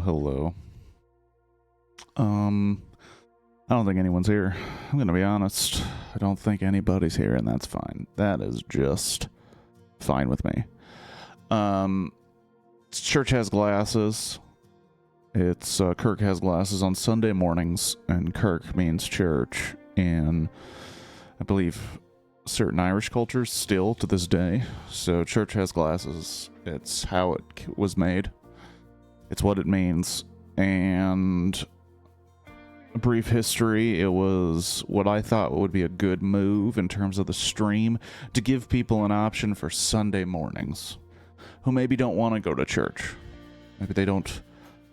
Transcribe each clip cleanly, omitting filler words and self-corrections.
Hello. I don't think anyone's here. I'm gonna be honest. I don't think anybody's here, and that's fine. That is just fine with me. Church has glasses. It's Kirk has glasses on Sunday mornings, and Kirk means church in, I believe, certain Irish cultures still to this day. So church has glasses. It's how it was made. It's what it means. And a brief history, it was what I thought would be a good move in terms of the stream to give people an option for Sunday mornings who maybe don't want to go to church. Maybe they don't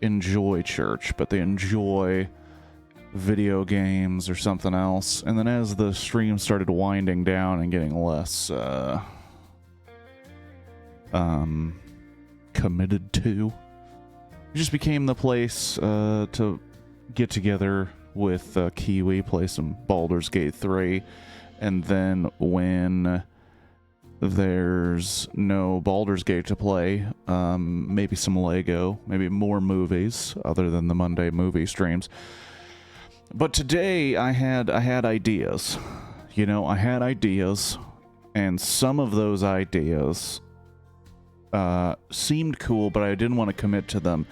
enjoy church, but they enjoy video games or something else. And then as the stream started winding down and getting less committed to, it just became the place to get together with Kiwi, play some Baldur's Gate 3, and then when there's no Baldur's Gate to play, maybe some Lego, maybe more movies other than the Monday movie streams. But today I had ideas. You know, I had ideas, and some of those ideas seemed cool, but I didn't want to commit to them.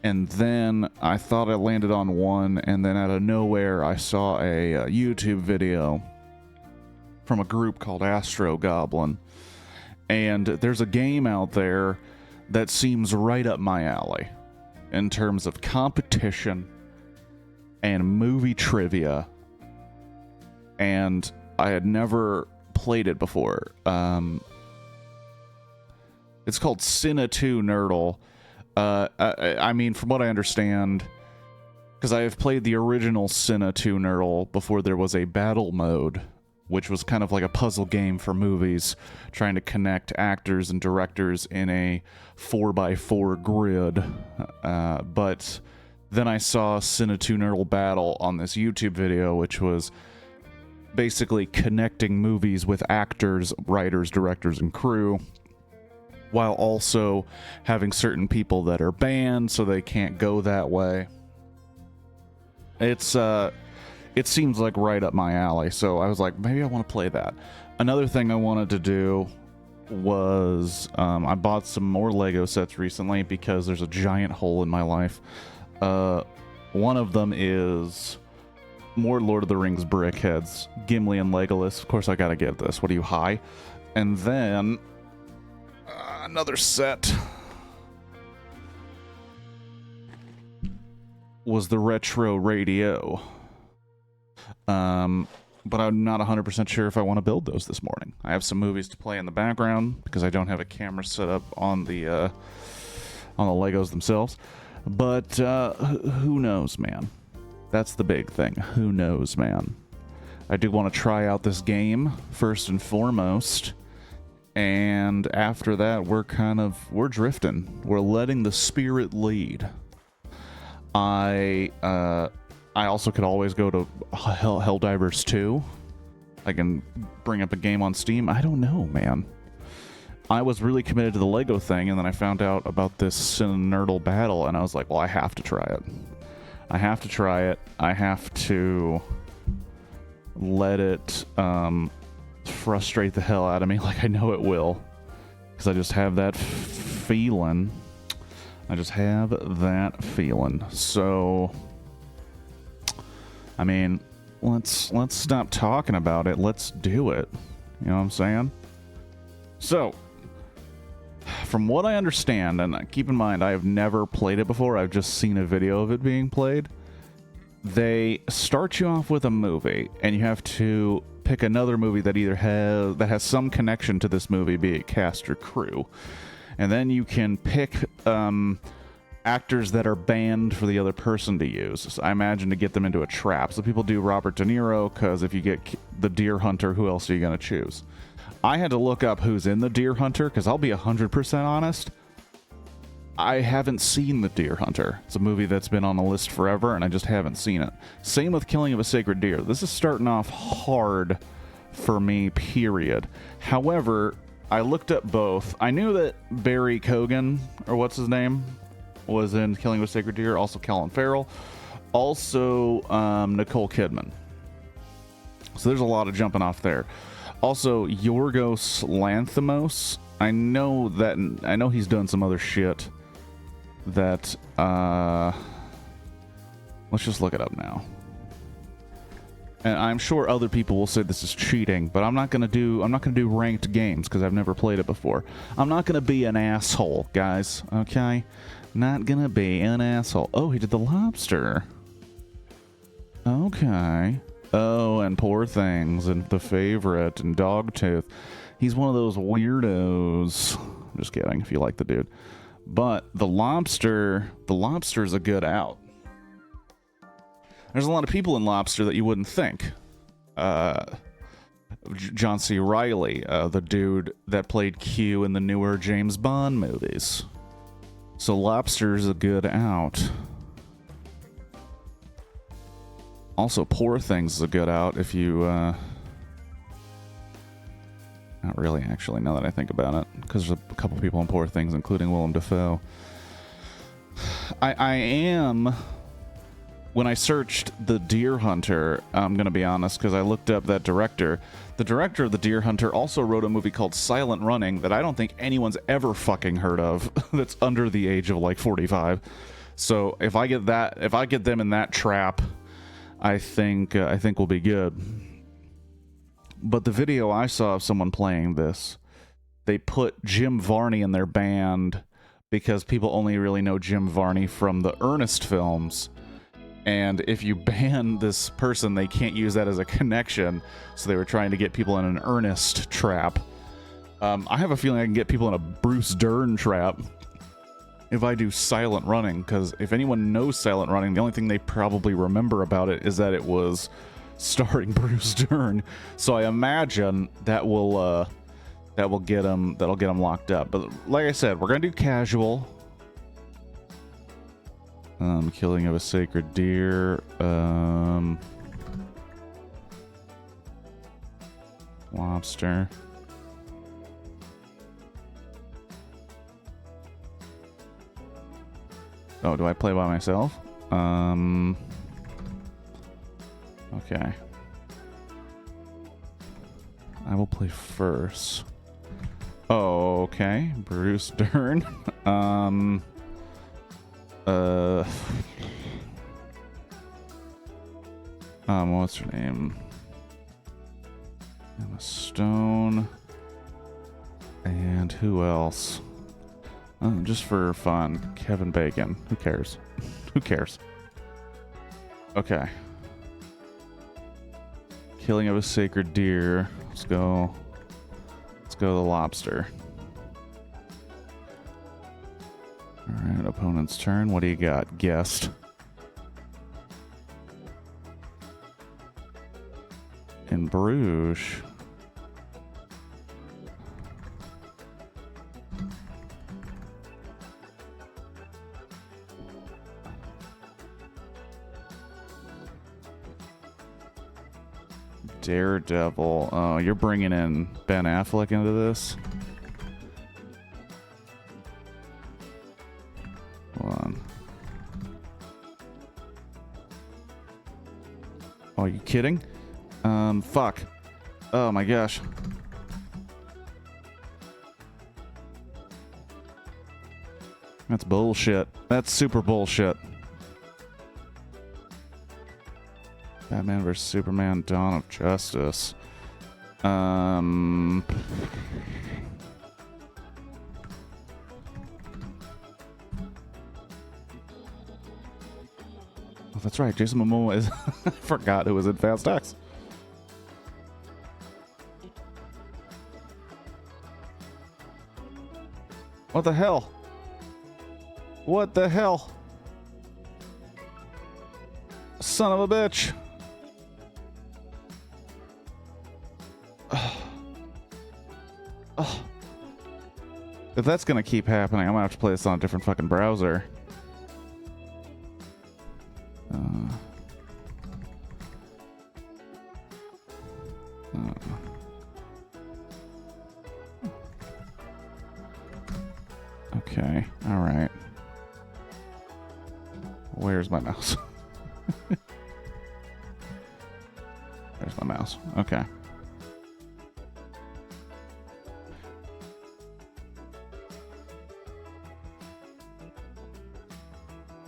And then I thought I landed on one, and then out of nowhere I saw a YouTube video from a group called Astro Goblin. And there's a game out there that seems right up my alley in terms of competition and movie trivia. And I had never played it before. It's called Cine 2 Nerdle. I mean, from what I understand, because I have played the original Cine 2 Nerdle before there was a battle mode, which was kind of like a puzzle game for movies, trying to connect actors and directors in a 4x4 grid. But then I saw Cine 2 Nerdle Battle on this YouTube video, which was basically connecting movies with actors, writers, directors, and crew, while also having certain people that are banned so they can't go that way. It seems like right up my alley, so I was like, maybe I want to play that. Another thing I wanted to do was, I bought some more Lego sets recently because there's a giant hole in my life. One of them is more Lord of the Rings brickheads, Gimli and Legolas. Of course I gotta get this. What are you, high? And then another set was the retro radio. But I'm not 100% sure if I want to build those this morning. I have some movies to play in the background because I don't have a camera set up on the Legos themselves. But who knows, man? That's the big thing. Who knows, man? I do want to try out this game first and foremost. And after that, we're drifting. We're letting the spirit lead. I also could always go to Helldivers 2. I can bring up a game on Steam. I don't know, man. I was really committed to the Lego thing, and then I found out about this Cine Nerdle Battle, and I was like, well, I have to try it. I have to try it. I have to let it frustrate the hell out of me like I know it will. Because I just have that feeling. So, I mean, let's stop talking about it. Let's do it. You know what I'm saying? So, from what I understand, and keep in mind, I have never played it before. I've just seen a video of it being played. They start you off with a movie, and you have to pick another movie that either has some connection to this movie, be it cast or crew. And then you can pick actors that are banned for the other person to use. So I imagine to get them into a trap. So people do Robert De Niro, because if you get the Deer Hunter, who else are you going to choose? I had to look up who's in the Deer Hunter, because I'll be 100% honest, I haven't seen the Deer Hunter. It's a movie that's been on the list forever, and I just haven't seen it. Same with Killing of a Sacred Deer. This is starting off hard for me, period. However, I looked up both. I knew that Barry Keoghan, or what's his name? was in Killing of a Sacred Deer. Also Colin Farrell. Also Nicole Kidman. So there's a lot of jumping off there. Also Yorgos Lanthimos. I know he's done some other shit that let's just look it up now. And I'm sure other people will say this is cheating, but I'm not gonna do ranked games because I've never played it before. I'm not gonna be an asshole, guys. Okay, not gonna be an asshole. Oh, he did The Lobster. Okay. Oh, and Poor Things, and The Favorite, and Dogtooth. He's one of those weirdos. I'm just kidding. If you like the dude, but The Lobster is a good out. There's a lot of people in Lobster that you wouldn't think. John C. Reilly, the dude that played Q in the newer James Bond movies. So Lobster's a good out. Also, Poor Things is a good out if you... not really, actually, now that I think about it. Because there's a couple people in Poor Things, including Willem Dafoe. I am... When I searched The Deer Hunter, I'm going to be honest, because I looked up that director. The director of The Deer Hunter also wrote a movie called Silent Running that I don't think anyone's ever fucking heard of that's under the age of like 45. So if I get them in that trap, I think we'll be good. But the video I saw of someone playing this, they put Jim Varney in their band because people only really know Jim Varney from the Ernest films. And if you ban this person, they can't use that as a connection. So they were trying to get people in an Ernest trap. I have a feeling I can get people in a Bruce Dern trap if I do Silent Running. Because if anyone knows Silent Running, the only thing they probably remember about it is that it was starring Bruce Dern. So I imagine that'll get them locked up. But like I said, we're gonna do casual. Killing of a Sacred Deer. Lobster. Oh, do I play by myself? Okay. I will play first. Oh, okay. Bruce Dern. What's her name? Emma Stone. And who else? Just for fun, Kevin Bacon. Who cares? Who cares? Okay. Killing of a Sacred Deer. Let's go The Lobster. Alright, opponent's turn. What do you got? Guest. In Bruges. Daredevil. Oh, you're bringing in Ben Affleck into this? Hold on. Oh, are you kidding? Fuck. Oh my gosh. That's bullshit. That's super bullshit. Batman vs. Superman, Dawn of Justice. Oh, that's right. Jason Momoa is... I forgot it was in Fast X. What the hell? What the hell? Son of a bitch. Oh. If that's gonna keep happening, I'm gonna have to play this on a different fucking browser. Okay, alright. Where's my mouse? There's my mouse. Okay.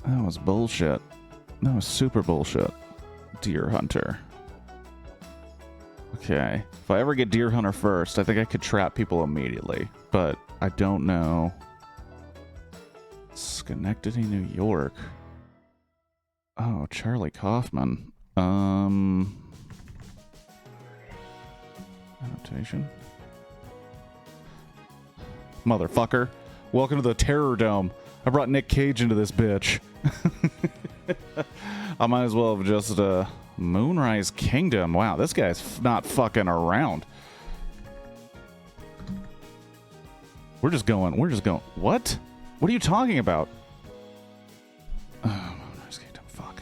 That was bullshit. That was super bullshit. Deer Hunter. Okay. If I ever get Deer Hunter first, I think I could trap people immediately. But I don't know. Schenectady, New York. Oh, Charlie Kaufman. Adaptation. Motherfucker. Welcome to the Terror Dome. I brought Nick Cage into this bitch. I might as well have just, Moonrise Kingdom. Wow, this guy's not fucking around. We're just going. What? What are you talking about? Oh, Moonrise Kingdom, fuck.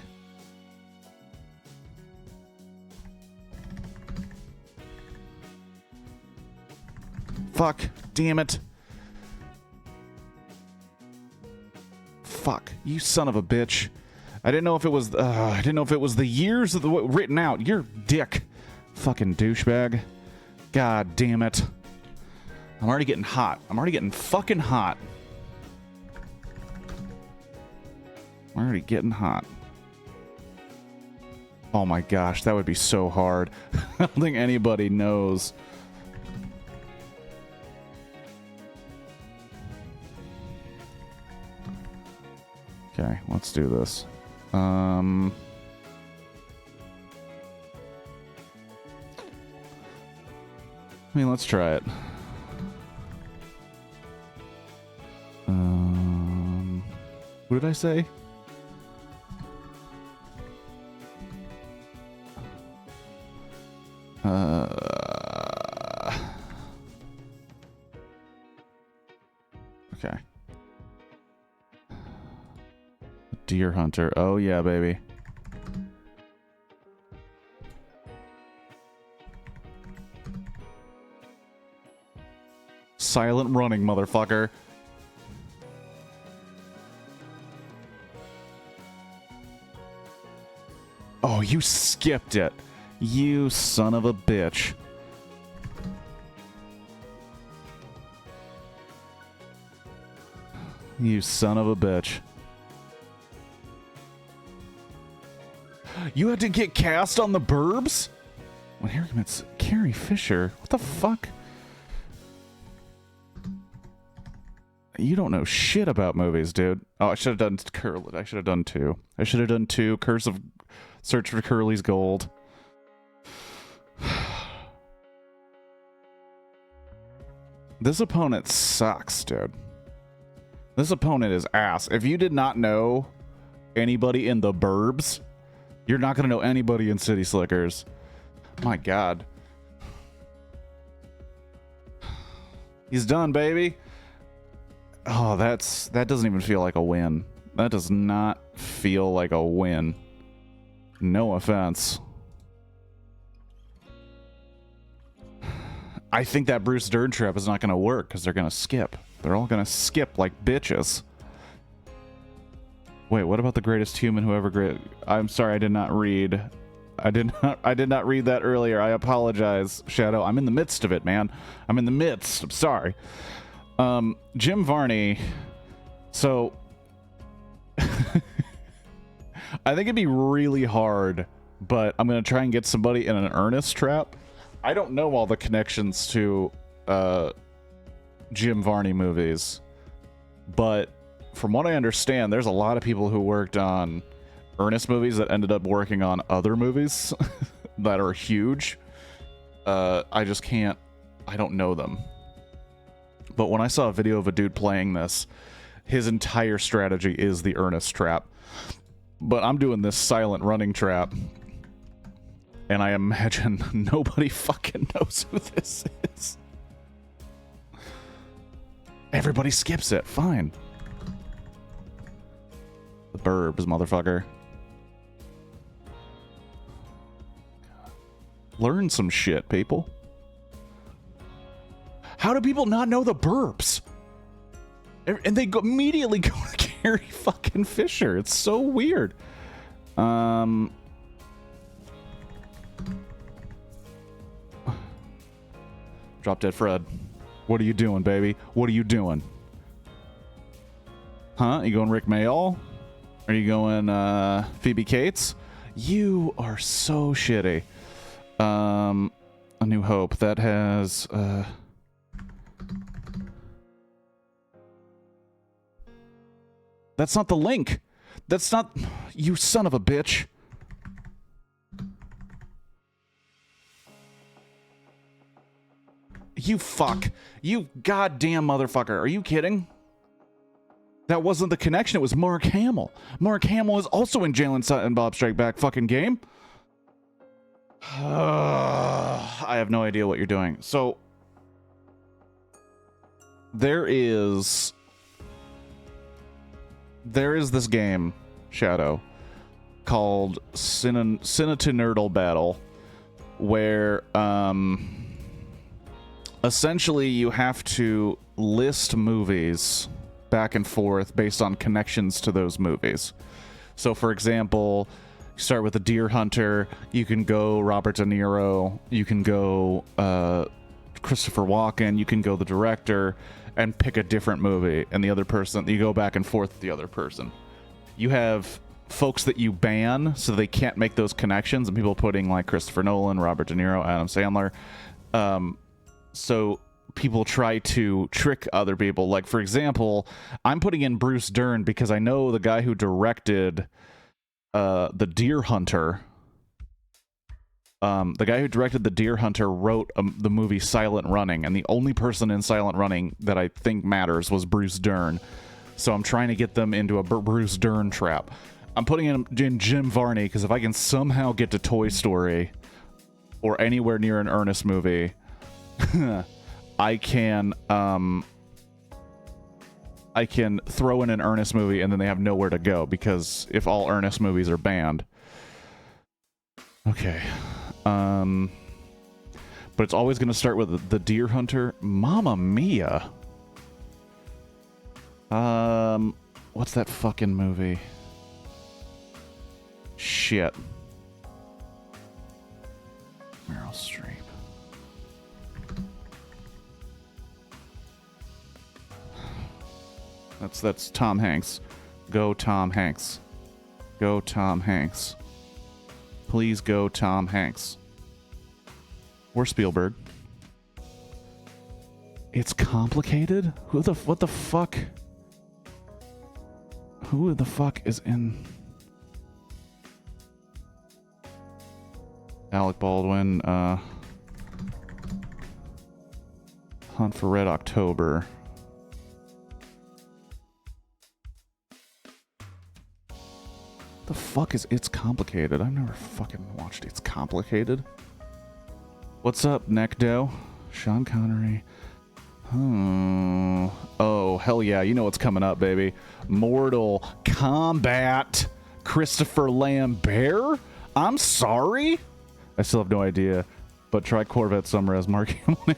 Fuck. Damn it. Fuck. You son of a bitch. I didn't know if it was the years of the written out. You're dick. Fucking douchebag. God damn it. I'm already getting hot. I'm already getting fucking hot. I'm already getting hot. Oh my gosh, that would be so hard. I don't think anybody knows. Okay, let's do this. I mean, let's try it. What did I say? Okay. Deer Hunter. Oh yeah, baby. Silent running, motherfucker. Oh, you skipped it. You son of a bitch. You son of a bitch. You had to get cast on the Burbs? When Harry meets Carrie Fisher. What the fuck? You don't know shit about movies, dude. Oh, I should have done Curly. I should have done two. I should have done two. Curse of Search for Curly's Gold. This opponent sucks, dude. This opponent is ass. If you did not know anybody in the Burbs, you're not going to know anybody in City Slickers. My God. He's done, baby. Oh, that doesn't even feel like a win. That does not feel like a win. No offense. I think that Bruce Dern trap is not going to work because they're going to skip. They're all going to skip like bitches. Wait, what about the greatest human who ever great? I'm sorry, I did not read. I did not read that earlier. I apologize, Shadow. I'm in the midst of it, man. I'm in the midst. I'm sorry. Jim Varney. So I think it'd be really hard, but I'm going to try and get somebody in an Ernest trap. I don't know all the connections to Jim Varney movies, but from what I understand, there's a lot of people who worked on Ernest movies that ended up working on other movies that are huge. I just can't, I don't know them. But when I saw a video of a dude playing this, his entire strategy is the Ernest trap. But I'm doing this silent running trap, and I imagine nobody fucking knows who this is. Everybody skips it. Fine. The Burbs, motherfucker. Learn some shit, people. How do people not know the Burbs? And they immediately go to Carrie fucking Fisher. It's so weird. Drop Dead Fred. What are you doing, baby? What are you doing? Huh? You going Rick Mayall? Are you going Phoebe Cates? You are so shitty. A New Hope. That has that's not the link. That's not... You son of a bitch. You fuck. You goddamn motherfucker. Are you kidding? That wasn't the connection. It was Mark Hamill. Mark Hamill is also in Jalen Sutton Bob Strike Back fucking game. I have no idea what you're doing. So, there is this game, Shadow, called Sin to Nerdle Battle, where essentially you have to list movies back and forth based on connections to those movies. So, for example, you start with The Deer Hunter, you can go Robert De Niro, you can go Christopher Walken, you can go the director, and pick a different movie, and the other person, you go back and forth with the other person. You have folks that you ban so they can't make those connections, and people putting like Christopher Nolan, Robert De Niro, Adam Sandler. So people try to trick other people. Like, for example, I'm putting in Bruce Dern because I know the guy who directed The Deer Hunter. The guy who directed The Deer Hunter wrote the movie Silent Running, and the only person in Silent Running that I think matters was Bruce Dern. So I'm trying to get them into a Bruce Dern trap. I'm putting in Jim Varney because if I can somehow get to Toy Story or anywhere near an Ernest movie, I can throw in an Ernest movie and then they have nowhere to go because if all Ernest movies are banned. Okay. But it's always going to start with The Deer Hunter. Mamma Mia. What's that fucking movie? Shit. Meryl Streep. That's Tom Hanks. Go Tom Hanks. Go Tom Hanks. Please go Tom Hanks. Or Spielberg. It's complicated? What the fuck? Who the fuck is in... Alec Baldwin, Hunt for Red October. The fuck is It's Complicated? I've never fucking watched It's Complicated. What's up, Necdo? Sean Connery. Oh, hell yeah. You know what's coming up, baby. Mortal Kombat. Christopher Lambert? I'm sorry? I still have no idea. But try Corvette Summer as Mark Hamill.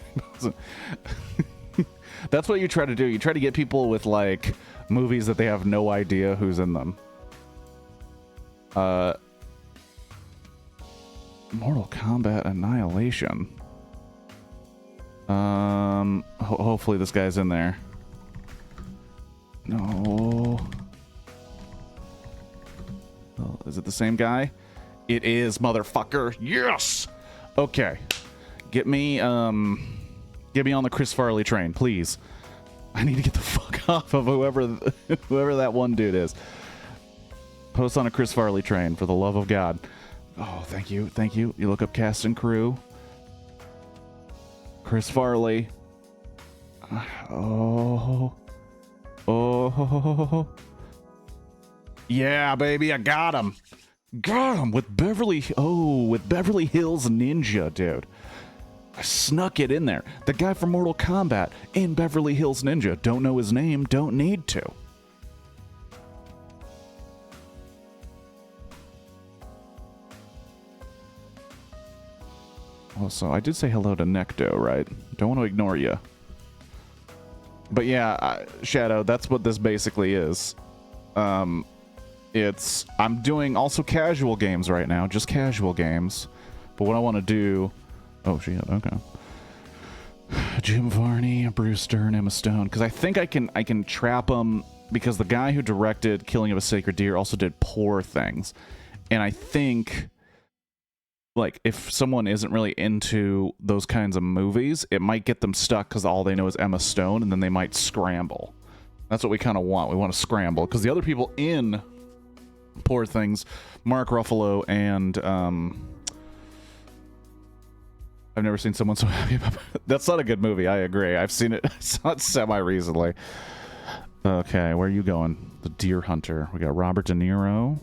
That's what you try to do. You try to get people with, like, movies that they have no idea who's in them. Mortal Kombat Annihilation. Hopefully this guy's in there. No. Oh, is it the same guy? It is, motherfucker. Yes. Okay. Get me on the Chris Farley train, please. I need to get the fuck off of whoever that one dude is. Post on a Chris Farley train, for the love of God. Oh, thank you, thank you. You look up cast and crew. Chris Farley. Oh. Yeah, baby, I got him. Got him with Beverly Hills Ninja, dude. I snuck it in there. The guy from Mortal Kombat in Beverly Hills Ninja. Don't know his name, don't need to. Also, I did say hello to Necdo, right? Don't want to ignore you. But yeah, Shadow, that's what this basically is. I'm doing also casual games right now, just casual games. But what I want to do, oh shit, okay. Jim Varney, Bruce Dern, Emma Stone, because I think I can trap them, because the guy who directed Killing of a Sacred Deer also did Poor Things, and I think, like, if someone isn't really into those kinds of movies, it might get them stuck because all they know is Emma Stone, and then they might scramble. That's what we kind of want. We want to scramble, because the other people in Poor Things, Mark Ruffalo and I've never seen someone so happy about it. That's not a good movie, I agree. I've seen it, I saw it semi-recently. Okay, where are you going? The Deer Hunter. We got Robert De Niro.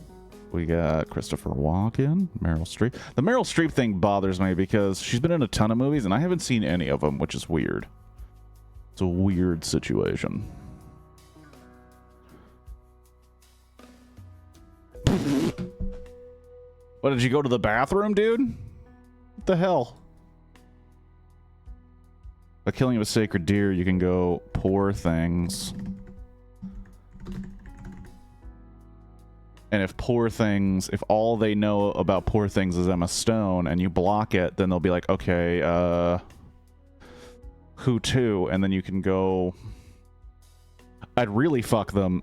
We got Christopher Walken, Meryl Streep. The Meryl Streep thing bothers me because she's been in a ton of movies, and I haven't seen any of them, which is weird. It's a weird situation. What, did you go to the bathroom, dude? What the hell? A Killing of a Sacred Deer, you can go Poor Things. And if Poor Things, if all they know about Poor Things is Emma Stone, and you block it, then they'll be like, okay, who to? And then you can go... I'd really fuck them.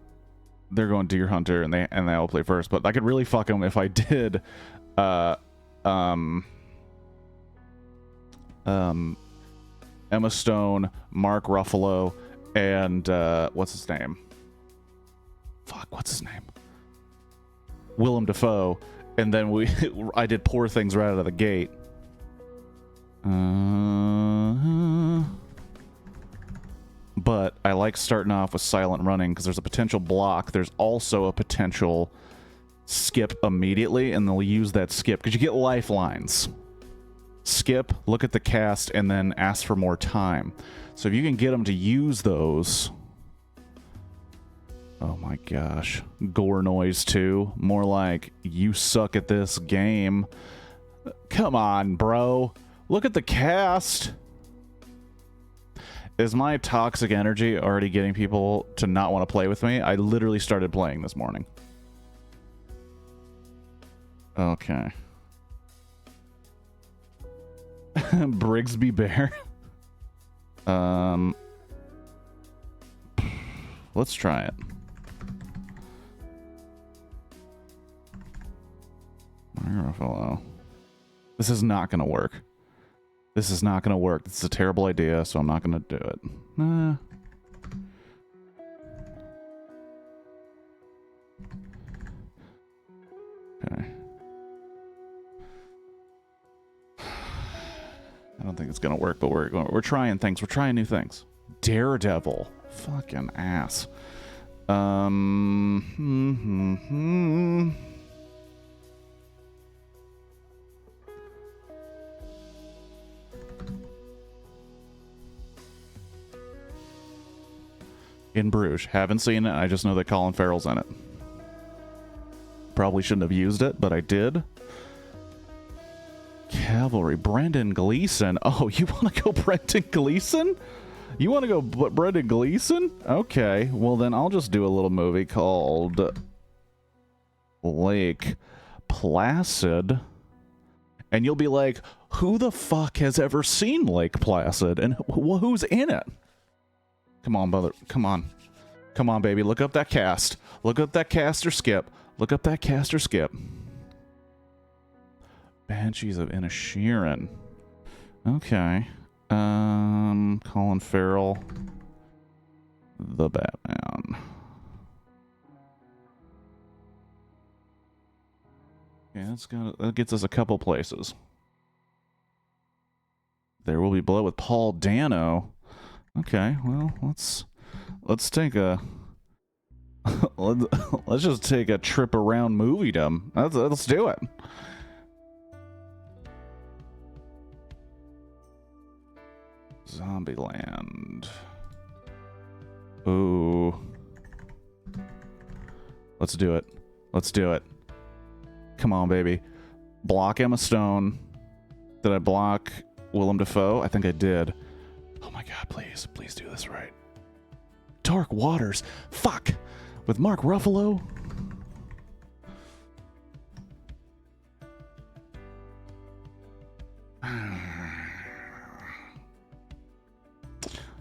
They're going Deer Hunter, and they all play first, but I could really fuck them if I did, Emma Stone, Mark Ruffalo, and, what's his name? Fuck, what's his name? Willem Dafoe, and then I did Poor Things right out of the gate. But I like starting off with Silent Running because there's a potential block. There's also a potential skip immediately, and they'll use that skip because you get lifelines. Skip, look at the cast, and then ask for more time. So if you can get them to use those... Oh my gosh. Gore noise too. More like, you suck at this game. Come on, bro. Look at the cast. Is my toxic energy already getting people to not want to play with me? I literally started playing this morning. Okay. Brigsby Bear. Let's try it. Ruffalo. This is not gonna work. This is not gonna work. This is a terrible idea, so I'm not gonna do it. Okay. I don't think it's gonna work, but we're trying things. We're trying new things. Daredevil. Fucking ass. In Bruges. Haven't seen it. I just know that Colin Farrell's in it. Probably shouldn't have used it, but I did. Cavalry. Brendan Gleeson. Oh, you want to go Brendan Gleeson? You want to go Brendan Gleeson? Okay. Well, then I'll just do a little movie called Lake Placid. And you'll be like, who the fuck has ever seen Lake Placid? And who's in it? Come on, brother. Come on. Come on, baby. Look up that cast. Look up that cast or skip. Look up that cast or skip. Banshees of Inisherin. Okay. Colin Farrell. The Batman. Yeah, that gets us a couple places. There Will Be Blood with Paul Dano. Okay, well, let's take a let's just take a trip around moviedom. Let's do it. Zombieland. Ooh. Let's do it. Let's do it. Come on, baby. Block Emma Stone. Did I block Willem Dafoe? I think I did. Oh my god, please. Please do this right. Dark Waters. Fuck. With Mark Ruffalo?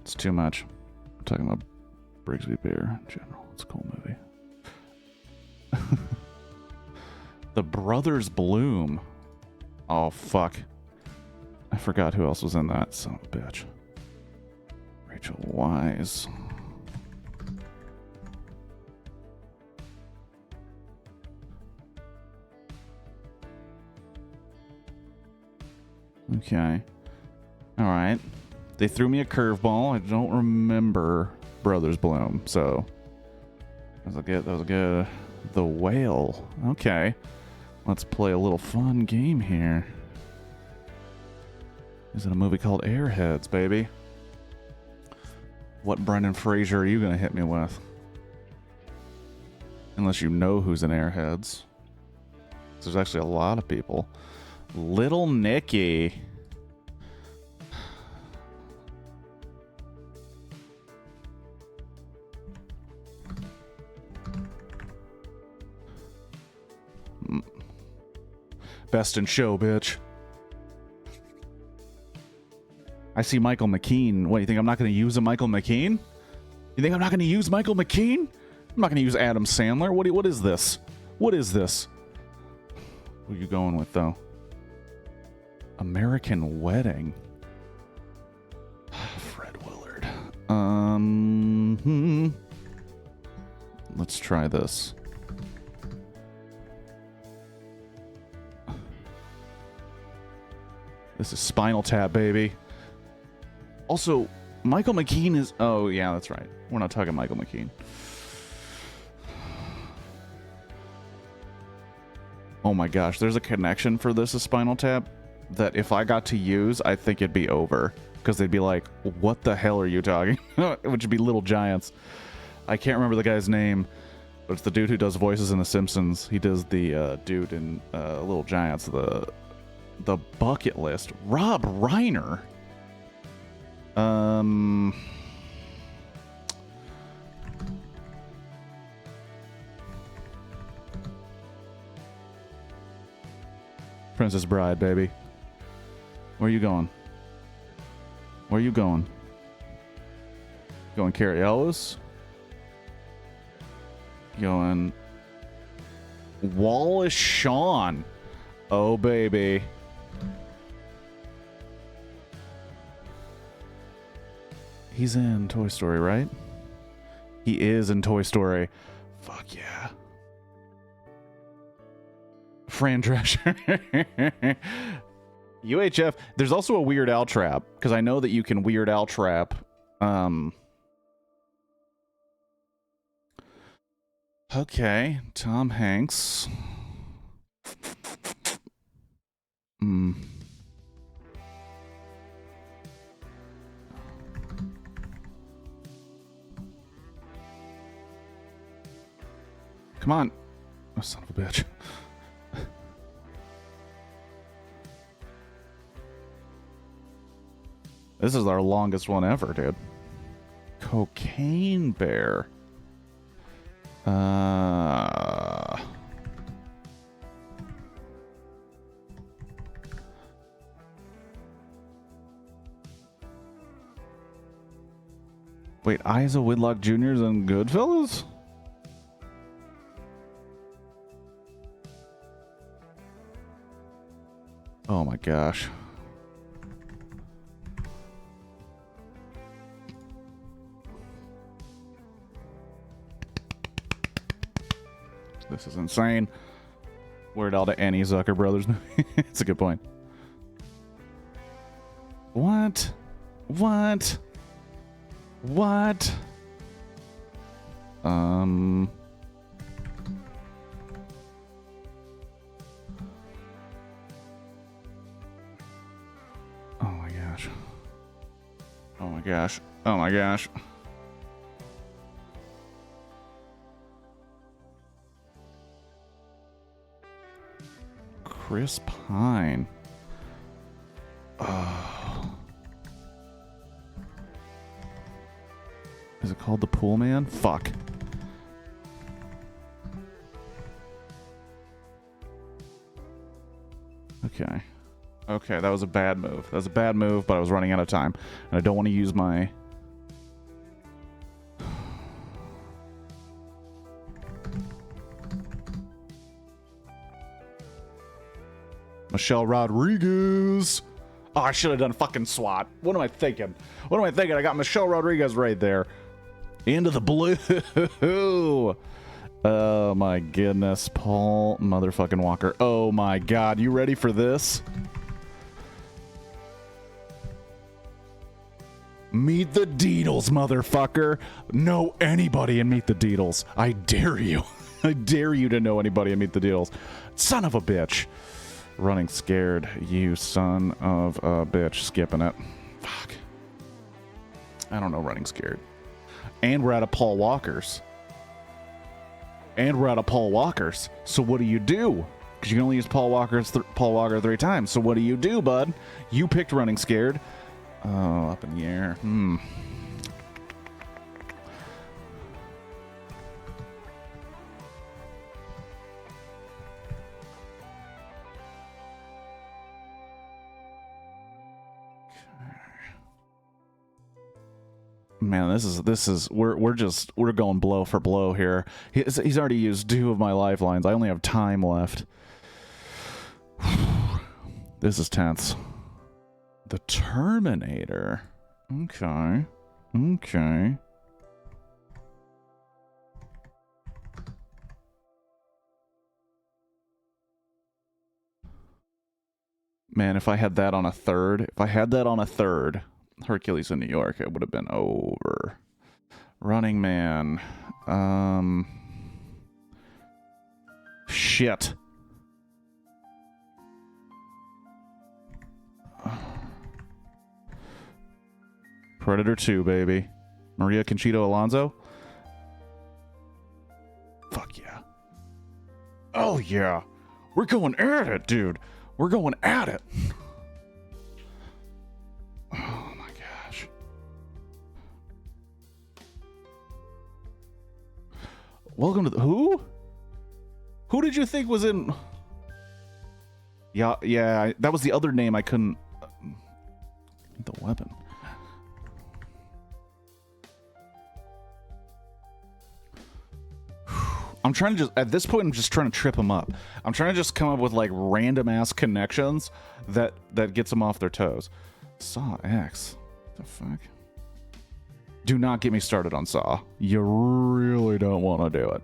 It's too much. I'm talking about Brigsby Bear in general. It's a cool movie. The Brothers Bloom. Oh, fuck. I forgot who else was in that, son of a bitch. Rachel Weisz. Okay. Alright. They threw me a curveball. I don't remember Brothers Bloom, so... That was good. The Whale. Okay. Let's play a little fun game here. Is it a movie called Airheads, baby? What Brendan Fraser are you going to hit me with? Unless you know who's in Airheads. There's actually a lot of people. Little Nicky. Best in show, bitch. I see Michael McKean. What, you think I'm not going to use a Michael McKean? You think I'm not going to use Michael McKean? I'm not going to use Adam Sandler. What is this? What is this? Who are you going with, though? American Wedding. Fred Willard. Let's try this. This is Spinal Tap, baby. Also, Michael McKean is... Oh, yeah, that's right. We're not talking Michael McKean. Oh my gosh, there's a connection for this as Spinal Tap that if I got to use, I think it'd be over. Because they'd be like, what the hell are you talking? Which would be Little Giants. I can't remember the guy's name, but it's the dude who does voices in The Simpsons. He does the dude in Little Giants, the Bucket List. Rob Reiner. Princess Bride, baby. Where are you going? Where are you going? Going Carrie Ellis? Going Wallace Shawn. Oh, baby. He's in Toy Story, right? He is in Toy Story. Fuck yeah. Fran Drescher. UHF. There's also a Weird Al trap, because I know that you can Weird Al trap. Okay. Tom Hanks. Come on. Oh, son of a bitch. This is our longest one ever, dude. Cocaine Bear. Wait, Isa Whitlock Jr.'s in Goodfellas? Oh my gosh. This is insane. Weird Al to any Zucker Brothers movie. It's a good point. What? What? What? Oh my gosh. Oh my gosh. Oh my gosh. Chris Pine. Oh. Is it called The Pool Man? Fuck. Okay. Okay, that was a bad move. That was a bad move, but I was running out of time. And I don't want to use my... Michelle Rodriguez. Oh, I should have done fucking SWAT. What am I thinking? What am I thinking? I got Michelle Rodriguez right there. Into the blue. Oh my goodness. Paul motherfucking Walker. Oh my god. You ready for this? Meet the Deedles, motherfucker. Know anybody and Meet the Deedles. I dare you. I dare you to know anybody and Meet the Deedles. Son of a bitch. Running scared, you son of a bitch. Skipping it. Fuck. I don't know running scared. And we're out of Paul Walker's. And we're out of Paul Walker's. So what do? Because you can only use Paul Walker 3 times. So what do, bud? You picked running scared. Oh, up in the air. Man, we're going blow for blow here. He's already used 2 of my lifelines. I only have time left. This is tense. The Terminator. Okay. Okay. Man, if I had that on a third, Hercules in New York, it would have been over. Running Man. Shit. Predator 2, baby. Maria Conchita Alonso. Fuck yeah. Oh yeah. We're going at it, dude. We're going at it. Oh my gosh. Welcome to the... Who? Who did you think was in... Yeah, that was the other name I couldn't... The weapon. I'm trying to just, at this point, I'm just trying to trip them up. I'm trying to just come up with like random ass connections that gets them off their toes. Saw X. What the fuck? Do not get me started on Saw. You really don't want to do it.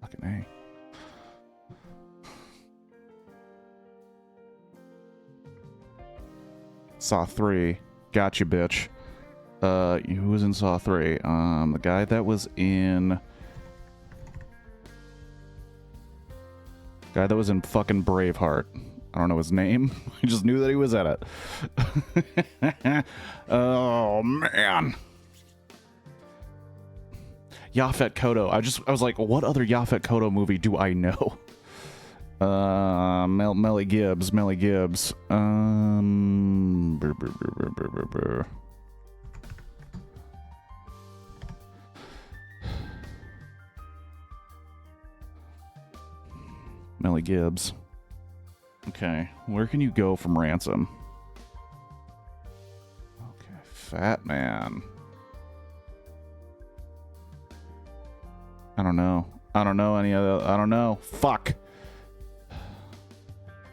Fucking A. Saw 3. Gotcha, bitch. Who was in Saw 3? The guy that was in... Guy that was in fucking Braveheart. I don't know his name. I just knew that he was in it. Oh, man. Yaphet Kotto. I was like, what other Yaphet Kotto movie do I know? Melly Gibbs. Melly Gibbs. Okay, where can you go from Ransom? Okay, Fat Man. I don't know any other. I don't know. Fuck.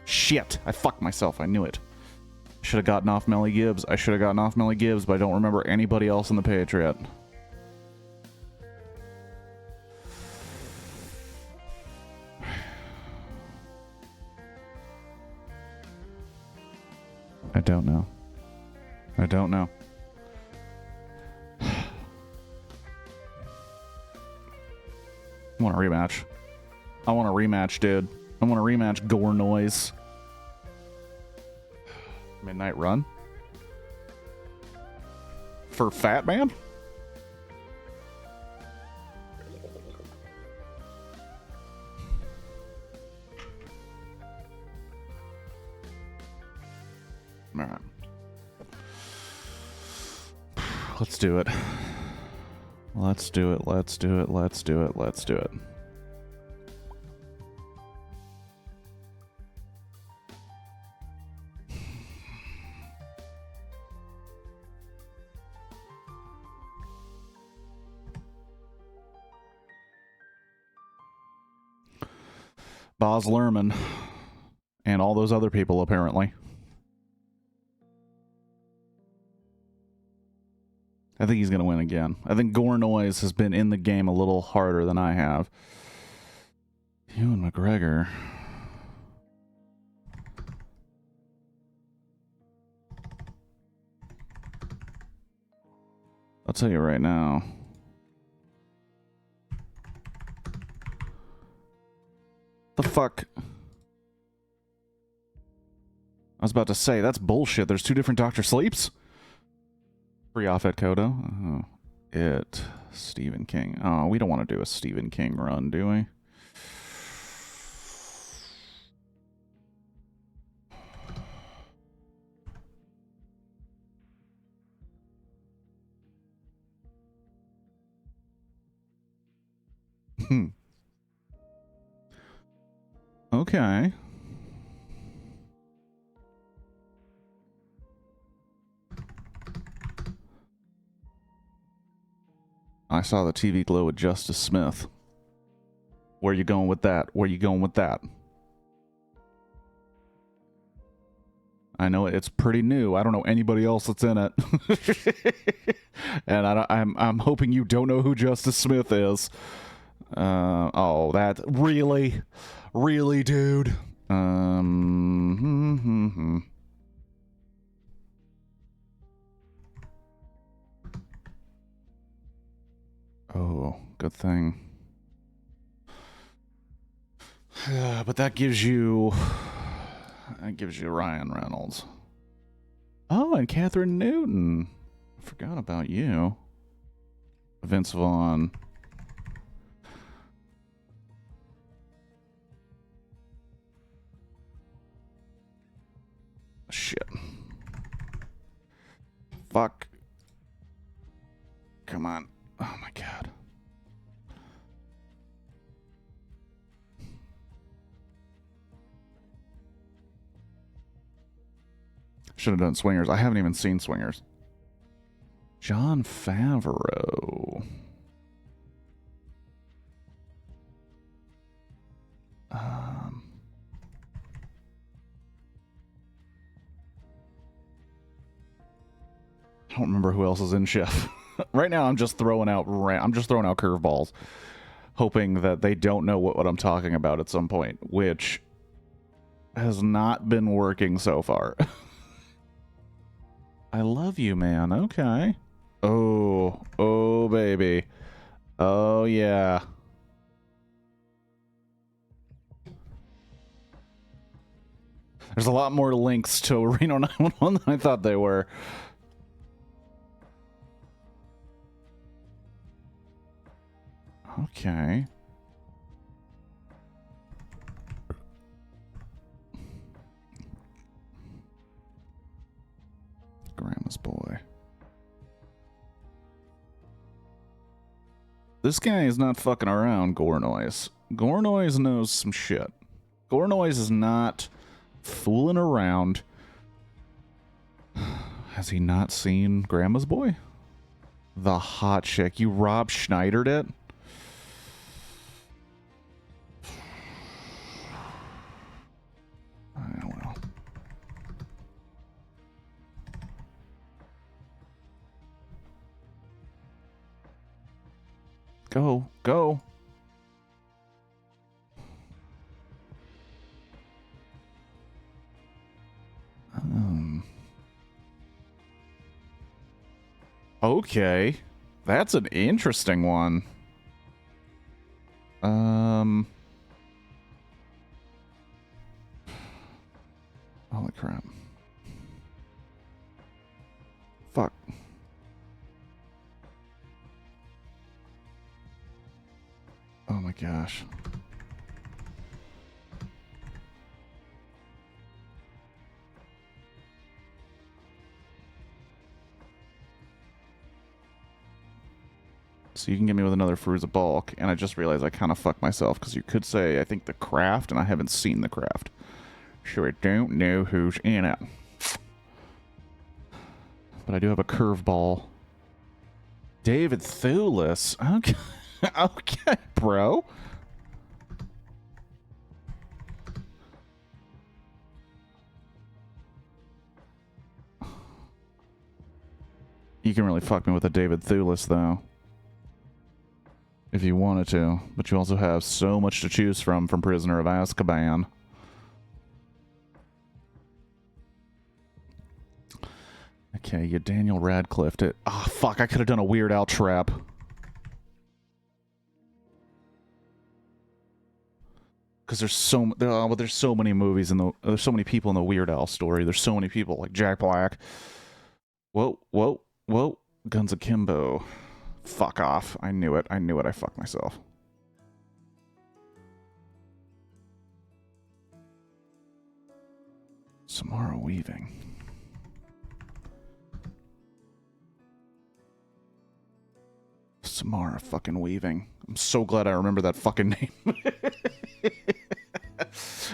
Shit. I fucked myself. I knew it. Should have gotten off Melly Gibbs. I should have gotten off Melly Gibbs, but I don't remember anybody else in The Patriot. I don't know. I don't know. I want a rematch. I want a rematch, dude. I want a rematch, Gore Noise. Midnight Run? For Fat Man? Alright. Let's do it. Let's do it. Let's do it. Let's do it. Let's do it. Boz Lerman. And all those other people, apparently. I think he's going to win again. I think Gore Noise has been in the game a little harder than I have. Ewan McGregor. I'll tell you right now. The fuck? I was about to say, that's bullshit. There's 2 different Dr. Sleeps? Free off at Kodo. Oh, it. Stephen King. Oh, we don't want to do a Stephen King run, do we? Okay. I saw the TV glow with Justice Smith. Where you going with that? Where you going with that? I know it's pretty new. I don't know anybody else that's in it. And I'm hoping you don't know who Justice Smith is. Oh, that really, dude. Oh, good thing. But that gives you Ryan Reynolds. Oh, and Catherine Newton. I forgot about you. Vince Vaughn. Shit. Fuck. Come on. Oh my god. Should have done Swingers. I haven't even seen Swingers. Jon Favreau. I don't remember who else is in Chef. Right now, I'm just throwing out curveballs, hoping that they don't know what I'm talking about at some point, which has not been working so far. I love you, man. Okay. Oh, baby. Oh, yeah. There's a lot more links to Reno 911 than I thought they were. Okay. Grandma's boy. This guy is not fucking around, Gore Noise. Gore Noise knows some shit. Gore Noise is not fooling around. Has he not seen Grandma's Boy? The hot chick. You Rob Schneidered it? Oh, well. Go. Go. Okay. That's an interesting one. Holy crap. Fuck. Oh my gosh. So you can get me with another Fruza bulk, and I just realized I kind of fucked myself, because you could say, I think, the craft, and I haven't seen the craft. So I don't know who's in it. But I do have a curveball. David Thewlis. Okay. Okay, bro. You can really fuck me with a David Thewlis, though. If you wanted to. But you also have so much to choose from Prisoner of Azkaban. Okay, you Daniel Radcliffe it. Oh, fuck, I could have done a Weird Al trap. Because there's so many movies in the... There's so many people in the Weird Al story. There's so many people, like Jack Black. Whoa, whoa, whoa. Guns Akimbo. Fuck off. I knew it. I knew it. I fucked myself. Samara Weaving. Samara fucking Weaving. I'm so glad I remember that fucking name.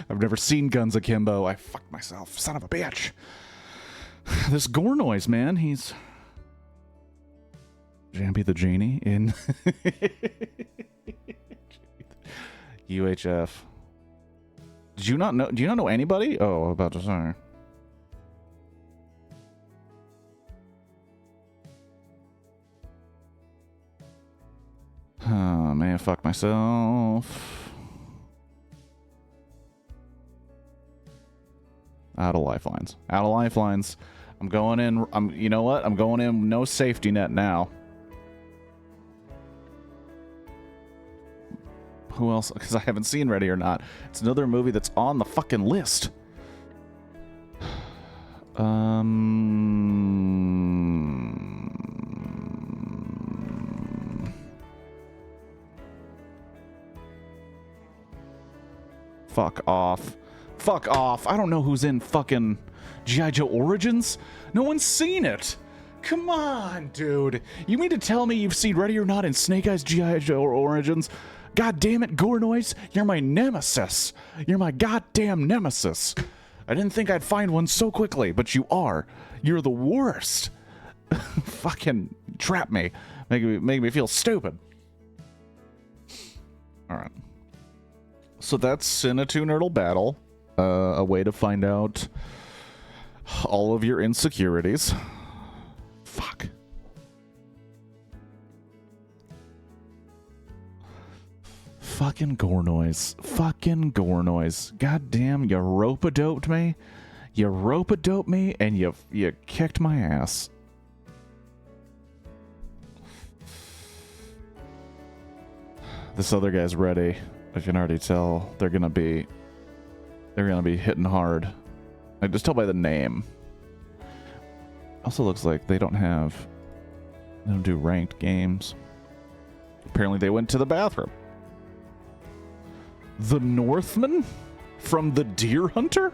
I've never seen Guns Akimbo. I fucked myself. Son of a bitch. This gore noise, man. He's... Jampy the Genie in... UHF. Did you not know? Do you not know anybody? Oh, I'm about to say. Oh, man, fuck myself. Out of lifelines. Out of lifelines. I'm going in. You know what? I'm going in. No safety net now. Who else? Because I haven't seen Ready or Not. It's another movie that's on the fucking list. Fuck off. Fuck off. I don't know who's in fucking G.I. Joe Origins. No one's seen it. Come on, dude. You mean to tell me you've seen Ready or Not and Snake Eyes G.I. Joe Origins? God damn it, Gore Noise. You're my nemesis. You're my goddamn nemesis. I didn't think I'd find one so quickly, but you are. You're the worst. Fucking trap me. Make me feel stupid. Alright. So that's Cinna 2 Nerdle Battle. A way to find out all of your insecurities. Fuck. Fucking Gore Noise. Fucking Gore Noise. Goddamn, you rope-a-doped me. You rope-a-doped me, and you kicked my ass. This other guy's ready. I can already tell they're gonna be hitting hard. I just tell by the name. Also looks like they don't do ranked games. Apparently they went to the bathroom. The Northman? From the Deer Hunter?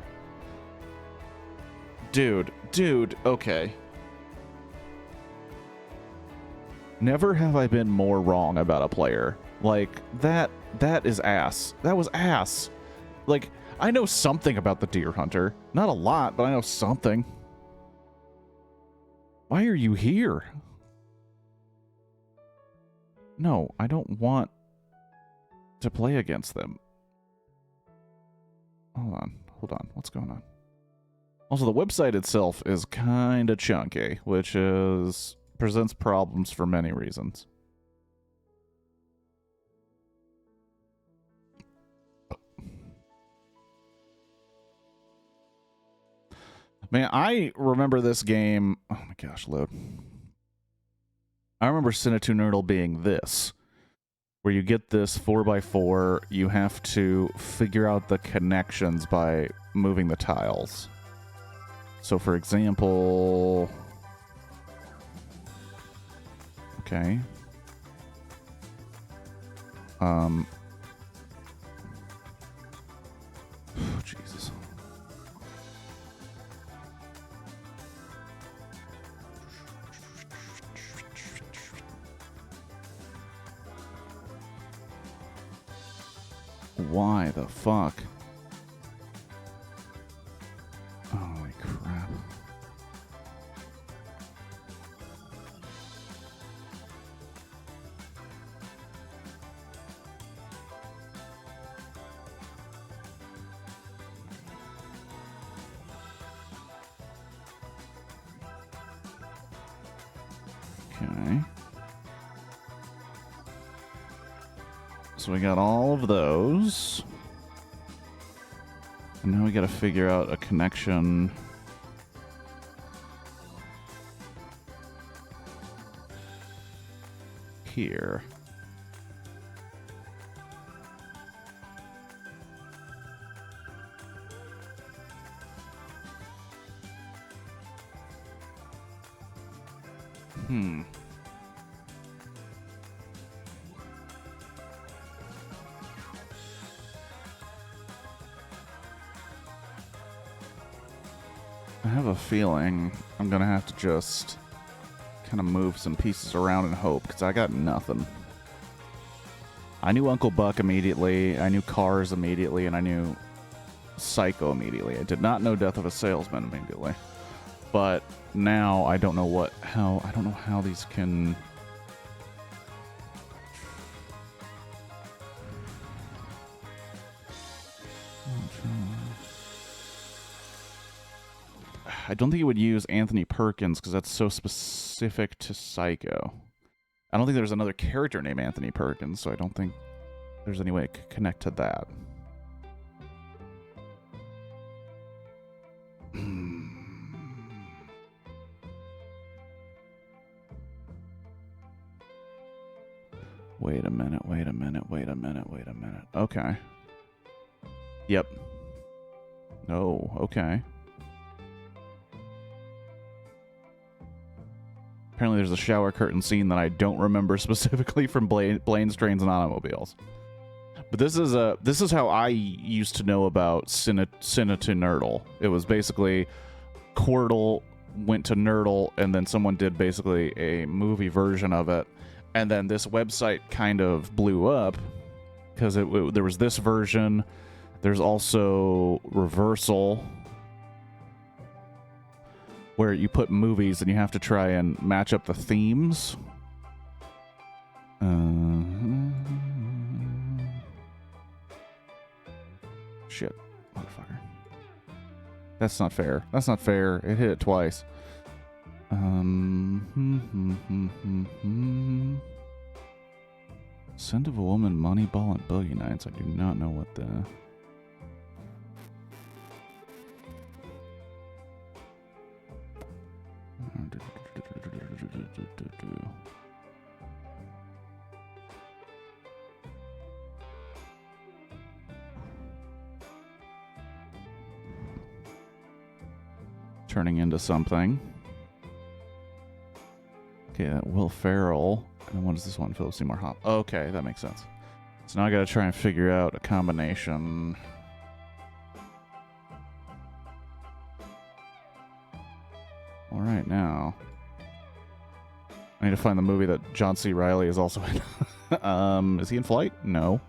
Dude, okay. Never have I been more wrong about a player. Like, that is ass. That was ass. Like, I know something about the Deer Hunter. Not a lot, but I know something. Why are you here? No, I don't want to play against them. Hold on. What's going on? Also, the website itself is kind of chunky, which presents problems for many reasons. Man, I remember this game. Oh my gosh, load. I remember Cinna 2 Nerdle being this, where you get this 4x4, you have to figure out the connections by moving the tiles. So, for example... Okay. Oh, Jesus. Why the fuck? Holy crap. Okay. So we got all of those. And now we gotta figure out a connection. Here. I have a feeling I'm gonna have to just kind of move some pieces around and hope, because I got nothing. I knew Uncle Buck immediately, I knew Cars immediately, and I knew Psycho immediately. I did not know Death of a Salesman immediately. But now I don't know I don't know how these can... I don't think it would use Anthony Perkins because that's so specific to Psycho. I don't think there's another character named Anthony Perkins, so I don't think there's any way it could connect to that. Wait a minute, wait a minute, wait a minute, wait a minute. Okay. Yep. Oh, okay. Apparently there's a shower curtain scene that I don't remember specifically from Planes, Trains, and Automobiles. But this is how I used to know about Cine to Nerdle. It was basically Quirtle went to Nerdle, and then someone did basically a movie version of it. And then this website kind of blew up because there was this version. There's also Reversal, where you put movies and you have to try and match up the themes. Shit, motherfucker. That's not fair. That's not fair. It hit it twice. Scent of a Woman, Moneyball, and Boogie Nights. I do not know what the... Turning into something. Okay, Will Ferrell. And what is this one? Philip Seymour Hoffman. Okay, that makes sense. So now I gotta try and figure out a combination. All right, now I need to find the movie that John C. Reilly is also in. Is he in Flight? No.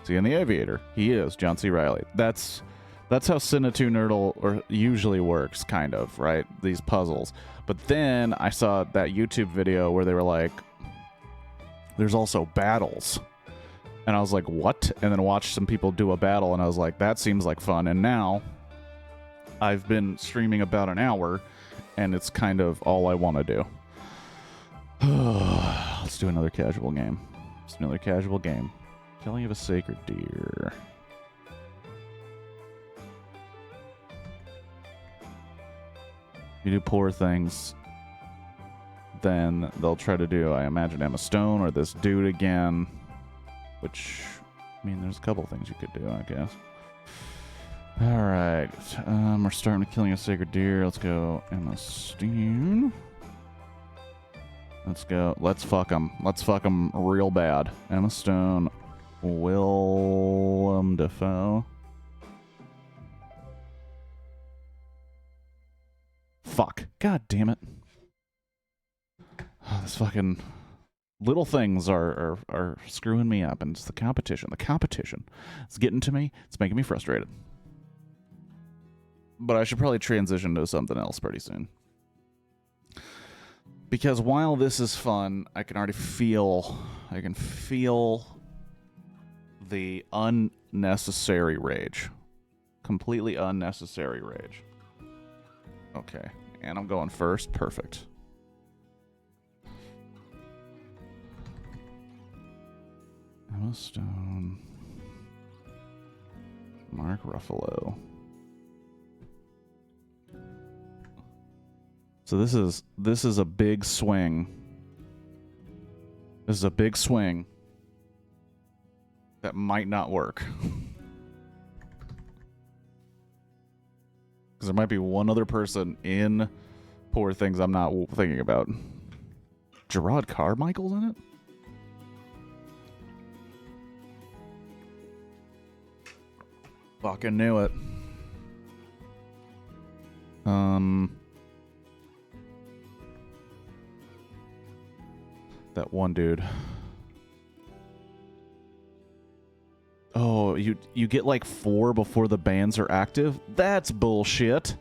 Is he in The Aviator? He is. John C. Reilly. That's how Cine 2 Nerdle usually works, kind of, right? These puzzles. But then I saw that YouTube video where they were like, there's also battles. And I was like, what? And then watched some people do a battle, and I was like, that seems like fun. And now I've been streaming about an hour, and it's kind of all I want to do. Let's do another casual game. Just another casual game. Killing of a Sacred Deer. You do poor things, then they'll try to do, I imagine, Emma Stone or this dude again. Which, I mean, there's a couple things you could do, I guess. Alright. We're starting with Killing a Sacred Deer. Let's go Emma Stone. Let's go. Let's fuck them. Let's fuck them real bad. Emma Stone. Willem Dafoe. Fuck. God damn it. Oh, this fucking... Little things are screwing me up, and it's the competition. The competition. It's getting to me. It's making me frustrated. But I should probably transition to something else pretty soon. Because while this is fun, I can already feel... I can feel the unnecessary rage. Completely unnecessary rage. Okay. And I'm going first. Perfect. Emma Stone. Mark Ruffalo. So this is a big swing. This is a big swing that might not work. Because there might be one other person in Poor Things I'm not thinking about. Gerard Carmichael's in it? Fucking knew it. That one dude. Oh, you get like 4 before the bands are active? That's bullshit.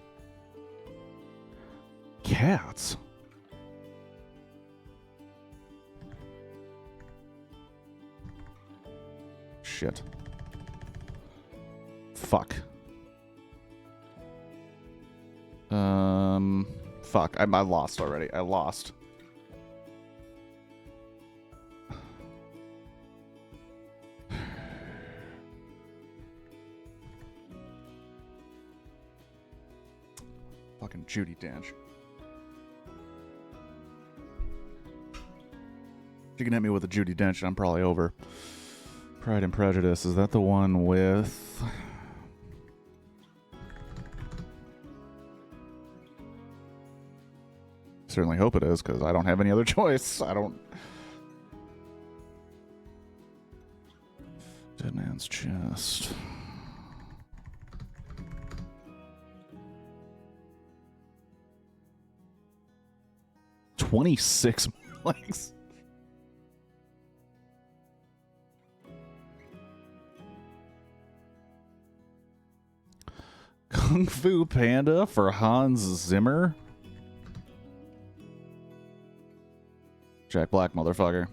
Cats. Shit. Fuck. Fuck. I lost already. I lost. Fucking Judi Dench. You can hit me with a Judi Dench and I'm probably over. Pride and Prejudice. Is that the one with... Certainly hope it is, because I don't have any other choice. I don't... Dead Man's Chest. $26 likes. Kung Fu Panda for Hans Zimmer. Jack Black, motherfucker.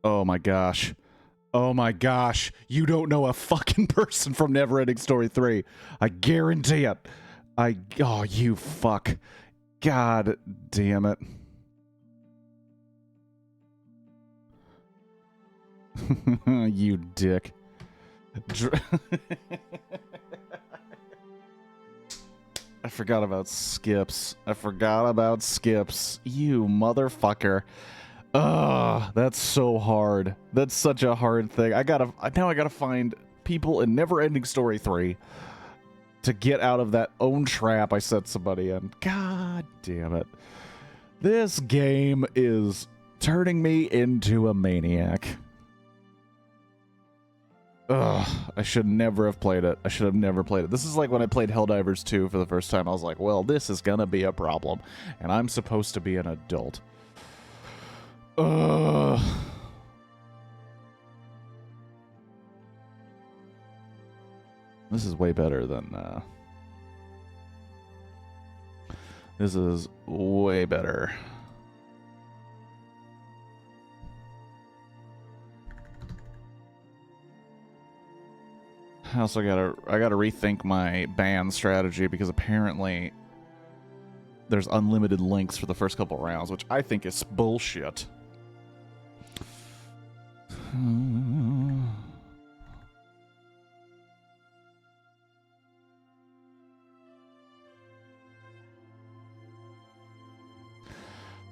Oh my gosh. Oh my gosh. You don't know a fucking person from Neverending Story 3. I guarantee it. Oh, you fuck. God damn it. You dick. I forgot about Skips. I forgot about Skips. You motherfucker. Ugh, that's so hard. That's such a hard thing. Now I gotta find people in Neverending Story 3 to get out of that own trap I set somebody in. God damn it. This game is turning me into a maniac. Ugh, I should never have played it. I should have never played it. This is like when I played Helldivers 2 for the first time. I was like, well, this is gonna be a problem. And I'm supposed to be an adult. Ugh. This is way better than, This is way better. I also gotta rethink my ban strategy because apparently there's unlimited links for the first couple rounds, which I think is bullshit.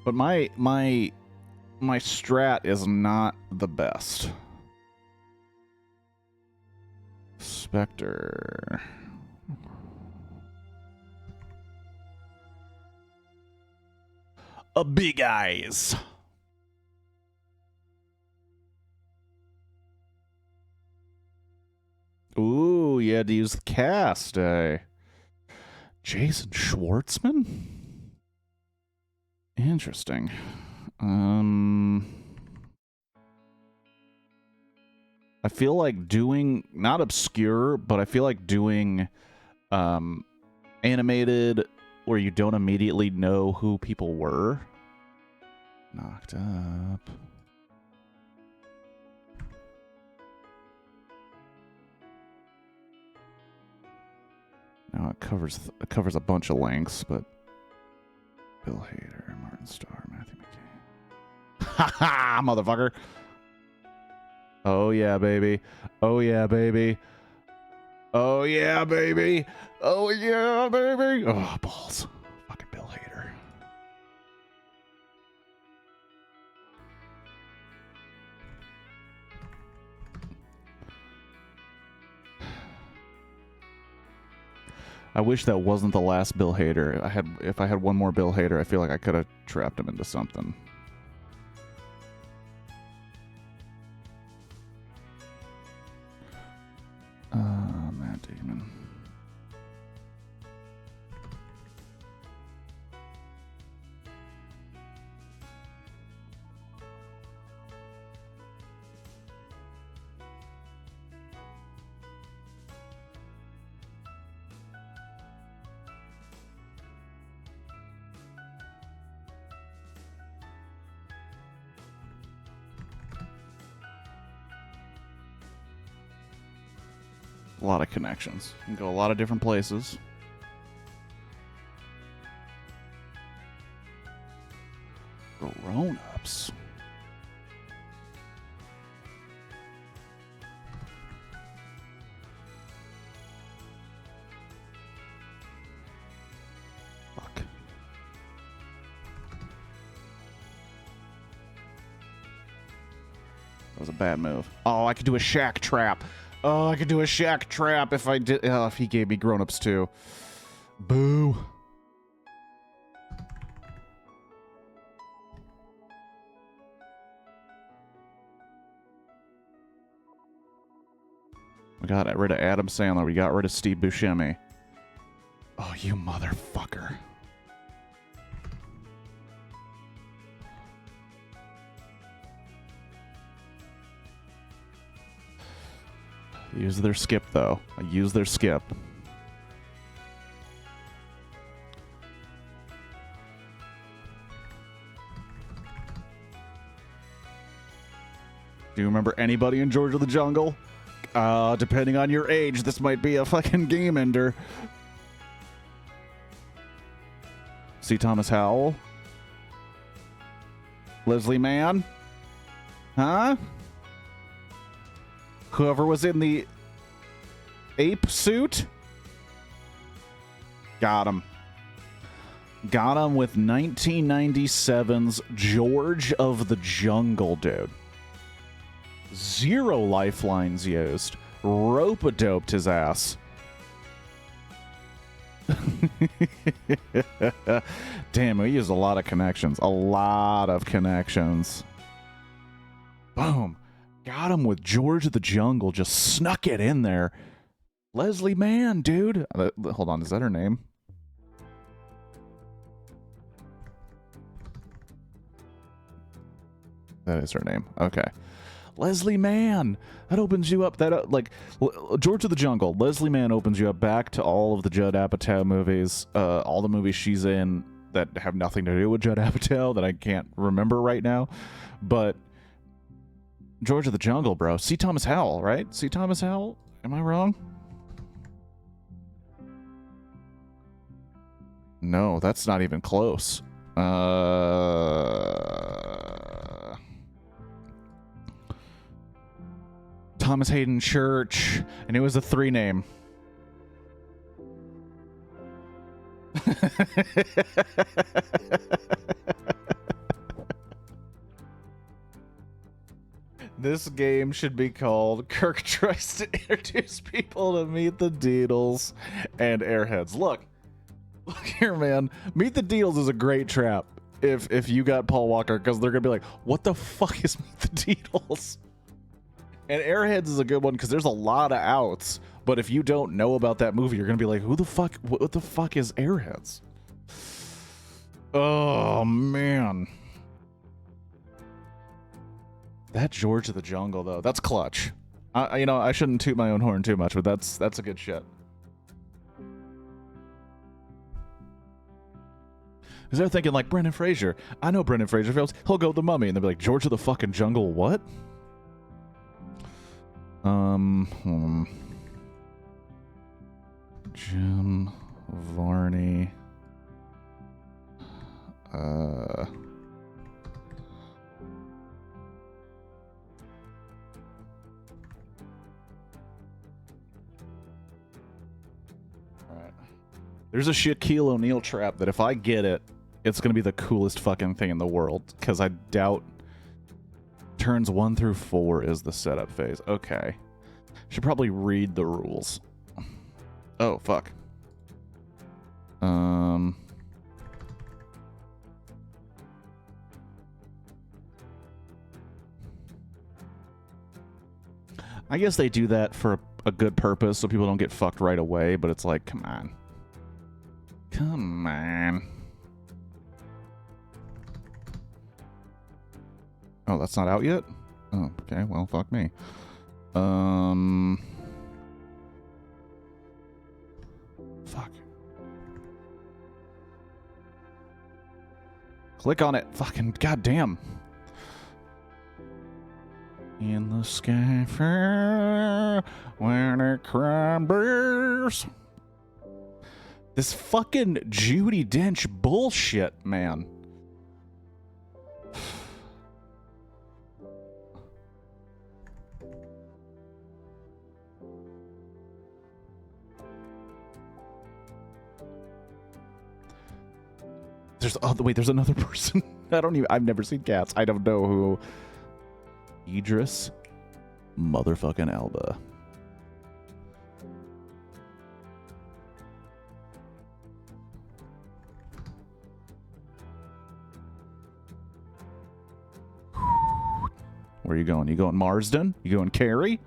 But my strat is not the best. Spectre. Big eyes. Ooh, you had to use the cast, Jason Schwartzman? Interesting. I feel like doing, not obscure, but I feel like doing animated where you don't immediately know who people were. Knocked up. Now it covers a bunch of lengths, but Bill Hader, Martin Starr, Matthew McCann. Ha ha, motherfucker. Oh yeah, baby. Oh yeah, baby. Oh yeah, baby. Oh yeah, baby. Oh, balls. Fucking Bill Hader. I wish that wasn't the last Bill Hader. If I had one more Bill Hader, I feel like I could have trapped him into something. Matt Damon. A lot of connections. You can go a lot of different places. Grown-ups. Fuck. That was a bad move. Oh, I could do a Shaq trap. Oh, I could do a Shaq trap if I did. Oh, if he gave me grown-ups too. Boo. We got rid of Adam Sandler. We got rid of Steve Buscemi. Oh, you motherfucker. Use their skip, though. I use their skip. Do you remember anybody in George of the Jungle? Depending on your age, this might be a fucking game ender. C. Thomas Howell? Leslie Mann? Huh? Whoever was in the ape suit? Got him. Got him with 1997's George of the Jungle, dude. 0 lifelines used. Rope-a-doped his ass. Damn, we used a lot of connections. A lot of connections. Boom. Got him with George of the Jungle. Just snuck it in there. Leslie Mann, dude. Hold on, is that her name? That is her name. Okay. Leslie Mann. That opens you up. That like George of the Jungle. Leslie Mann opens you up back to all of the Judd Apatow movies. All the movies she's in that have nothing to do with Judd Apatow that I can't remember right now. But George of the Jungle, bro. C. Thomas Howell, right? C. Thomas Howell? Am I wrong? No, that's not even close. Thomas Hayden Church, and it was a 3 name. This game should be called Kirk Tries to Introduce People to Meet the Deedles and Airheads. Look here, man. Meet the Deedles is a great trap. if you got Paul Walker, because they're gonna be like, what the fuck is Meet the Deedles? And Airheads is a good one because there's a lot of outs. But if you don't know about that movie, you're gonna be like, who the fuck? What the fuck is Airheads? Oh man, that George of the Jungle though, that's clutch. You know, I shouldn't toot my own horn too much, but that's a good shit. Because they're thinking like Brendan Fraser. I know Brendan Fraser films. He'll go The Mummy, and they'll be like, George of the fucking Jungle, what? Jim Varney. Alright. There's a Shaquille O'Neal trap that if I get it, it's gonna be the coolest fucking thing in the world. Because I doubt turns 1 through 4 is the setup phase. Okay. Should probably read the rules. Oh, fuck. I guess they do that for a good purpose so people don't get fucked right away, but it's like, come on. Come on. Oh, that's not out yet? Oh, okay, well, fuck me. Fuck. Click on it. Fucking goddamn. In the sky fair, when it crumbles. This fucking Judi Dench bullshit, man. There's another person. I've never seen Cats. I don't know who. Idris motherfucking Elba. Where are you going? You going Marsden? You going Cary?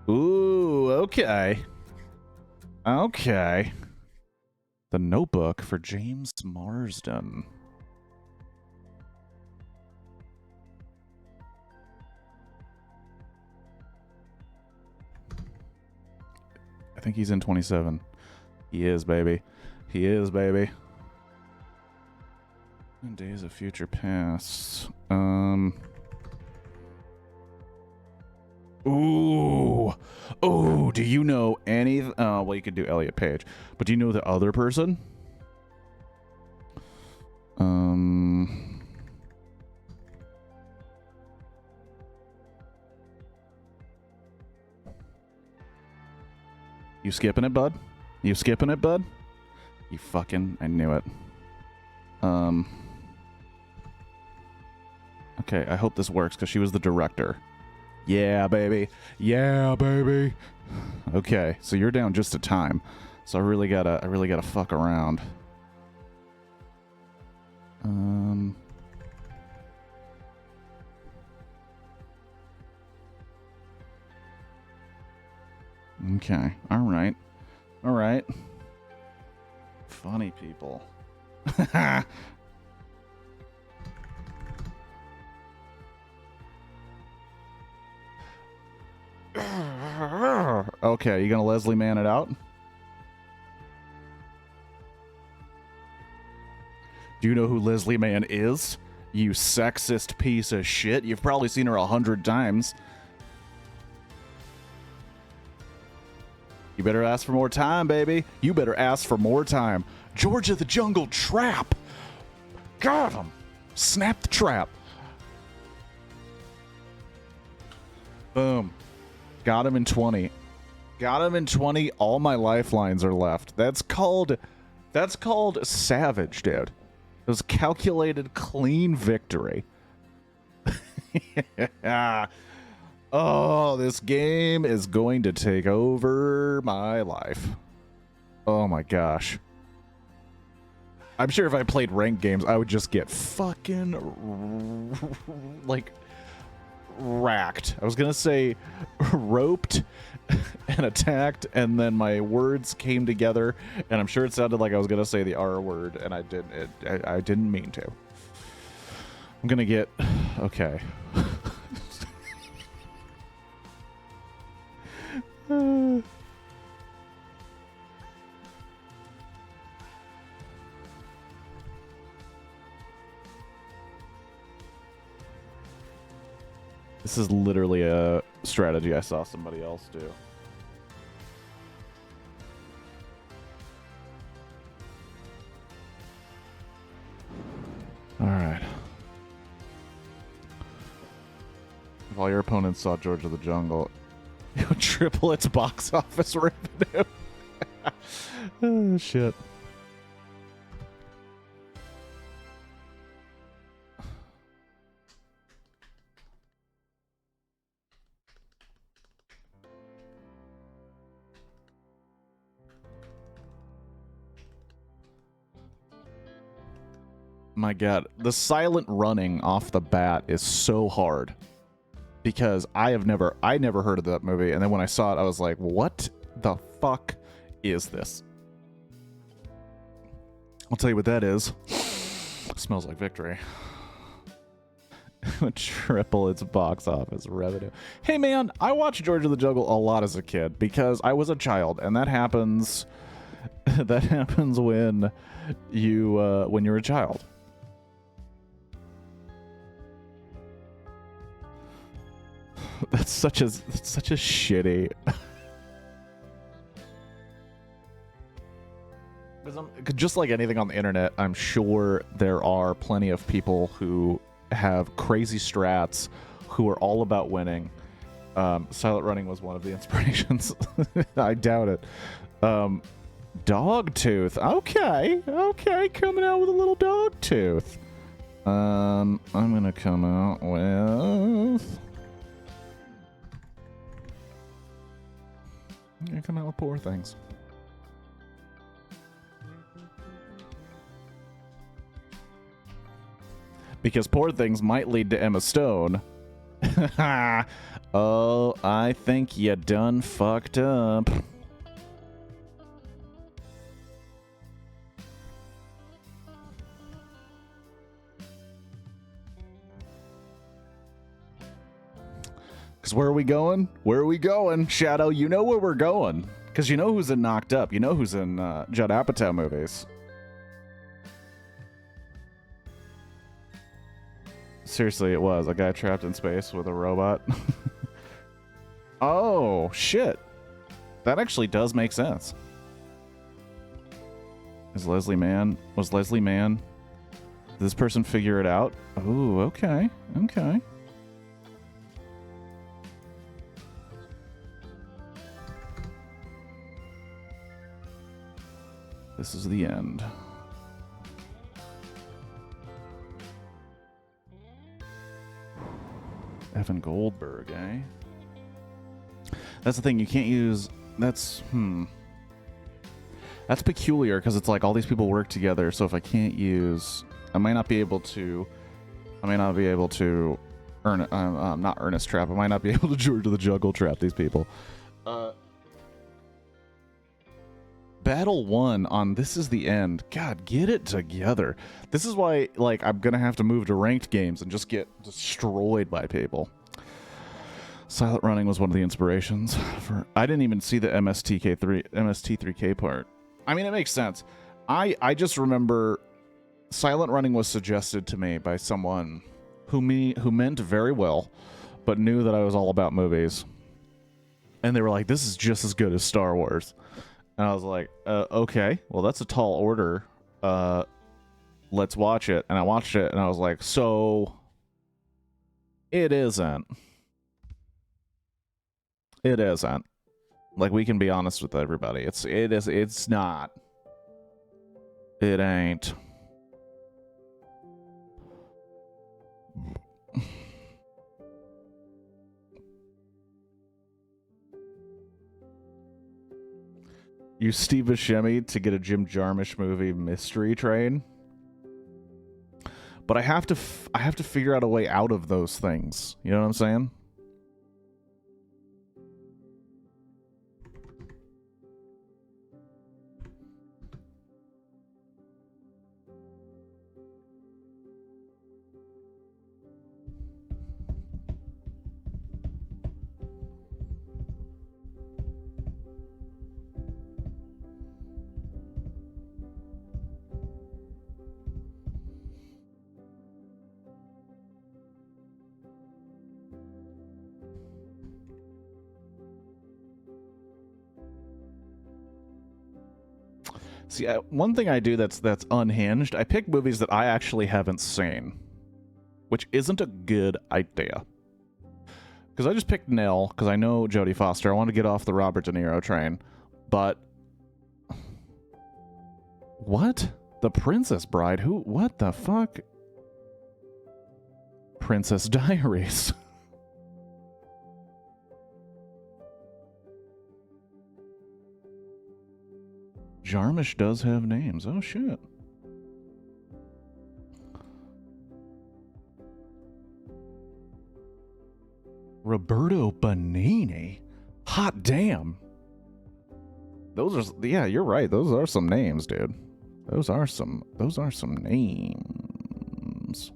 Ooh, okay. Okay. The Notebook for James Marsden. I think he's in 27. He is, baby. He is, baby. Days of Future Past. Ooh. Oh, do you know any... well, you could do Elliot Page. But do you know the other person? You skipping it, bud? You skipping it, bud? You fucking... I knew it. Okay, I hope this works, because she was the director. Yeah, baby. Yeah, baby. Okay, so you're down just a time. So I really gotta fuck around. Okay, alright. Alright. Funny people. Okay, you gonna Leslie Man it out? Do you know who Leslie Mann is? You sexist piece of shit. You've probably seen her 100 times. You better ask for more time, baby. You better ask for more time. George of the Jungle trap. Got him. Snap the trap. Boom. Got him in 20. Got him in 20. All my lifelines are left. That's called savage, dude. It was calculated, clean victory. Oh, this game is going to take over my life. Oh my gosh. I'm sure if I played ranked games, I would just get fucking like racked. I was gonna say roped and attacked, and then my words came together, and I'm sure it sounded like I was gonna say the R word, and I didn't mean to. I'm gonna get okay. This is literally a strategy I saw somebody else do. Alright. If all your opponents saw George of the Jungle, it would triple its box office revenue. Oh, shit. My god, the silent running off the bat is so hard because I never heard of that movie, and then when I saw it, I was like, what the fuck is this? I'll tell you what that is. Smells like victory. Triple its box office revenue. Hey man, I watched George of the Jungle a lot as a kid because I was a child, and that happens that happens when you're a child. That's such a shitty. Because just like anything on the internet, I'm sure there are plenty of people who have crazy strats who are all about winning. Silent running was one of the inspirations. I doubt it. Dogtooth. Okay, coming out with a little Dogtooth. I'm gonna come out with. I come out with Poor Things. Because Poor Things might lead to Emma Stone. Oh, I think you done fucked up. Because where are we going? Where are we going? Shadow, you know where we're going. Because you know who's in Knocked Up. You know who's in Judd Apatow movies. Seriously, it was. A guy trapped in space with a robot. Oh, shit. That actually does make sense. Was Leslie Mann? Did this person figure it out? Oh, okay. Okay. This is the end. Evan Goldberg, eh? That's the thing, you can't use... That's peculiar, because it's like all these people work together, so if I can't use... I might not be able to not Ernest Trap. I might not be able to George of the Jungle trap these people. Battle 1 on This Is the End. God, get it together. This is why, like, I'm gonna have to move to ranked games and just get destroyed by people. Silent running was one of the inspirations for... I didn't even see the MST3K part. I mean, it makes sense. I just remember silent running was suggested to me by someone who meant very well, but knew that I was all about movies. And they were like, this is just as good as Star Wars. And I was like, okay, well, that's a tall order. Let's watch it. And I watched it, and I was like, so it isn't. It isn't. Like, we can be honest with everybody. It's not. It ain't. Use Steve Buscemi to get a Jim Jarmusch movie, Mystery Train. but I have to figure out a way out of those things. You know what I'm saying? See, one thing I do that's unhinged, I pick movies that I actually haven't seen, which isn't a good idea. Because I just picked Nell, because I know Jodie Foster. I want to get off the Robert De Niro train. But... What? The Princess Bride? Who? What the fuck? Princess Diaries. Jarmusch does have names. Oh, shit. Roberto Benigni? Hot damn. Those are... Yeah, you're right. Those are some names, dude. Those are some names.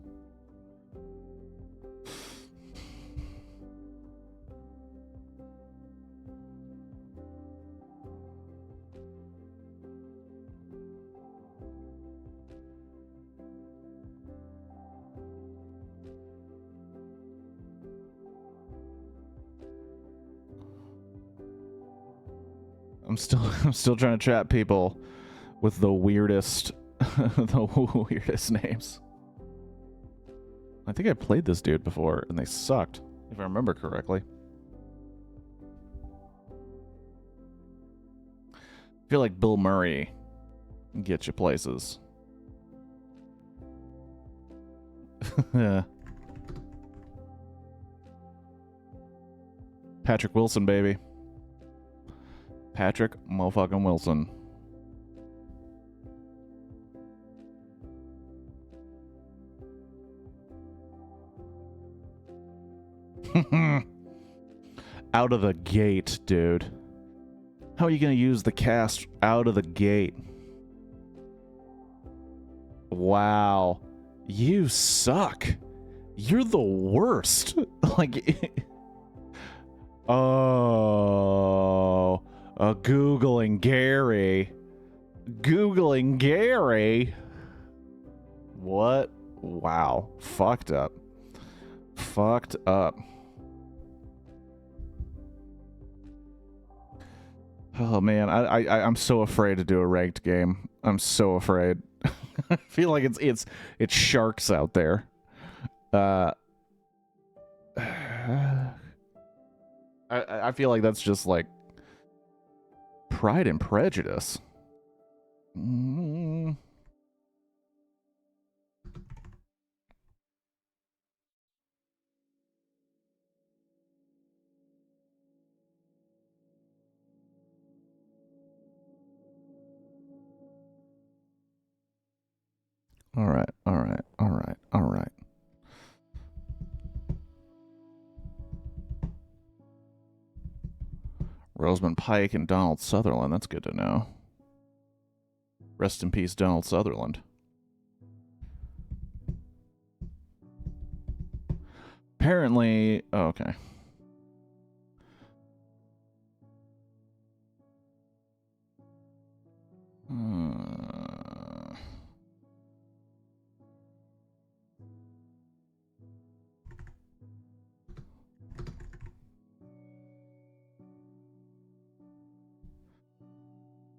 I'm still trying to chat people with the weirdest the weirdest names. I think I played this dude before and they sucked, if I remember correctly. I feel like Bill Murray can get you places. Yeah. Patrick Wilson, baby. Patrick motherfucking Wilson. Out of the gate, dude. How are you gonna use the cast out of the gate? Wow. You suck. You're the worst. Like... Oh... Googling Gary. Googling Gary? What? Wow. Fucked up. Fucked up. Oh man, I'm so afraid to do a ranked game. I'm so afraid. I feel like it's sharks out there. I feel like that's just like Pride and Prejudice. All right. Rosamund Pike and Donald Sutherland. That's good to know. Rest in peace, Donald Sutherland. Apparently... Oh, okay.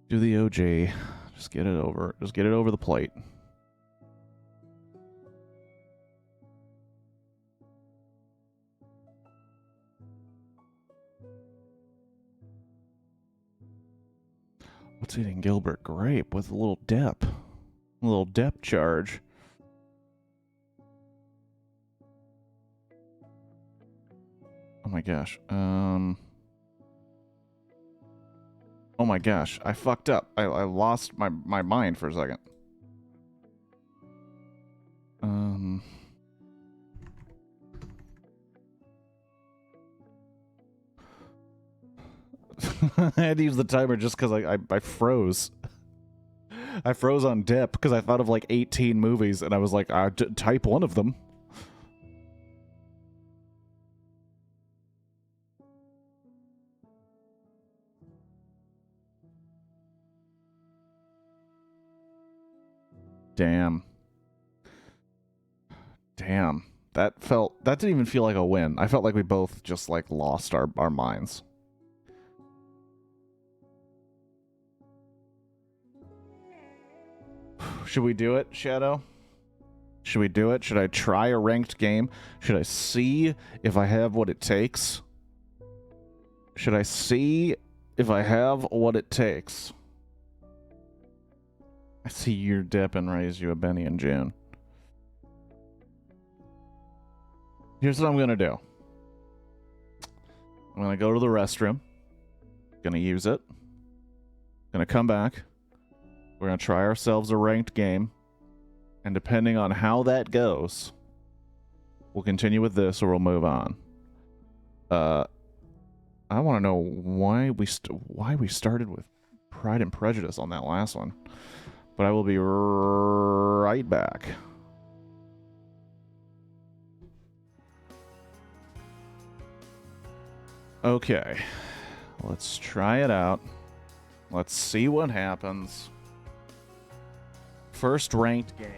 Do the OJ. Just get it over. Just get it over the plate. What's eating Gilbert Grape with a little dep? A little dep charge. Oh my gosh. Oh my gosh, I fucked up. I lost my mind for a second. I had to use the timer just because I froze. I froze on dip because I thought of like 18 movies, and I was like, type one of them. Damn. Damn. That didn't even feel like a win. I felt like we both just like lost our minds. Should we do it, Shadow? Should we do it? Should I try a ranked game? Should I see if I have what it takes? Should I see if I have what it takes? I see your dip and raise you a Benny in June. Here's what I'm gonna do. I'm gonna go to the restroom. Gonna use it. Gonna come back. We're gonna try ourselves a ranked game. And depending on how that goes, we'll continue with this or we'll move on. I want to know why we started with Pride and Prejudice on that last one. But I will be right back. Okay. Let's try it out. Let's see what happens. First ranked game.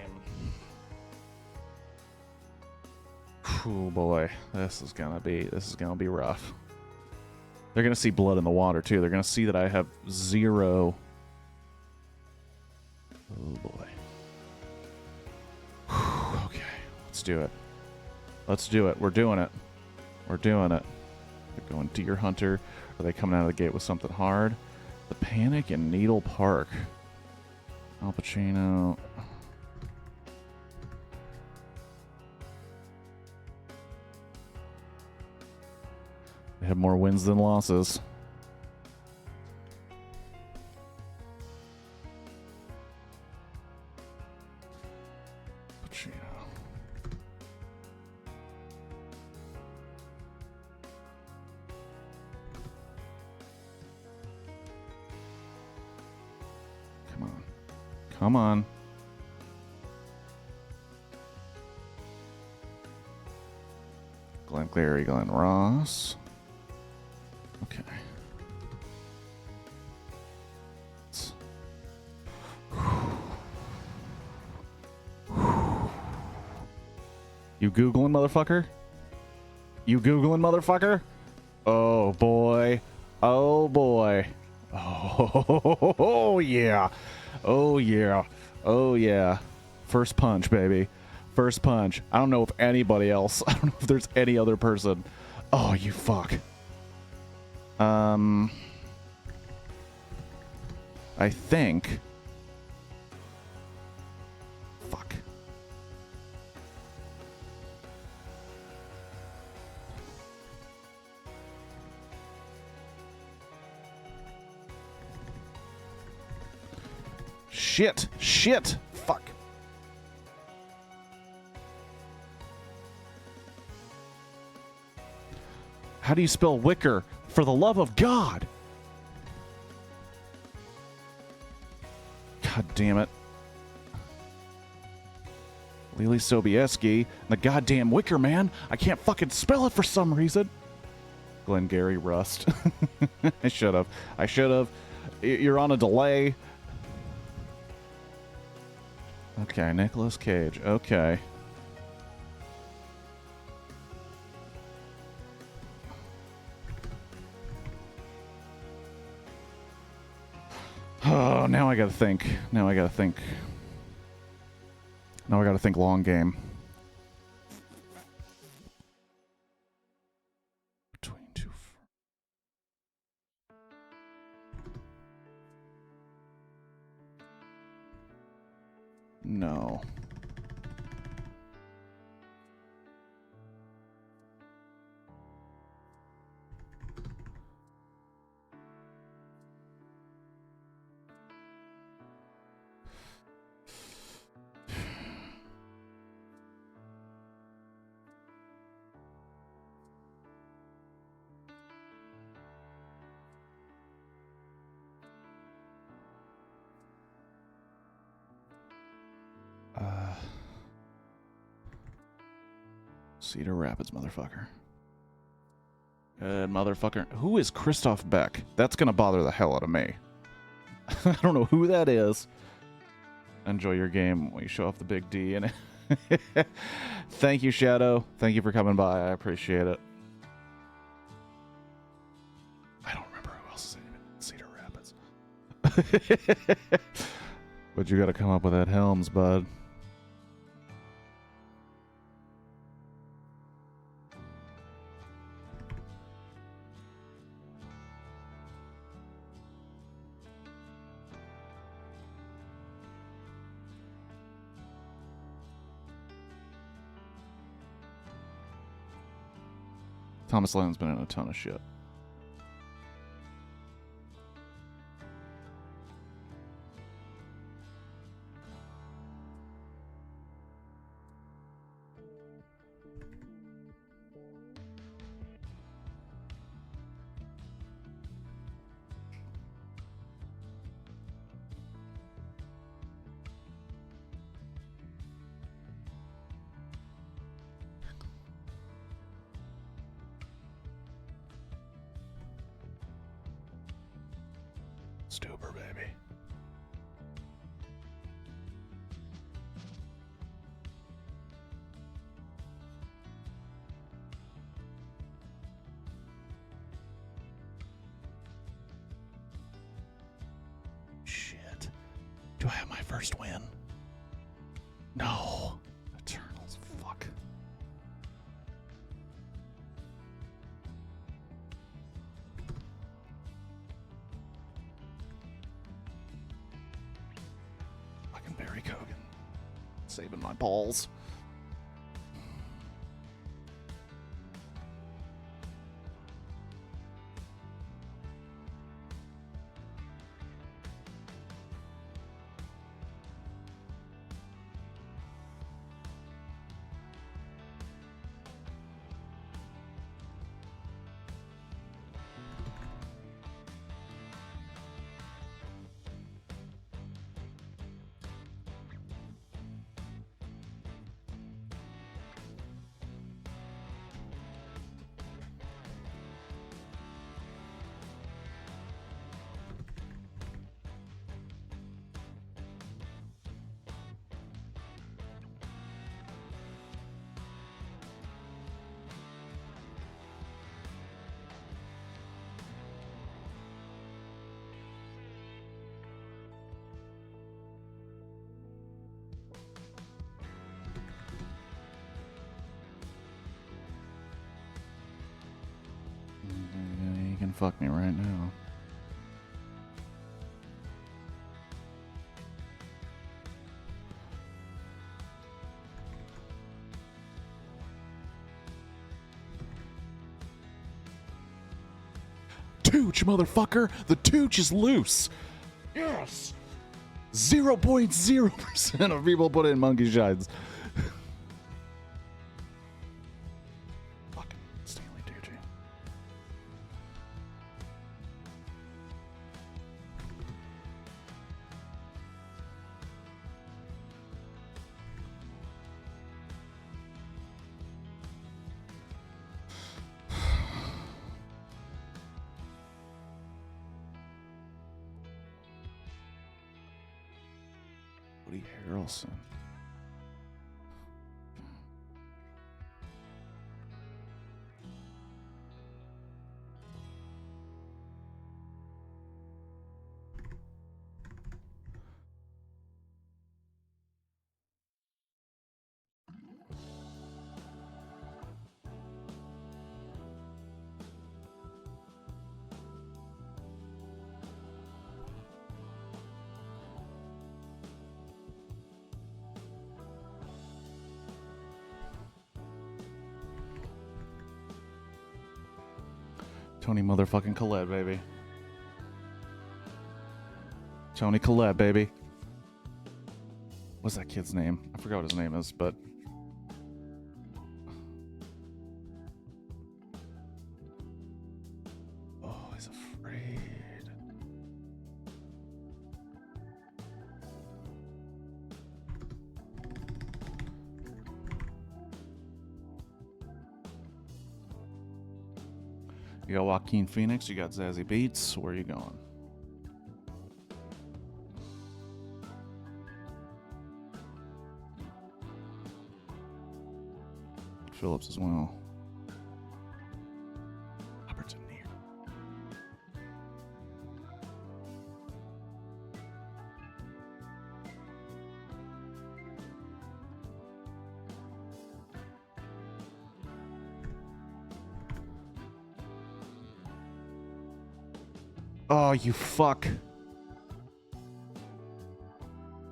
Oh boy, this is gonna be rough. They're gonna see blood in the water too. They're gonna see that I have 0. Oh boy. Okay, let's do it. Let's do it. We're doing it. We're doing it. They're going Deer Hunter. Are they coming out of the gate with something hard? The Panic in Needle Park. Al Pacino. They have more wins than losses. Pacino. Come on. Come on. Glenn Clary, Glenn Ross. Okay. You Googling, motherfucker? You Googling, motherfucker? Oh, boy. Oh, boy. Oh, yeah. Oh, yeah. Oh, yeah. First punch, baby. First punch. I don't know if anybody else. I don't know if there's any other person. Oh, you fuck. I think... Fuck. Shit! Shit! Fuck. How do you spell wicker? For the love of God! God damn it. Lily Sobieski, the goddamn Wicker Man. I can't fucking spell it for some reason. Glengarry Rust. I should have. I should have. You're on a delay. Okay, Nicolas Cage. Okay. Oh, now I gotta think. Now I gotta think. Now I gotta think long game. Between two. No. Cedar Rapids, motherfucker. Good motherfucker. Who is Christoph Beck? That's gonna bother the hell out of me. I don't know who that is. Enjoy your game when you show off the big D in it. Thank you, Shadow. Thank you for coming by. I appreciate it. I don't remember who else is in Cedar Rapids. But you gotta come up with that Helms, bud. Thomas Lennon's been in a ton of shit. Stuber, baby. Shit. Do I have my first win? No. Eternals, fuck. Barry Kogan. Saving my balls. You can fuck me right now. Tooch, motherfucker! The Tooch is loose! Yes! 0.0% of people put in monkey shines. Fucking Stanley Tucci. Woody Harrelson. Tony motherfucking Collette, baby. Tony Collette, baby. What's that kid's name? I forgot what his name is, but... Oh, he's afraid. You got Joaquin Phoenix, you got Zazie Beetz. Where are you going? Phillips as well. Robertson here. Oh, you fuck.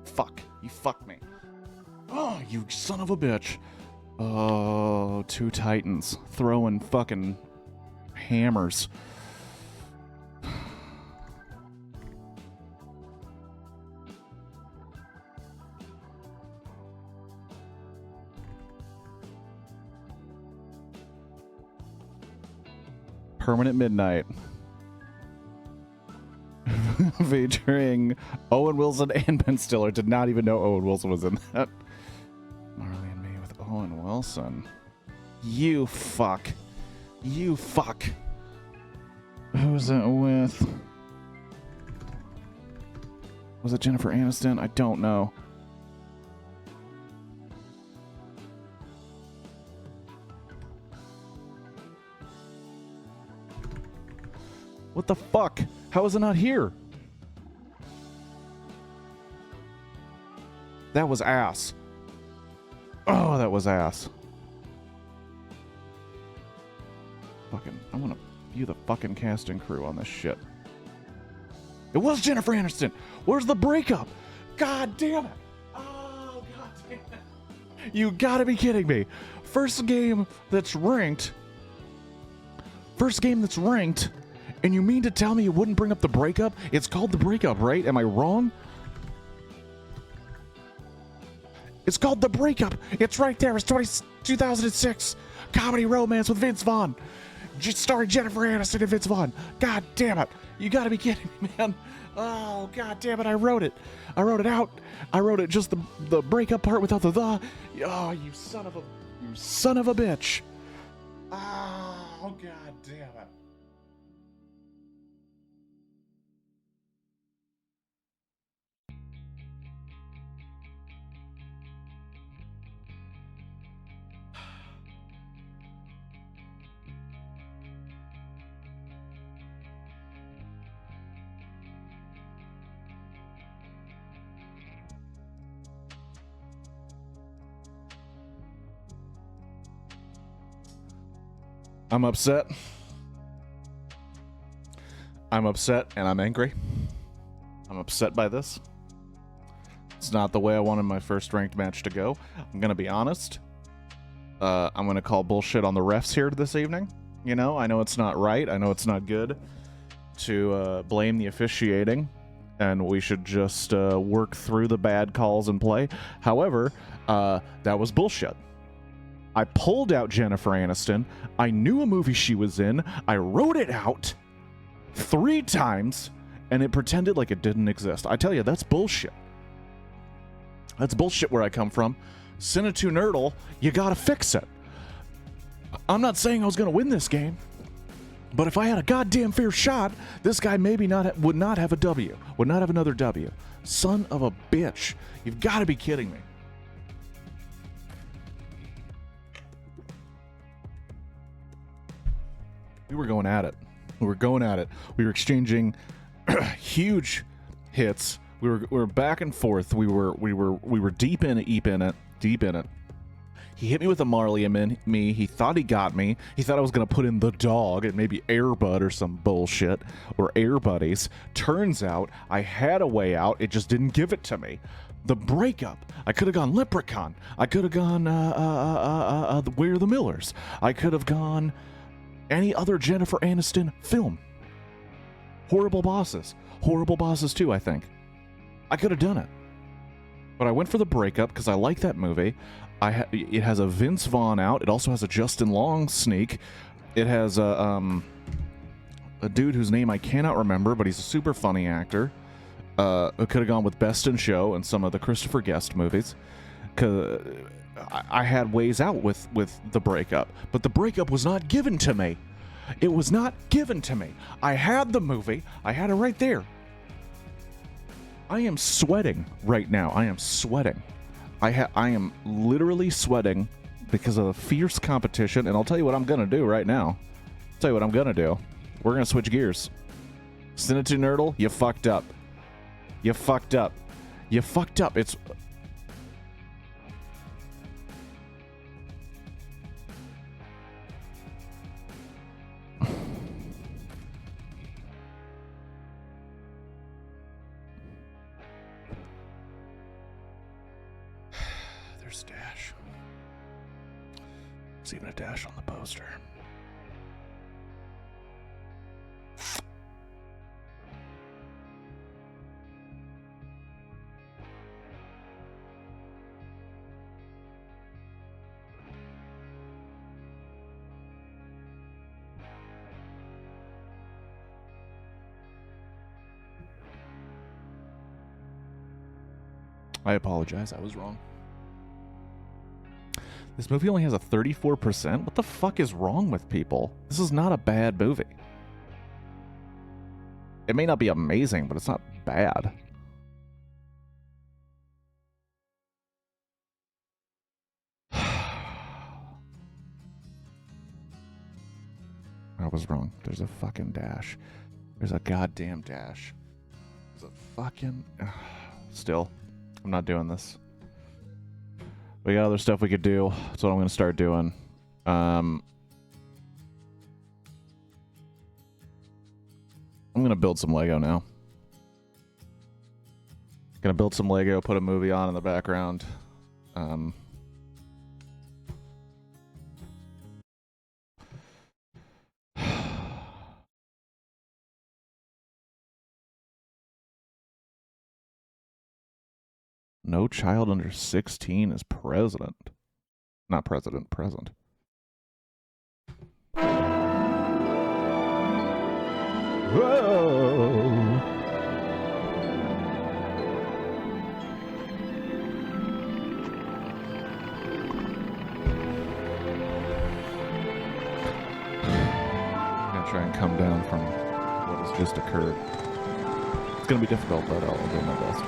Fuck. You fucked me. Oh, you son of a bitch. Oh, two Titans throwing fucking hammers. Permanent Midnight. Featuring Owen Wilson and Ben Stiller. Did not even know Owen Wilson was in that. Marley and Me with Owen Wilson. You fuck. You fuck. Who's that with? Was it Jennifer Aniston? I don't know. What the fuck? How is it not here? That was ass. Oh, that was ass. Fucking, I want to view the fucking cast and crew on this shit. It was Jennifer Aniston. Where's the breakup? God damn it. Oh, god damn it. You gotta be kidding me. First game that's ranked. And you mean to tell me you wouldn't bring up the breakup? It's called the breakup, right? Am I wrong? It's called The Breakup. It's right there. It's 2006. Comedy romance with Vince Vaughn. Starring Jennifer Aniston and Vince Vaughn. God damn it. You gotta be kidding me, man. Oh, god damn it. I wrote it. I wrote it out. I wrote it just the breakup part without the. Oh, you son of a bitch. Oh, god damn it. I'm upset. I'm upset and I'm angry. I'm upset by this. It's not the way I wanted my first ranked match to go. I'm going to be honest. I'm going to call bullshit on the refs here this evening. You know, I know it's not right. I know it's not good to blame the officiating. And we should just work through the bad calls and play. However, that was bullshit. I pulled out Jennifer Aniston. I knew a movie she was in. I wrote it out 3 times, and it pretended like it didn't exist. I tell you, that's bullshit. That's bullshit where I come from. Cine2 Nerdle, you gotta fix it. I'm not saying I was gonna win this game, but if I had a goddamn fair shot, this guy maybe would not have a W. Would not have another W. Son of a bitch. You've got to be kidding me. We were going at it. We were exchanging huge hits. We were back and forth. We were deep in it. He hit me with a Marley and Me. He thought he got me. He thought I was gonna put in the dog and maybe Airbud or some bullshit or Air Buddies. Turns out I had a way out. It just didn't give it to me. The breakup. I could have gone Leprechaun. I could have gone We're the Millers. I could have gone any other Jennifer Aniston film. Horrible Bosses. Horrible Bosses 2, I think. I could have done it. But I went for the breakup because I like that movie. It has a Vince Vaughn out. It also has a Justin Long sneak. It has a dude whose name I cannot remember, but he's a super funny actor. Who could have gone with Best in Show and some of the Christopher Guest movies. Cause I had ways out with the breakup, but the breakup was not given to me. It was not given to me. I had the movie. I had it right there. I am sweating right now. I am sweating. I am literally sweating because of a fierce competition, and I'll tell you what I'm going to do right now. I'll tell you what I'm going to do. We're going to switch gears. Sin2 Nerdle, you fucked up. You fucked up. You fucked up. It's... There's Dash. There's even a dash on the poster. I apologize, I was wrong. This movie only has a 34%? What the fuck is wrong with people? This is not a bad movie. It may not be amazing, but it's not bad. I was wrong. There's a fucking dash. There's a goddamn dash. There's a fucking... Still, I'm not doing this. We got other stuff we could do. That's what I'm going to start doing. I'm going to build some Lego now. Going to build some Lego, put a movie on in the background. No child under 16 is president. Not president, present. Whoa! I'm gonna try and come down from what has just occurred. It's gonna be difficult, but I'll do my best.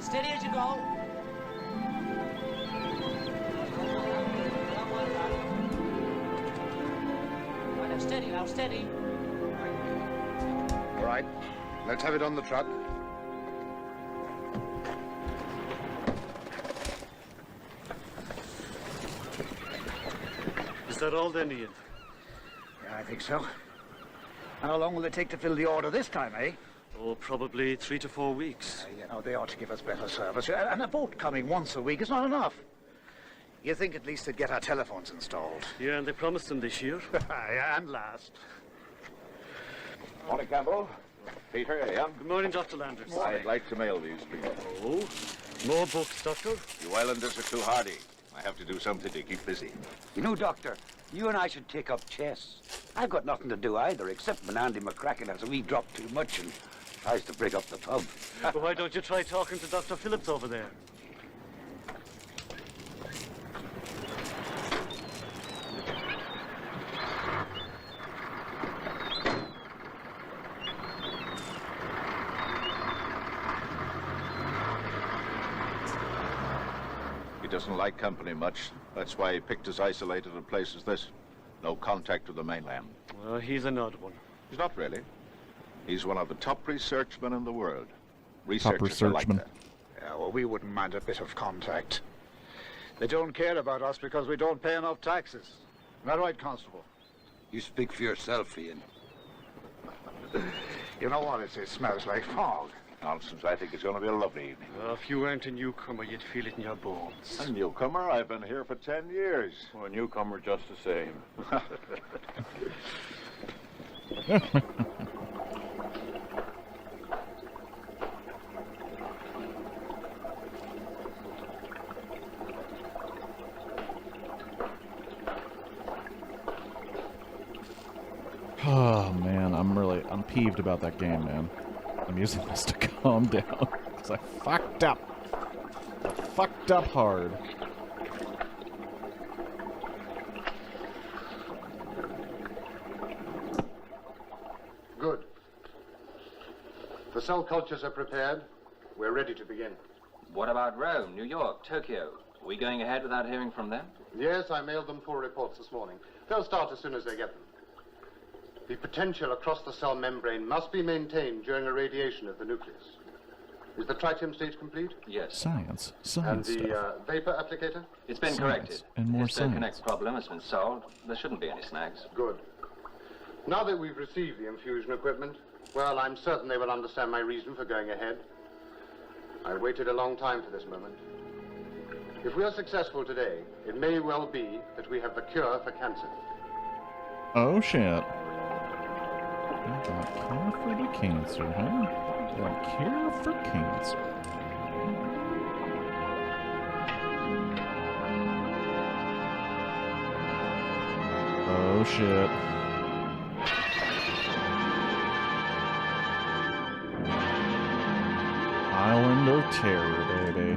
Steady as you go. Right, steady, now steady. All right, let's have it on the truck. Is that all then, Ian? Yeah, I think so. How long will it take to fill the order this time, eh? Oh, probably 3 to 4 weeks. You know, they ought to give us better service. And a boat coming once a week is not enough. You think at least they'd get our telephones installed? Yeah, and they promised them this year. Yeah, and last. Morning, Campbell. Peter, yeah? Good morning, Dr. Landers. I'd like to mail these, please. Oh, more books, Doctor? You islanders are too hardy. I have to do something to keep busy. You know, Doctor, you and I should take up chess. I've got nothing to do either, except when Andy McCracken has a wee drop too much and tries to break up the pub. Well, why don't you try talking to Dr. Phillips over there? He doesn't like company much. That's why he picked as isolated a place as this. No contact with the mainland. Well, he's an odd one. He's not really. He's one of the top researchmen in the world. Researchers are like researchman. that. Yeah, well, we wouldn't mind a bit of contact. They don't care about us because we don't pay enough taxes. Isn't that right, Constable? You speak for yourself, Ian. You know what? It smells like fog. Nonsense. I think it's going to be a lovely evening. Well, if you weren't a newcomer, you'd feel it in your bones. A newcomer? I've been here for 10 years. Well, a newcomer just the same. Oh man, I'm peeved about that game, man. I'm using this to calm down because I fucked up. I fucked up hard. cell cultures are prepared. We're ready to begin. What about Rome, New York, Tokyo? Are we going ahead without hearing from them? Yes, I mailed them full reports this morning. They'll start as soon as they get them. The potential across the cell membrane must be maintained during irradiation of the nucleus. Is the tritium stage complete? Yes. Science. And Science the stuff. vapor applicator? It's been Science corrected. and more His connect science. problem has been solved. There shouldn't be any snags. Good. Now that we've received the infusion equipment, well, I'm certain they will understand my reason for going ahead. I waited a long time for this moment. If we are successful today, it may well be that we have the cure for cancer. Oh shit. Got cure for the cancer, huh? Got cure for cancer. Oh shit. Island of Terror, baby.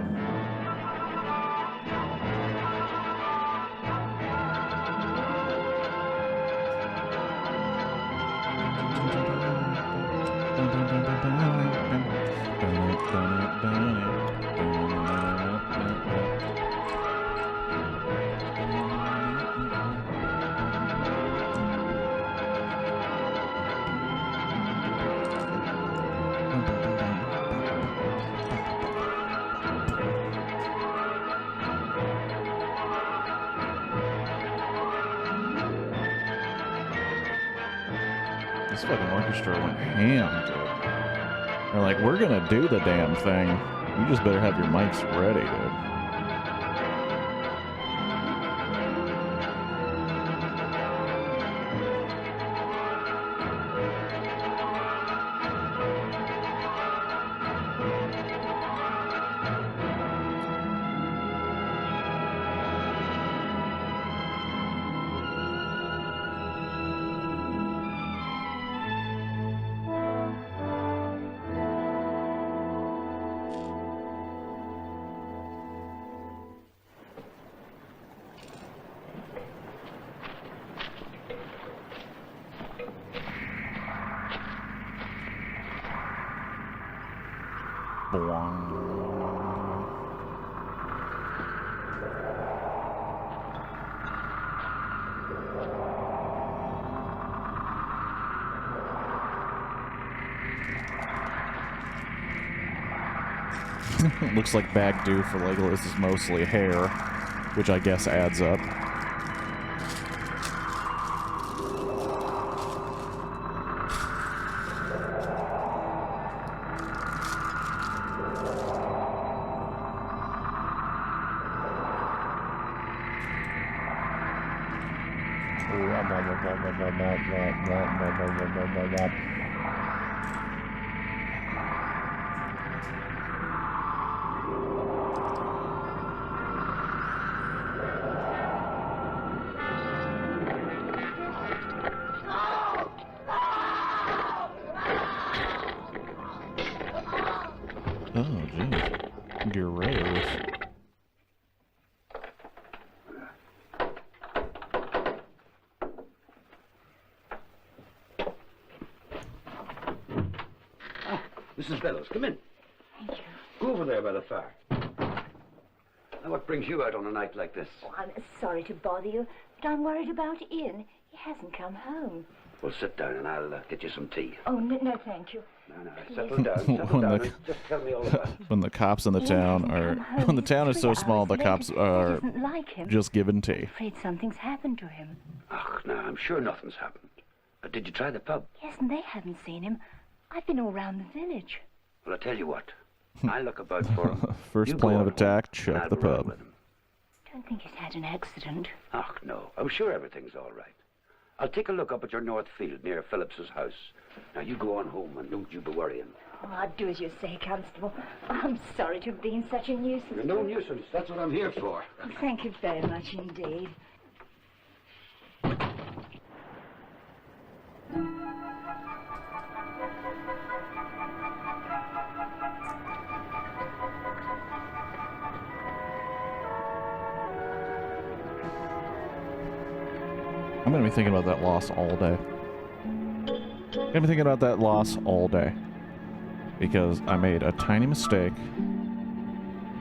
This fucking orchestra went ham, dude. They're like, we're gonna do the damn thing. You just better have your mics ready, dude. Looks like Bagdu for Legolas is mostly hair, which I guess adds up. Oh, jeez. Gross. Mrs. Bellows, come in. Thank you. Go over there by the fire. Now, what brings you out on a night like this? Oh, I'm sorry to bother you, but I'm worried about Ian. He hasn't come home. Well, sit down and I'll get you some tea. Oh, no, thank you. No, settle down, settle down, and just tell me all about it. When the cops in the Ian town hasn't are, come home. when the town He's is so 3 small, hours the late. cops He are doesn't like him. just giving tea. I'm afraid something's happened to him. Oh, no, I'm sure nothing's happened. Did you try the pub? Yes, and they haven't seen him. I've been all round the village. Well, I tell you what. I'll look about for him. First You go plan on of home, attack, and chuck I'll the go round pub. with him. Don't think he's had an accident. Oh, no. I'm sure everything's all right. I'll take a look up at your north field near Phillips's house. Now, you go on home and don't you be worrying. Oh, I'll do as you say, Constable. I'm sorry to have been such a nuisance. You're no nuisance. That's what I'm here for. Oh, thank you very much indeed. I'm gonna be thinking about that loss all day. Gonna be thinking about that loss all day. because I made a tiny mistake,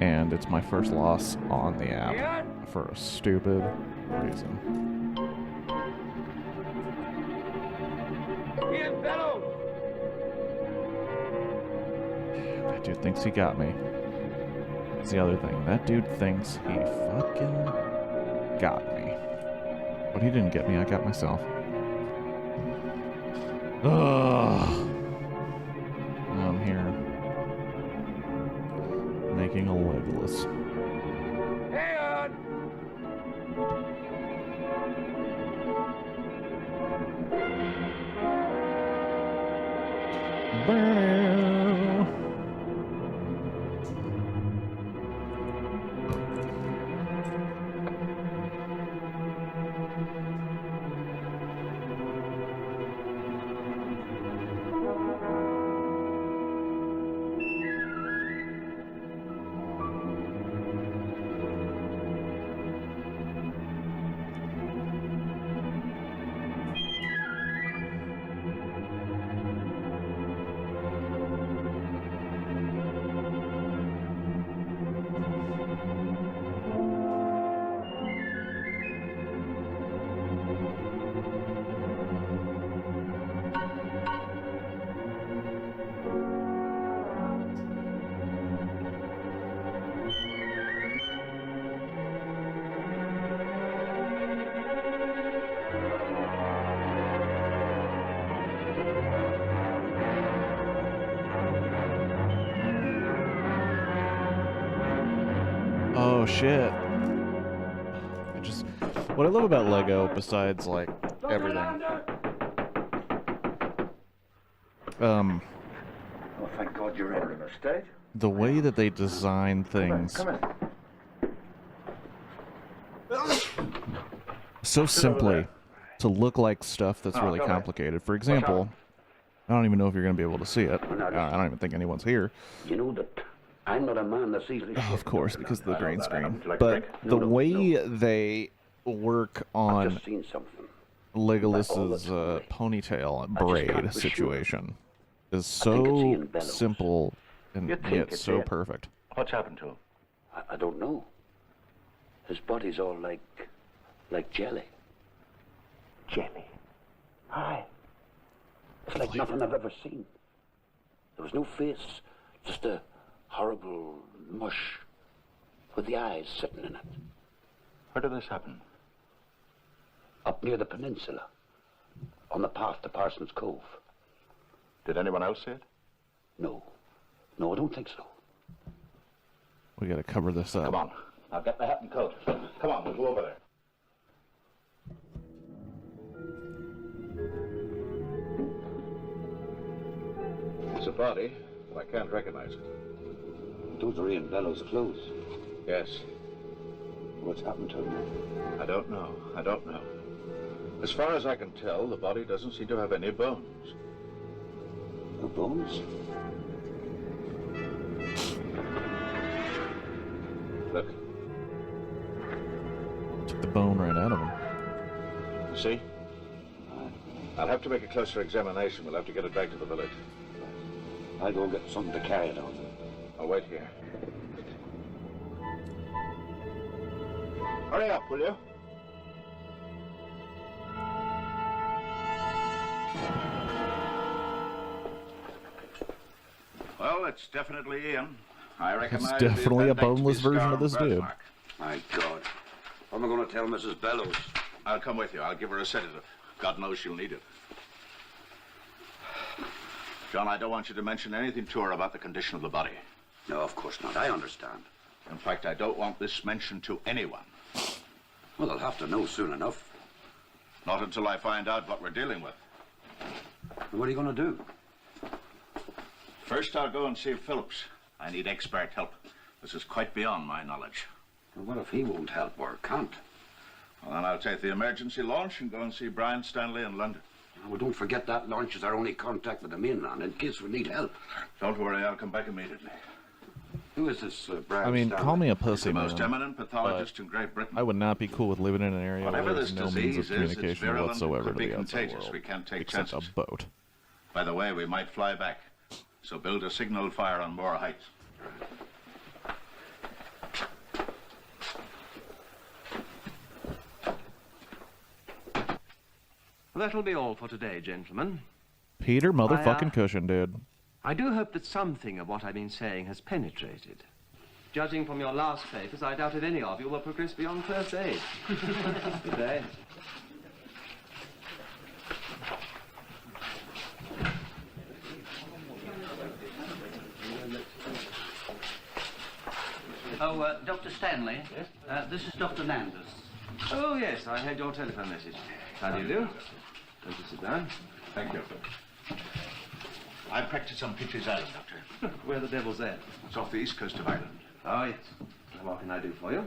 and it's my first loss on the app for a stupid reason. Ian Bellows! That dude thinks he got me. That's the other thing. That dude thinks he fucking got me. But he didn't get me, I got myself. Ugh. I'm here making a Legolas. Hey, on! Oh shit. What I love about Lego, besides like everything. Oh, thank God you're in a state. The way that they design things Come in. so simply to look like stuff that's really complicated. For example, I don't even know if you're going to be able to see it. I don't even think anyone's here. You know that I'm not a man that's easily... Of course, because of the green screen. But the way they work on Legolas's ponytail braid situation is so simple and yet so perfect. What's happened to him? I don't know. His body's all like jelly. Jelly? Aye. It's like nothing I've ever seen. There was no face, just a horrible mush with the eyes sitting in it. Where did this happen? Up near the peninsula, on the path to Parsons Cove. Did anyone else see it? No. No, I don't think so. We gotta cover this up. Come on. I'll get my hat and coat. Come on, we'll go over there. It's a body, but I can't recognize it. Those are Ian Bellows' clothes. Yes. What's happened to him? I don't know. As far as I can tell, the body doesn't seem to have any bones. No bones? Look. Took the bone right out of him. See? I'll have to make a closer examination. We'll have to get it back to the village. I'll go get something to carry it on. I'll wait here. Hurry up, will you? Well, it's definitely Ian. I recognize It's definitely a boneless version of this dude. My God. What am I going to tell Mrs. Bellows? I'll come with you. I'll give her a sedative. God knows she'll need it. John, I don't want you to mention anything to her about the condition of the body. No, of course not. I understand. In fact, I don't want this mentioned to anyone. Well, they'll have to know soon enough. Not until I find out what we're dealing with. What are you going to do? First, I'll go and see Phillips. I need expert help. This is quite beyond my knowledge. Well, what if he won't help or can't? Well, then I'll take the emergency launch and go and see Brian Stanley in London. Well, don't forget that launch is our only contact with the mainland in case we need help. Don't worry, I'll come back immediately. Who is this Brian I mean, Stanley? call me a pussy, The most man, eminent pathologist in Great Britain. I would not be cool with living in an area Whatever where this there's no means disease of is, it's communication virulent, whatsoever could to be the outside contagious. world, We can't take except chances. a boat. By the way, we might fly back. So build a signal fire on Moor Heights. That'll be all for today, gentlemen. Peter motherfucking Cushing, dude. I do hope that something of what I've been saying has penetrated. Judging from your last papers, I doubt if any of you will progress beyond first aid. Good day. Oh, Dr. Stanley. Yes? This is Dr. Landers. Oh, yes, I had your telephone message. How do you do? Don't you sit down? Thank you. I practice on Pitcher's Island, Doctor. Where the devil's that? It's off the east coast of Ireland. Oh, yes. What can I do for you?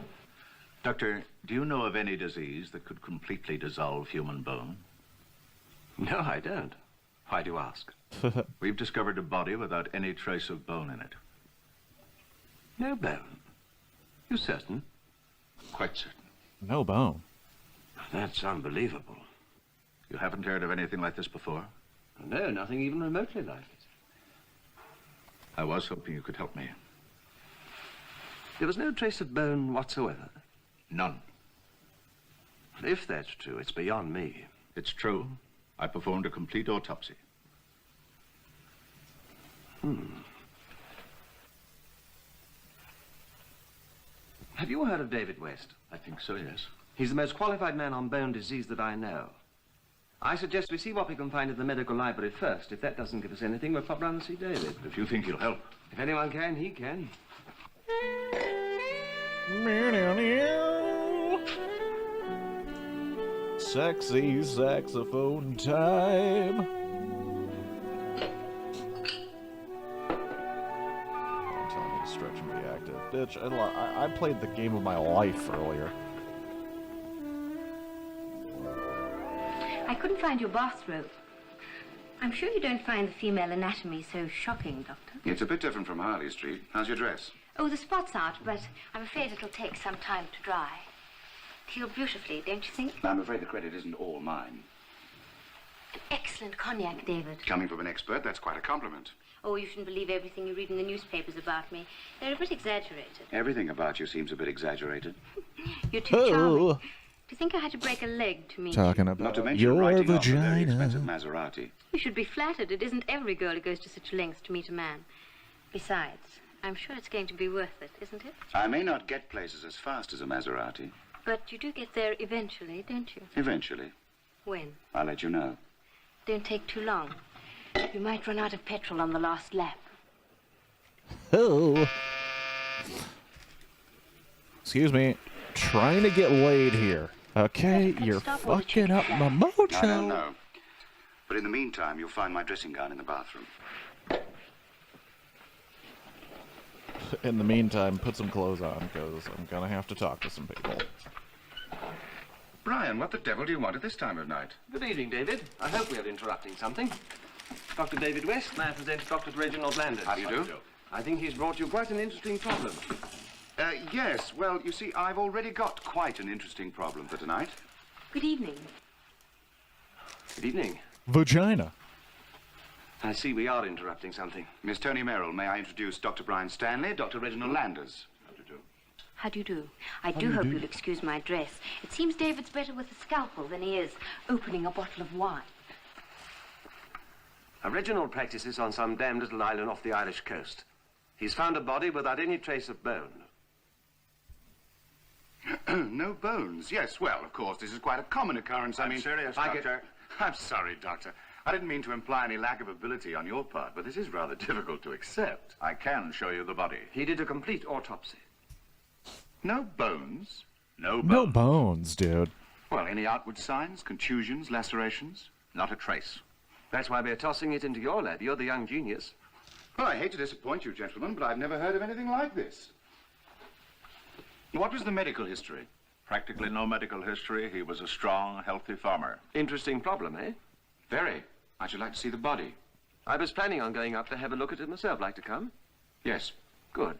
Doctor, do you know of any disease that could completely dissolve human bone? No, I don't. Why do you ask? We've discovered a body without any trace of bone in it. No bone? You certain? Quite certain. No bone. That's unbelievable. You haven't heard of anything like this before? No, nothing even remotely like it. I was hoping you could help me. There was no trace of bone whatsoever? None. If that's true, it's beyond me. It's true. I performed a complete autopsy. Have you heard of David West? I think so, yes. He's the most qualified man on bone disease that I know. I suggest we see what we can find at the medical library first. If that doesn't give us anything, we'll pop round and see David. If you think he'll help. If anyone can, he can. Sexy saxophone time. I'm telling you to stretch and be active. Bitch, I played the game of my life earlier. I couldn't find your bathrobe. I'm sure you don't find the female anatomy so shocking, Doctor. It's a bit different from Harley Street. How's your dress? Oh, the spot's out, but I'm afraid it'll take some time to dry. Feel beautifully, don't you think? I'm afraid the credit isn't all mine. Excellent cognac, David. Coming from an expert, that's quite a compliment. Oh, you shouldn't believe everything you read in the newspapers about me. They're a bit exaggerated. Everything about you seems a bit exaggerated. You're too charming. Do you think I had to break a leg to meet Talking you? about Not to mention your writing off a very vagina. expensive Maserati. You should be flattered. It isn't every girl who goes to such lengths to meet a man. Besides, I'm sure it's going to be worth it, isn't it? I may not get places as fast as a Maserati. But you do get there eventually, don't you? Eventually. When? I'll let you know. Don't take too long. You might run out of petrol on the last lap. Oh. Excuse me. Trying to get laid here. Okay, you're fucking up my mojo. I don't know. But in the meantime, you'll find my dressing gown in the bathroom. In the meantime, put some clothes on, because I'm gonna have to talk to some people. Brian, what the devil do you want at this time of night? Good evening, David. I hope we are interrupting something. Dr. David West, may I present Dr. Reginald Landers. How do you do? I think he's brought you quite an interesting problem. Yes. Well, you see, I've already got quite an interesting problem for tonight. Good evening. Good evening. Vagina. I see we are interrupting something. Miss Tony Merrill, may I introduce Dr. Brian Stanley, Dr. Reginald Landers. How do you do? I do hope you'll excuse my dress. It seems David's better with a scalpel than he is opening a bottle of wine. Reginald practices on some damned little island off the Irish coast. He's found a body without any trace of bone. No bones. Yes, well, of course, this is quite a common occurrence. I I'm mean, serious, if I Doctor. I'm sorry, Doctor. I didn't mean to imply any lack of ability on your part, but this is rather difficult to accept. I can show you the body. He did a complete autopsy. No bones? No bones. No bones, dude. Well, any outward signs? Contusions, lacerations? Not a trace. That's why we're tossing it into your lab. You're the young genius. Well, I hate to disappoint you, gentlemen, but I've never heard of anything like this. What was the medical history? Practically no medical history. He was a strong, healthy farmer. Interesting problem, eh? Very. I should like to see the body. I was planning on going up to have a look at it myself. Like to come? Yes. Good.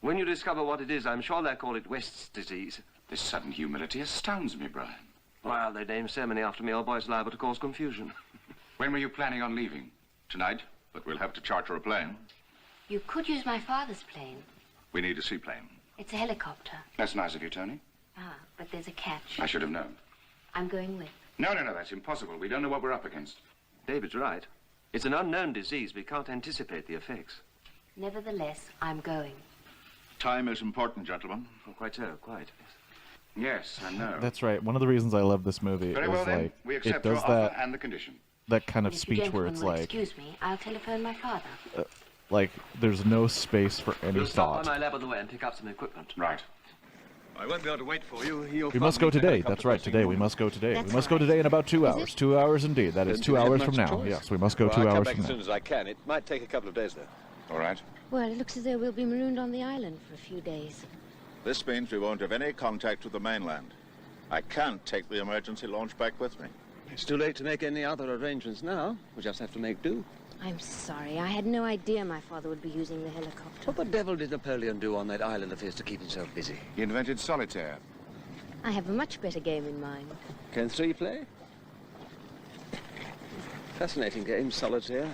When you discover what it is, I'm sure they'll call it West's disease. This sudden humility astounds me, Brian. Well, they named so many after me, old boy's liable to cause confusion. When were you planning on leaving? Tonight? But we'll have to charter a plane. You could use my father's plane. We need a seaplane. It's a helicopter. That's nice of you, Tony. Ah, but there's a catch. I should have known. I'm going with. No, that's impossible. We don't know what we're up against. David's right. It's an unknown disease. We can't anticipate the effects. Nevertheless, I'm going. Time is important, gentlemen. Oh, quite so, quite. Yes, I know. That's right. One of the reasons I love this movie Very is well, then. like We it accept does your offer that and the condition. that kind of If you speech where gentlemen it's will like excuse me, I'll telephone my father. like there's no space for any We'll stop thought. by my lab on the way and pick up some equipment. Right. I won't be able to wait for you. We must go today. That's right. Today. We must go today. That's We must go right. today in about 2 Is hours. it? 2 hours indeed. That is Don't 2 you have hours much from now. choice? Yes, we must go Well, 2 I'll come hours back from as soon now. as I can. It might take a couple of days, though. All right. Well, it looks as though we'll be marooned on the island for a few days. This means we won't have any contact with the mainland. I can't take the emergency launch back with me. It's too late to make any other arrangements now. We just have to make do. I'm sorry. I had no idea my father would be using the helicopter. What the devil did Napoleon do on that island of his to keep himself busy? He invented solitaire. I have a much better game in mind. Can three play? Fascinating game, solitaire.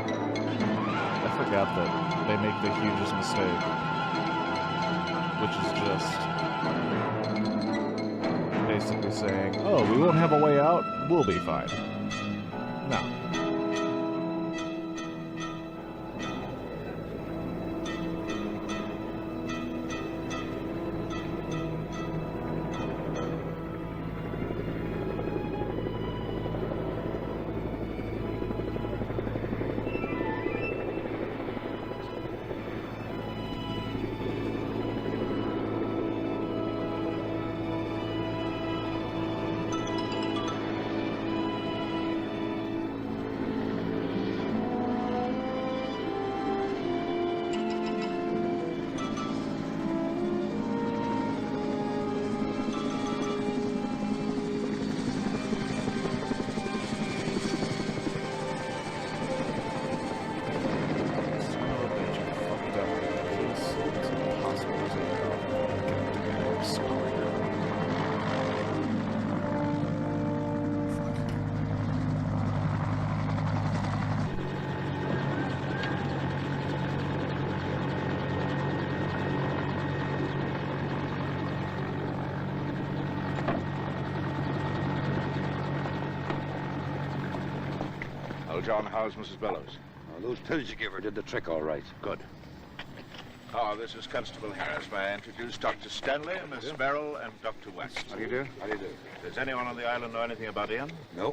I forgot that they make the hugest mistake, which is just basically saying, "Oh, we won't have a way out. We'll be fine." No. Oh, John, how's Mrs. Bellows? Those pills you give her did the trick all right. Good. Oh, this is Constable Harris. May I introduce Dr. Stanley, Miss Merrill, and Dr. West. How do you do? How do you do? Does anyone on the island know anything about Ian? No.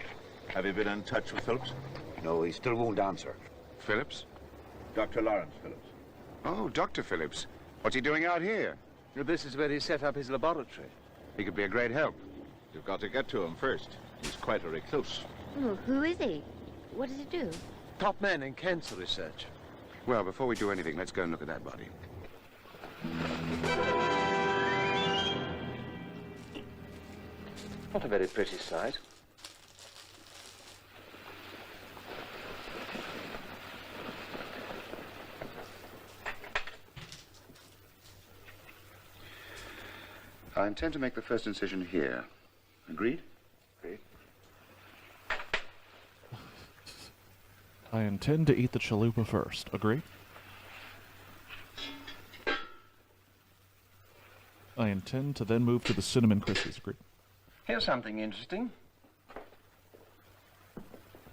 Have you been in touch with Phillips? No, he still won't answer. Phillips? Dr. Lawrence Phillips. Oh, Dr. Phillips. What's he doing out here? This is where he set up his laboratory. He could be a great help. You've got to get to him first. He's quite a recluse. Oh, who is he? What does he do? Top man in cancer research. Well, before we do anything, let's go and look at that body. Not a very pretty sight. I intend to make the first incision here. Agreed? Agreed. I intend to eat the chalupa first. Agree? I intend to then move to the cinnamon crispies. Agree? Here's something interesting.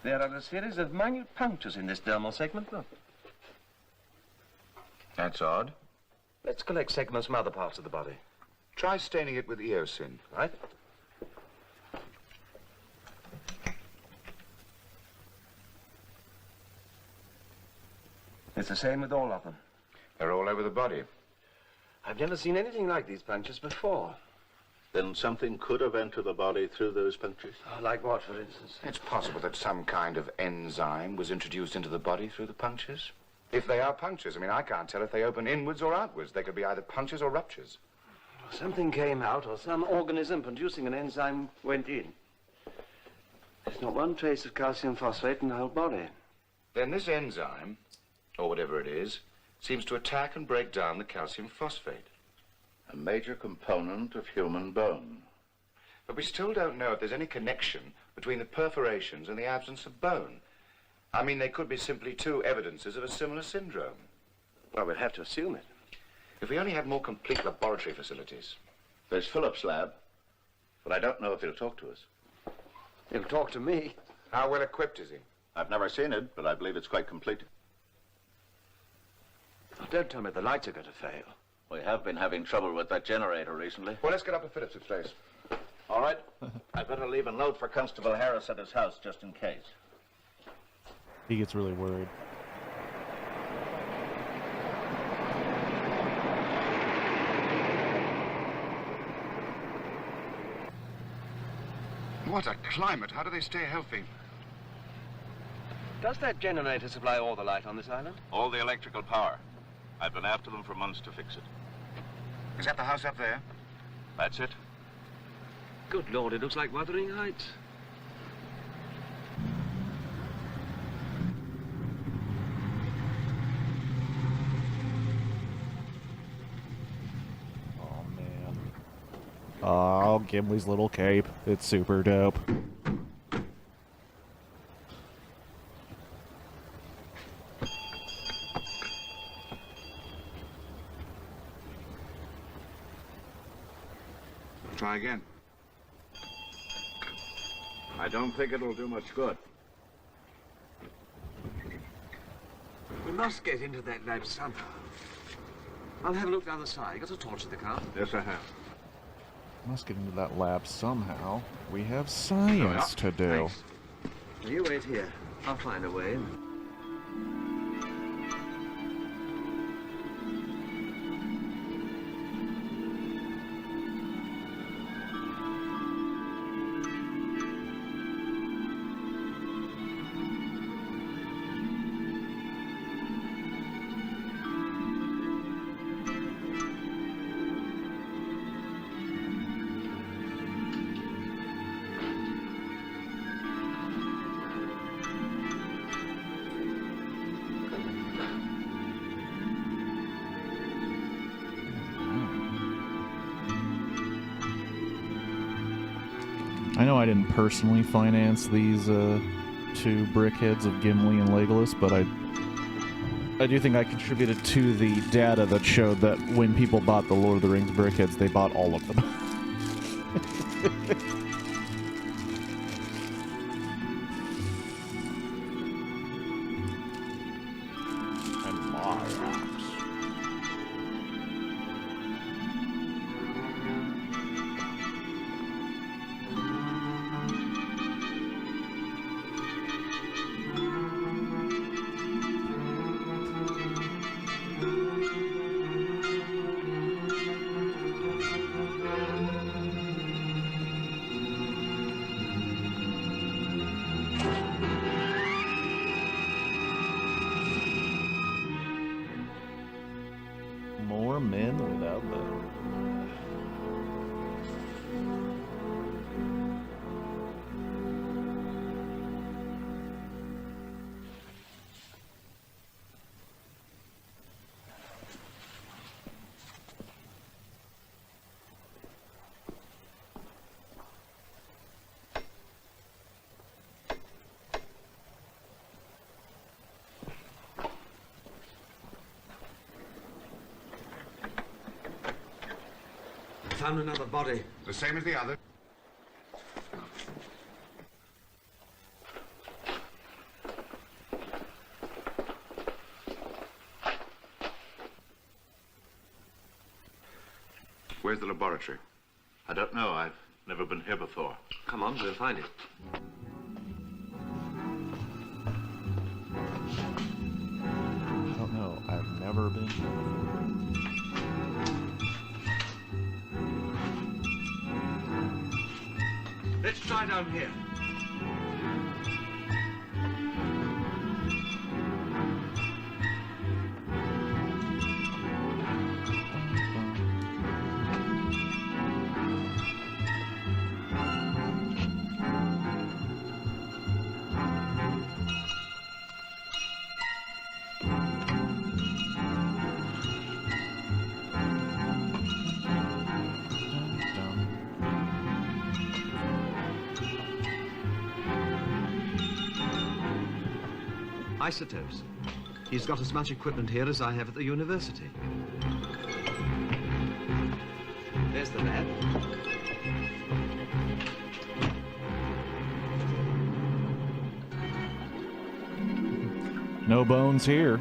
There are a series of minute punctures in this dermal segment. Look. That's odd. Let's collect segments from other parts of the body. Try staining it with eosin. Right? It's the same with all of them. They're all over the body. I've never seen anything like these punctures before. Then something could have entered the body through those punctures? Oh, like what, for instance? It's possible that some kind of enzyme was introduced into the body through the punctures. If they are punctures, I mean, I can't tell if they open inwards or outwards. They could be either punctures or ruptures. Something came out, or some organism producing an enzyme went in. There's not one trace of calcium phosphate in the whole body. Then this enzyme, or whatever it is, seems to attack and break down the calcium phosphate. A major component of human bone. But we still don't know if there's any connection between the perforations and the absence of bone. I mean, they could be simply two evidences of a similar syndrome. Well, we'd have to assume it. If we only had more complete laboratory facilities. There's Philip's lab, but I don't know if he'll talk to us. He'll talk to me. How well equipped is he? I've never seen it, but I believe it's quite complete. Oh, don't tell me the lights are going to fail. We have been having trouble with that generator recently. Well, let's get up to Philip's place. All right. I'd better leave a note for Constable Harris at his house, just in case. He gets really worried. What a climate. How do they stay healthy? Does that generator supply all the light on this island? All the electrical power. I've been after them for months to fix it. Is that the house up there? That's it. Good Lord, it looks like Wuthering Heights. Oh, man. Oh, Gimli's little cape. It's super dope. Try again. I don't think it'll do much good. We must get into that lab somehow. I'll have a look down the side. You got a torch in the car? Yes, I have. Must get into that lab somehow. We have science to do. Thanks. Now you wait here. I'll find a way. I know I didn't personally finance these two brickheads of Gimli and Legolas, but I do think I contributed to the data that showed that when people bought the Lord of the Rings brickheads, they bought all of them. And my axe. More men without them. Found another body. The same as the other? Where's the laboratory? I don't know. I've never been here before. Come on, we'll find it. I don't Let's try down here. Isotopes. He's got as much equipment here as I have at the university. There's the lab. No bones here.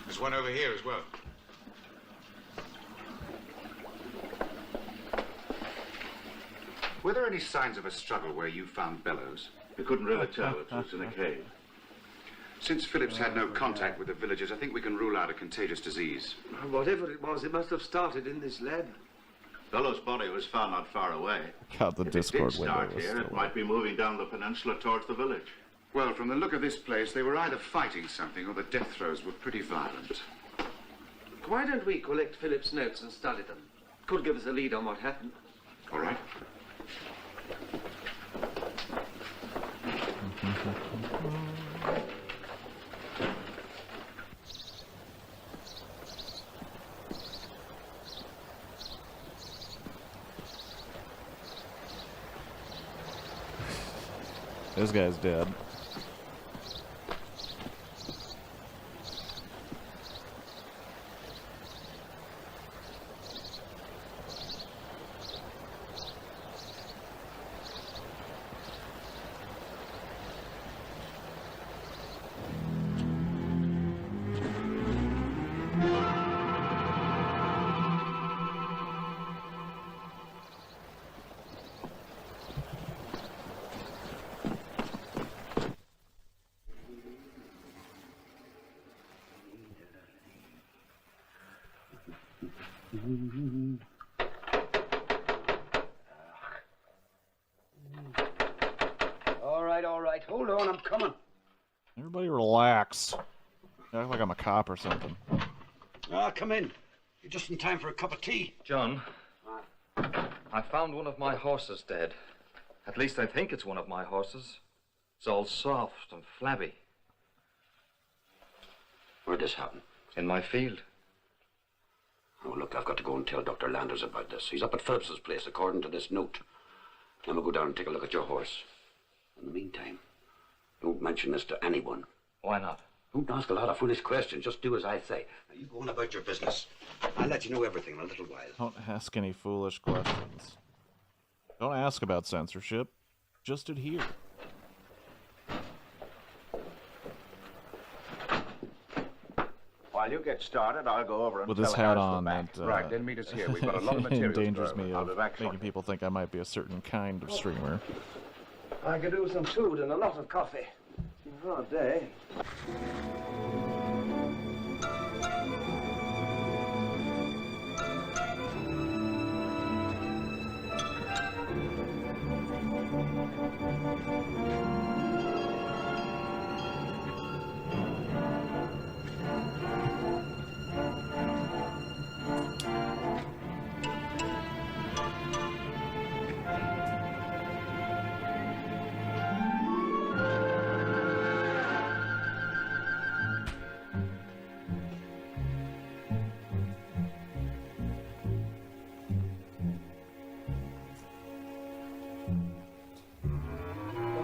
There's one over here as well. Were there any signs of a struggle where you found Bellows? We couldn't really tell. It was in a cave. Since Phillips had no contact with the villagers, I think we can rule out a contagious disease. Whatever it was, it must have started in this lab. Bellows' body was found not far away. God, the If Discord it did window start was here, still it might be moving down the peninsula towards the village. Well, from the look of this place, they were either fighting something or the death throes were pretty violent. Why don't we collect Philip's notes and study them? Could give us a lead on what happened. All right. This guy's dead. All right. Hold on, I'm coming. Everybody relax. I act like I'm a cop or something. Come in. You're just in time for a cup of tea. John, I found one of my horses dead. At least I think it's one of my horses. It's all soft and flabby. Where'd this happen? In my field. Oh, look, I've got to go and tell Dr. Landers about this. He's up at Phillips's place, according to this note. Then we'll go down and take a look at your horse. In the meantime, don't mention this to anyone. Why not? Don't ask a lot of foolish questions. Just do as I say. Now, you go on about your business. I'll let you know everything in a little while. Don't ask any foolish questions. Don't ask about censorship. Just adhere. While you get started, I'll go over and With tell his hat Harris on, we're back. that Right, then meet us here. We've got a lot of material. endangers me I'll of be back making shortly. people think I might be a certain kind of streamer. I could do with some food and a lot of coffee. It's been a hard day.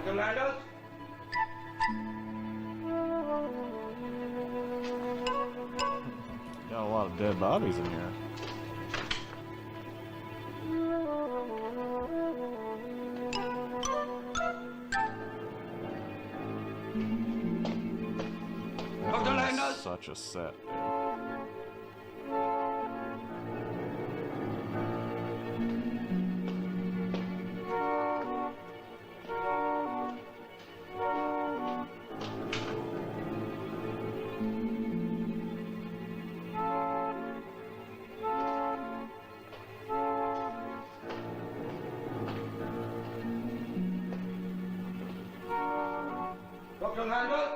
Dr. Landers? Got a lot of dead bodies in here. Dr. Landers? Such a set, dude. Dr. Landers?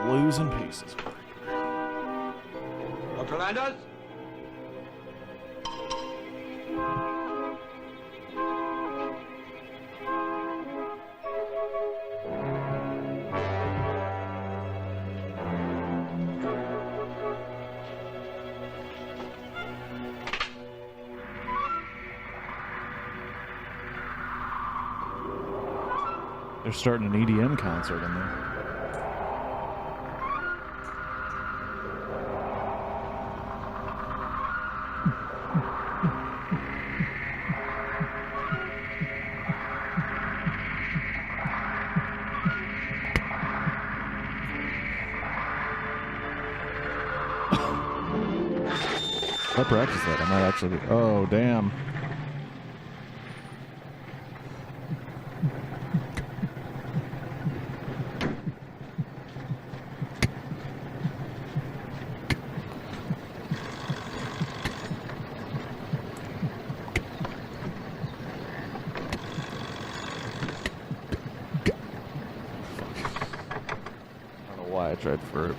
Losing pieces. Dr. Landers? They're starting an EDM concert in there. I practice that. I might actually be. Oh, damn. I don't know why I tried for that.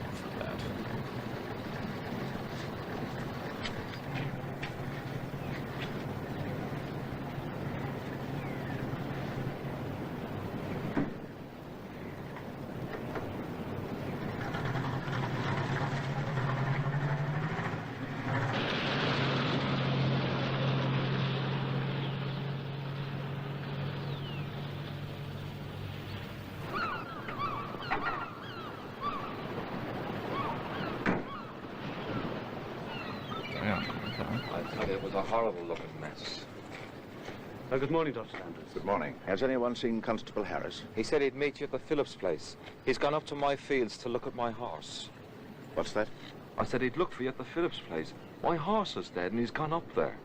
I tell you, it was a horrible looking mess. Good morning, Dr. Landers. Good morning. Has anyone seen Constable Harris? He said he'd meet you at the Phillips place. He's gone up to my fields to look at my horse. What's that? I said he'd look for you at the Phillips place. My horse is dead and he's gone up there.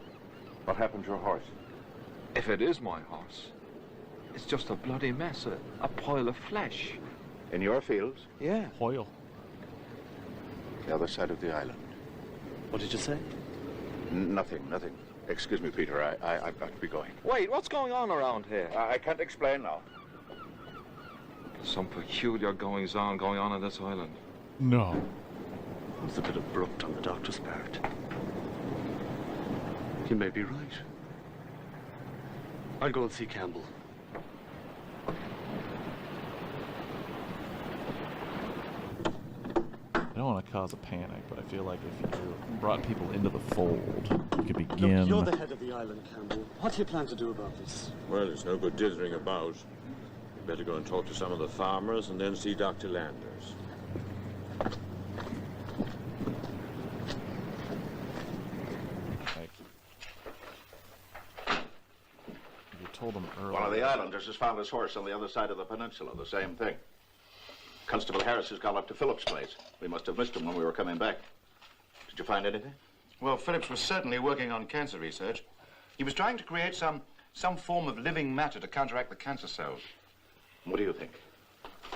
What happened to your horse? If it is my horse, it's just a bloody mess, a pile of flesh. In your fields? Yeah. Oil. The other side of the island. What did you say? Nothing. Excuse me, Peter. I've got to be going. Wait, what's going on around here? I can't explain now. Some peculiar goings-on going on this island. No. It's a bit abrupt on the doctor's part. You may be right. I'll go and see Campbell. I don't want to cause a panic, but I feel like if you brought people into the fold, you could begin. Look, you're the head of the island, Campbell. What do you plan to do about this? Well, it's no good dithering about. You better go and talk to some of the farmers and then see Dr. Landers. You told them earlier. One of the islanders has found his horse on the other side of the peninsula. The same thing. Constable Harris has gone up to Phillips' place. We must have missed him when we were coming back. Did you find anything? Well, Phillips was certainly working on cancer research. He was trying to create some form of living matter to counteract the cancer cells. What do you think?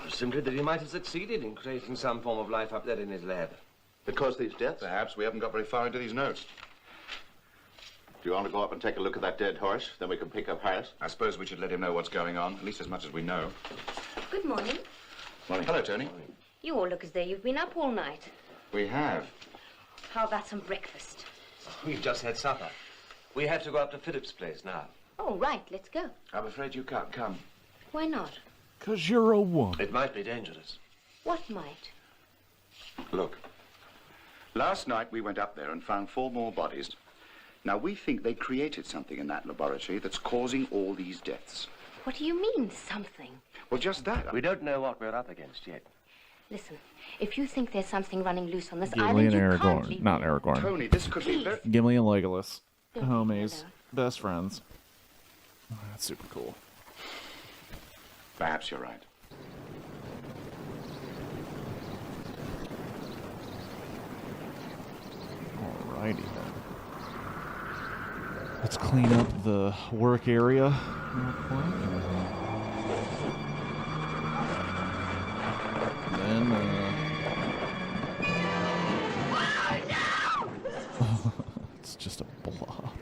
Simply that he might have succeeded in creating some form of life up there in his lab. Because these deaths? Perhaps. We haven't got very far into these notes. Do you want to go up and take a look at that dead horse? Then we can pick up Harris. I suppose we should let him know what's going on, at least as much as we know. Good morning. Morning. Hello, Tony. You all look as though you've been up all night. We have. How about some breakfast? We've just had supper. We have to go up to Phillips' place now. Oh, right, let's go. I'm afraid you can't come. Why not? 'Cause you're a woman. It might be dangerous. What might? Look, last night we went up there and found 4 more bodies. Now, we think they created something in that laboratory that's causing all these deaths. What do you mean, something? Well, just that. We don't know what we're up against yet. Listen, if you think there's something running loose on this Gimli island, and you Aragorn. can't leave. Not Aragorn. Tony, this could be very... Gimli and Legolas. Don't Homies. Best friends. Oh, that's super cool. Perhaps you're right. Alrighty then. Let's clean up the work area real quick. And then, it's just a blob.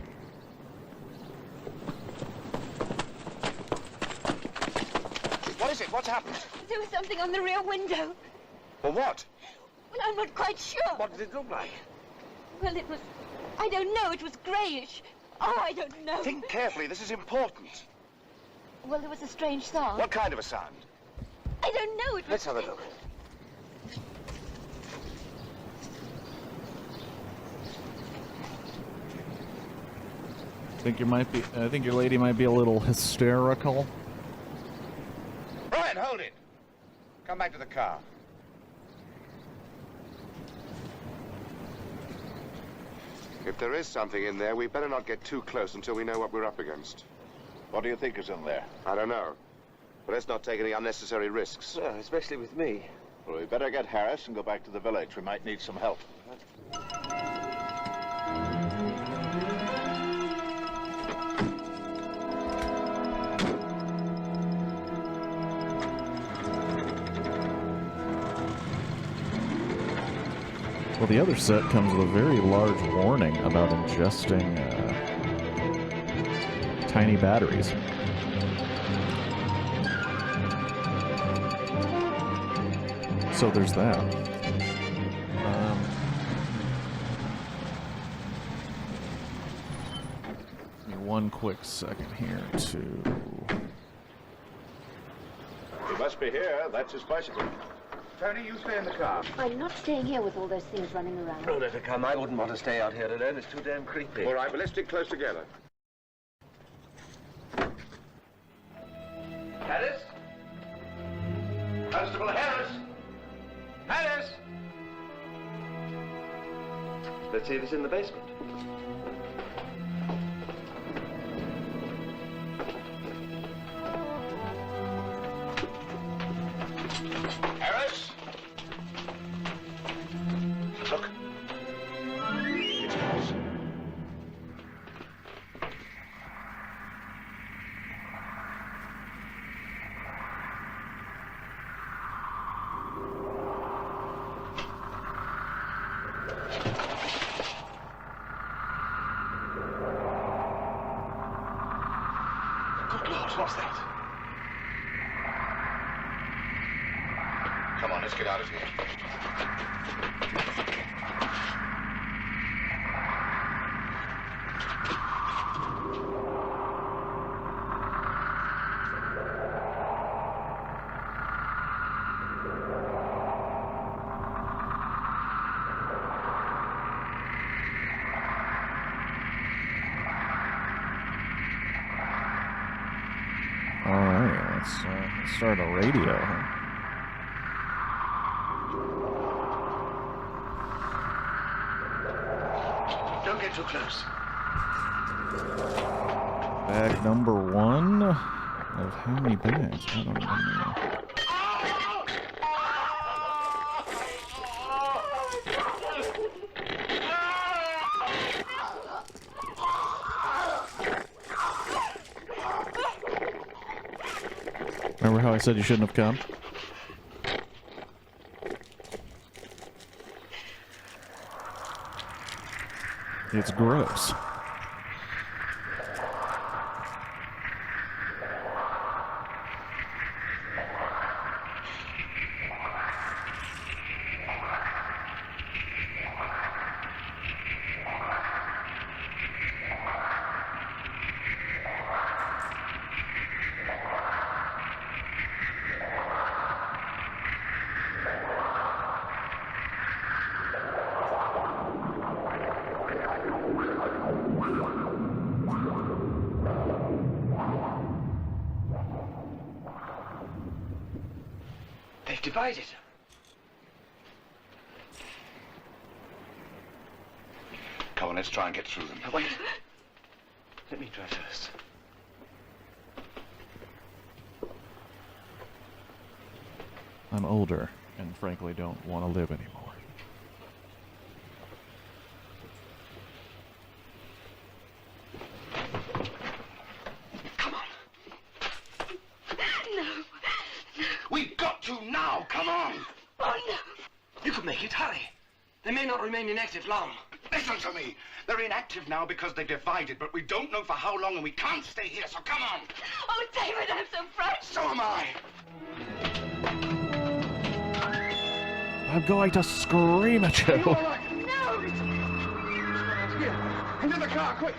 What is it? What's happened? There was something on the rear window. Well, what? Well, I'm not quite sure. What did it look like? Well, it was... I don't know. It was greyish. Oh, I don't know. Think carefully. This is important. Well, there was a strange sound. What kind of a sound? I don't know. It was... Let's have a look. I think your lady might be a little hysterical. Brian, hold it. Come back to the car. If there is something in there, we better not get too close until we know what we're up against. What do you think is in there? I don't know. But let's not take any unnecessary risks. No, especially with me. Well, we better get Harris and go back to the village. We might need some help. Well, the other set comes with a very large warning about ingesting tiny batteries. So there's that. Give me one quick second here to... He must be here. That's his bicycle. Tony, you stay in the car. I'm not staying here with all those things running around. Oh, let her come. I wouldn't want to stay out here alone. It's too damn creepy. All right, but let's stick close together. Harris? Constable Harris? Harris? Let's see if it's in the basement. Harris? Look. It's close. Good Lord, what's that? Come on, let's get out of here. Alright, let's start a radio. Don't get too close. Bag number 1 of how many bags? I don't even know. Remember how I said you shouldn't have come? It's gross. They've divided. Come on, let's try and get through them. Now, wait. Let me try first. I'm older and frankly don't want to live anymore. come on! Oh, no. You could make it. Hurry. They may not remain inactive long. Listen to me. They're inactive now because they're divided, but we don't know for how long, and we can't stay here, so come on. Oh, David, I'm so frightened. So am I. I'm going to scream at you. Are you all right? No. Here, into the car, quick.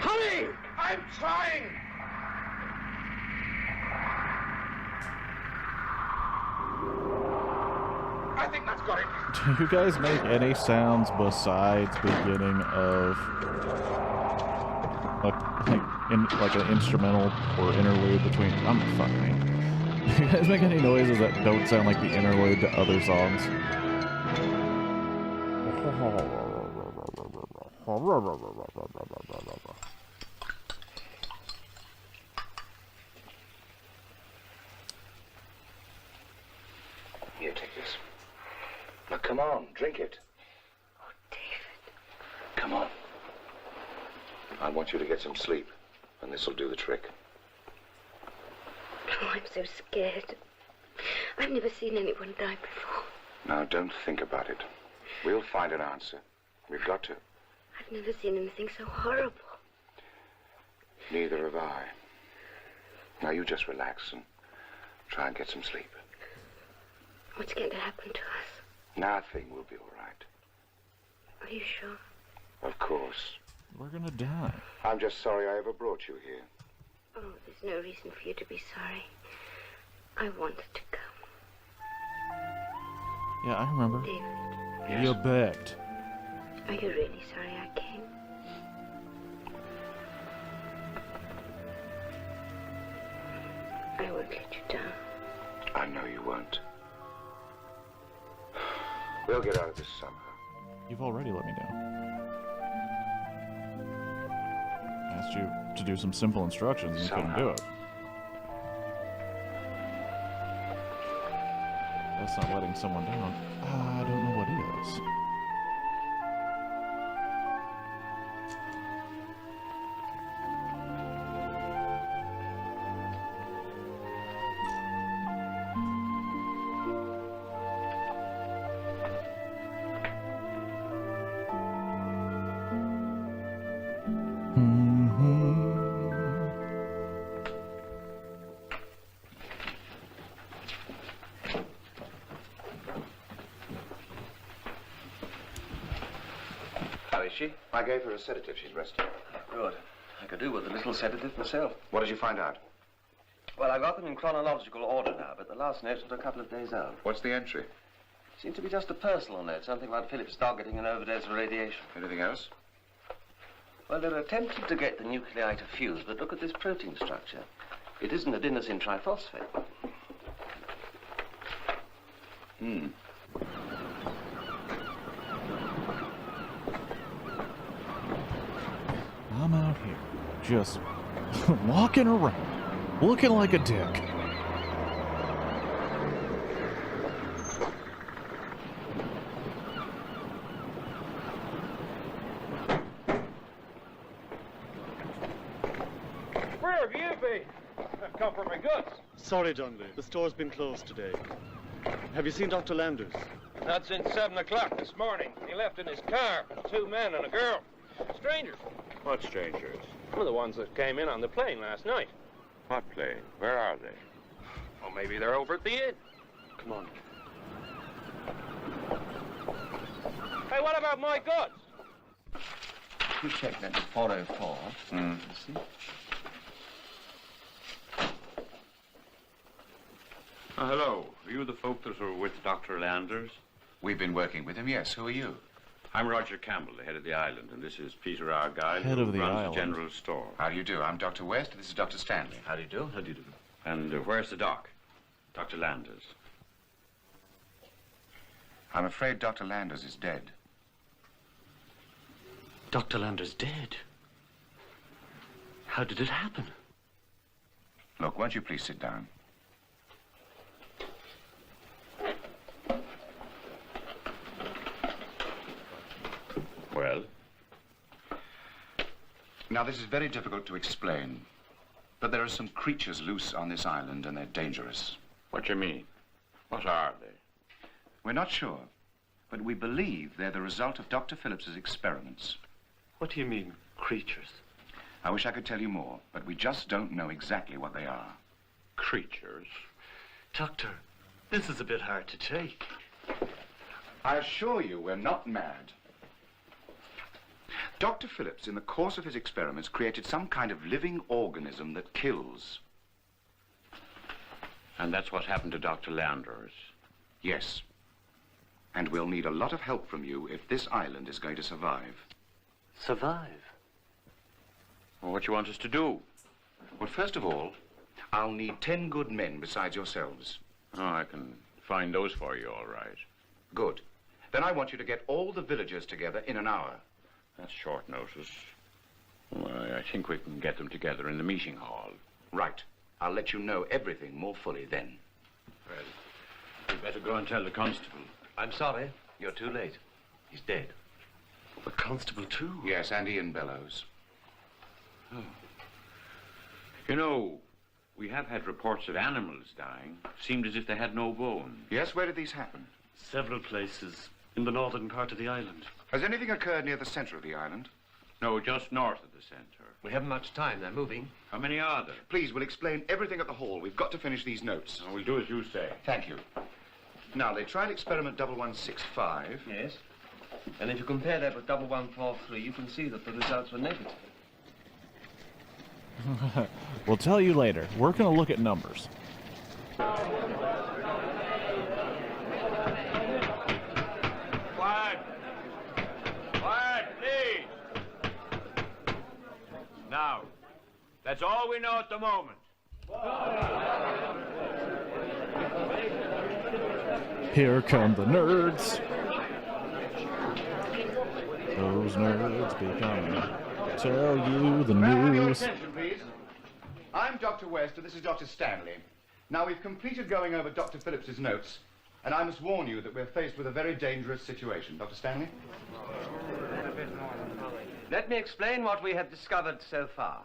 Hurry! I'm trying! I think that's got it. Do you guys make any sounds besides beginning of like an instrumental or interlude between? Fuck me. Do you guys make any noises that don't sound like the interlude to other songs? Here, take this. Now, come on, drink it. Oh, David. Come on. I want you to get some sleep, and this'll do the trick. Oh, I'm so scared. I've never seen anyone die before. Now, don't think about it. We'll find an answer. We've got to. I've never seen anything so horrible. Neither have I. Now, you just relax and try and get some sleep. What's going to happen to us? Nothing will be all right. Are you sure? Of course. We're gonna die. I'm just sorry I ever brought you here. Oh, there's no reason for you to be sorry. I wanted to come. Yeah, I remember. David. You begged. Are you really sorry I came? I won't let you down. I know you won't. We'll get out of this somehow. You've already let me down. I asked you to do some simple instructions and you couldn't do it. That's not letting someone down. I don't know what is. How is she? I gave her a sedative. She's resting. Good. I could do with a little sedative myself. What did you find out? Well, I got them in chronological order now, but the last notes were a couple of days out. What's the entry? Seemed to be just a personal note, something about Philip's dog getting an overdose of radiation. Anything else? Well, they're attempting to get the nuclei to fuse, but look at this protein structure. It isn't adenosine triphosphate. I'm out here, just walking around, looking like a dick. Where have you been? I've come for my goods. Sorry, Donnelly. The store's been closed today. Have you seen Dr. Landers? Not since 7 o'clock this morning. He left in his car. 2 men and a girl. Strangers. What strangers? One of the ones that came in on the plane last night. What plane? Where are they? Well, maybe they're over at the inn. Come on. Hey, what about my goods? You check that at 404. You see? Hello. Are you the folk that were with Dr. Landers? We've been working with him, yes. Who are you? I'm Roger Campbell, the head of the island, and this is Peter Argyle, Head who of the runs island. the general store. How do you do? I'm Dr. West. This is Dr. Stanley. How do you do? How do you do? And where's the doc? Dr. Landers. I'm afraid Dr. Landers is dead. Dr. Landers dead? How did it happen? Look, won't you please sit down? Well? Now, this is very difficult to explain, but there are some creatures loose on this island, and they're dangerous. What do you mean? What are they? We're not sure, but we believe they're the result of Dr. Phillips's experiments. What do you mean, creatures? I wish I could tell you more, but we just don't know exactly what they are. Creatures? Doctor, this is a bit hard to take. I assure you we're not mad. Dr. Phillips, in the course of his experiments, created some kind of living organism that kills. And that's what happened to Dr. Landers? Yes. And we'll need a lot of help from you if this island is going to survive. Survive? Well, what do you want us to do? Well, first of all, I'll need 10 good men besides yourselves. Oh, I can find those for you, all right. Good. Then I want you to get all the villagers together in an hour. That's short notice. Well, I think we can get them together in the meeting hall. Right. I'll let you know everything more fully then. Well, we'd better go and tell the constable. I'm sorry. You're too late. He's dead. The constable, too? Yes, and Ian Bellows. Oh. You know, we have had reports of animals dying. Seemed as if they had no bone. Yes, where did these happen? Several places in the northern part of the island. Has anything occurred near the center of the island? No, just north of the center. We haven't much time. They're moving. How many are there? Please, we'll explain everything at the hall. We've got to finish these notes. We'll do as you say. Thank you. Now, they tried experiment 1165. Yes. And if you compare that with 1143, you can see that the results were negative. We'll tell you later. We're going to look at numbers. Quiet! Quiet, please! Now, that's all we know at the moment. Here come the nerds. Those nerds be coming. Tell you the May I have your news. attention, please? I'm Dr. West, and this is Dr. Stanley. Now, we've completed going over Dr. Phillips's notes, and I must warn you that we're faced with a very dangerous situation. Dr. Stanley? Let me explain what we have discovered so far.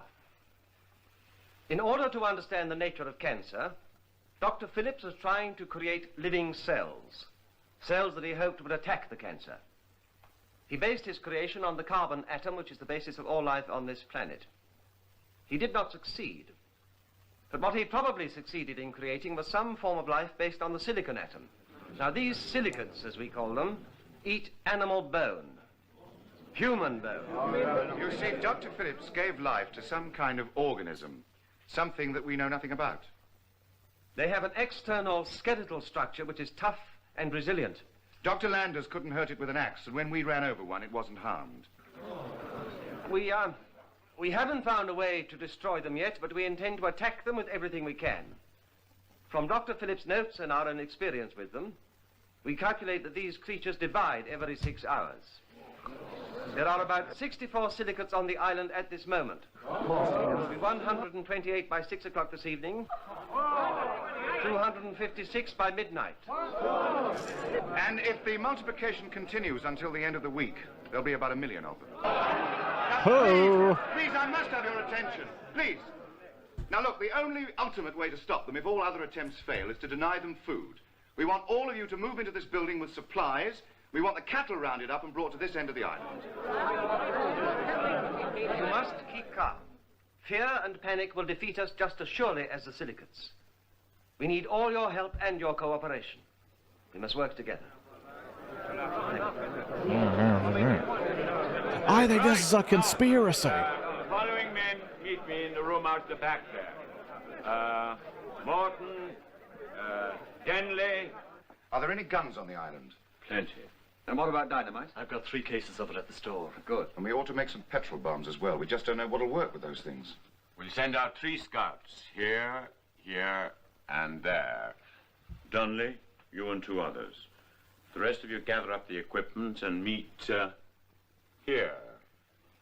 In order to understand the nature of cancer, Dr. Phillips was trying to create living cells, cells that he hoped would attack the cancer. He based his creation on the carbon atom, which is the basis of all life on this planet. He did not succeed. But what he probably succeeded in creating was some form of life based on the silicon atom. Now, these silicates, as we call them, eat animal bone, human bone. You see, Dr. Phillips gave life to some kind of organism, something that we know nothing about. They have an external skeletal structure which is tough and resilient. Dr. Landers couldn't hurt it with an axe, and when we ran over one, it wasn't harmed. We haven't found a way to destroy them yet, but we intend to attack them with everything we can. From Dr. Phillips' notes and our own experience with them, we calculate that these creatures divide every 6 hours. There are about 64 silicates on the island at this moment. There will be 128 by 6 o'clock this evening, 256 by midnight. And if the multiplication continues until the end of the week, there'll be about 1 million of them. Now, please, I must have your attention. Please. Now, look, the only ultimate way to stop them, if all other attempts fail, is to deny them food. We want all of you to move into this building with supplies. We want the cattle rounded up and brought to this end of the island. You must keep calm. Fear and panic will defeat us just as surely as the silicates. We need all your help and your cooperation. We must work together. I think this is a conspiracy. The following men meet me in the room out the back there. Morton, Denley. Are there any guns on the island? Plenty. And what about dynamite? I've got 3 cases of it at the store. Good. And we ought to make some petrol bombs as well. We just don't know what'll work with those things. We'll send out 3 scouts. Here, and there. Dunley, you and 2 others. The rest of you gather up the equipment and meet here.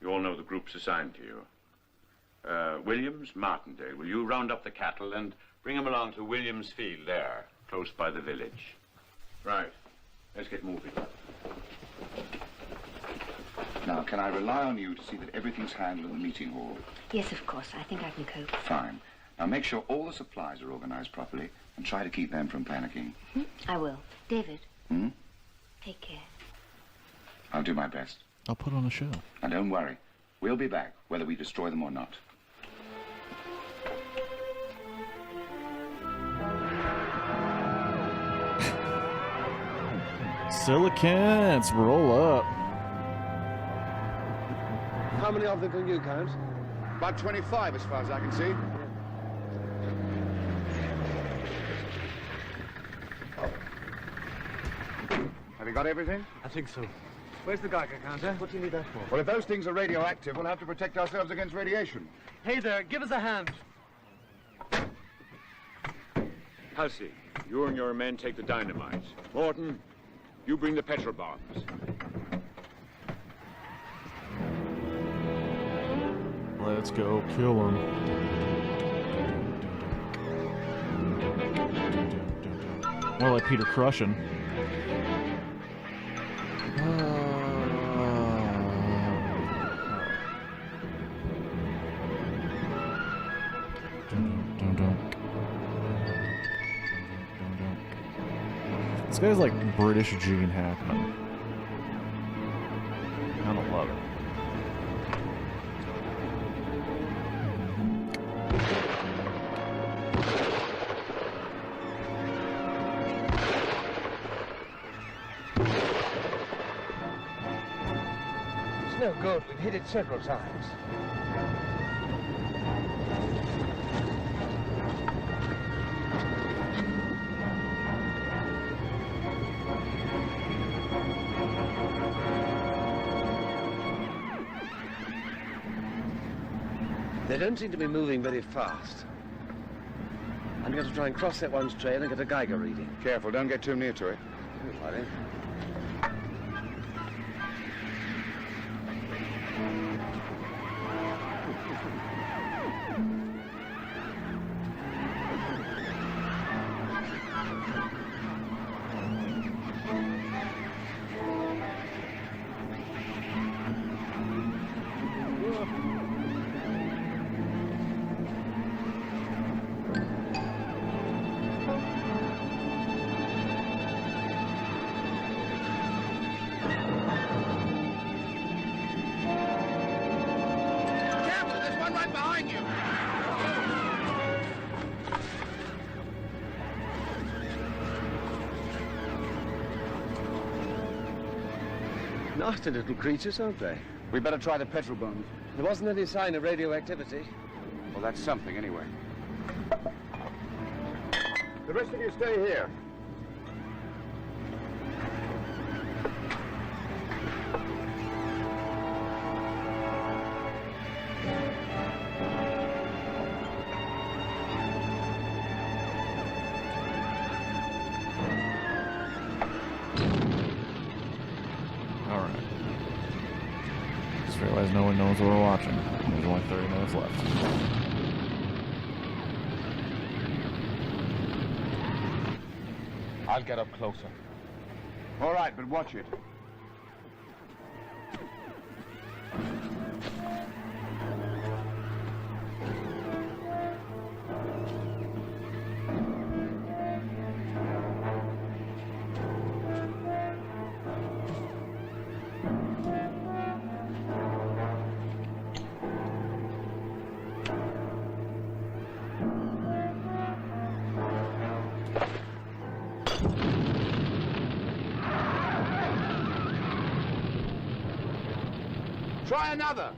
You all know the groups assigned to you. Williams, Martindale, will you round up the cattle and bring them along to Williams Field there, close by the village? Right. Let's get moving. Now, can I rely on you to see that everything's handled in the meeting hall? Yes, of course. I think I can cope. Fine. Now, make sure all the supplies are organized properly and try to keep them from panicking. I will. David. Hmm? Take care. I'll do my best. I'll put on a show. And don't worry. We'll be back, whether we destroy them or not. Silicants, roll up. How many of them can you count? About 25, as far as I can see. Have you got everything? I think so. Where's the Geiger counter? What do you need that for? Well, if those things are radioactive, we'll have to protect ourselves against radiation. Hey there, give us a hand. Halsey, you and your men take the dynamite. Morton, you bring the petrol bombs. Let's go kill him. More like Peter Crushing. This guy's like British Gene Hackman. I don't love it. It's no good. We've hit it several times. They don't seem to be moving very fast. I'm going to try and cross that one's trail and get a Geiger reading. Careful, don't get too near to it. Don't worry. Nasty little creatures, aren't they? We better try the petrol bombs. There wasn't any sign of radioactivity. Well, that's something, anyway. The rest of you stay here. No one knows what we're watching. There's only 30 minutes left. I'll get up closer. All right, but watch it. Try another.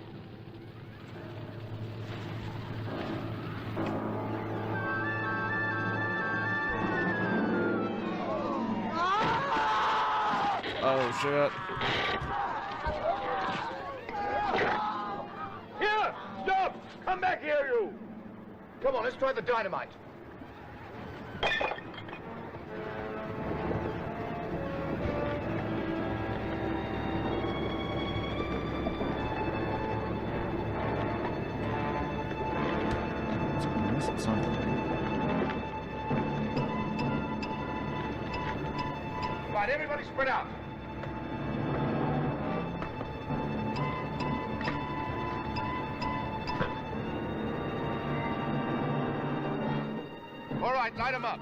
Oh, shit. Here! Stop! Come back here, you! Come on, let's try the dynamite. guess it's not. Right, everybody spread out. All right, light them up.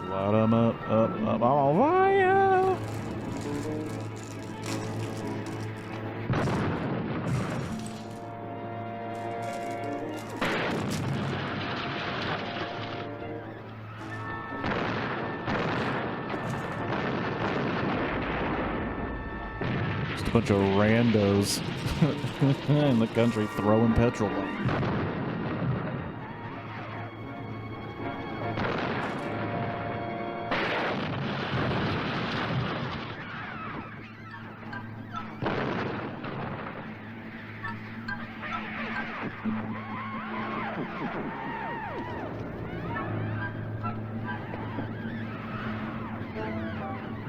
Light 'em up, on fire! Just a bunch of randos in the country throwing petrol on them.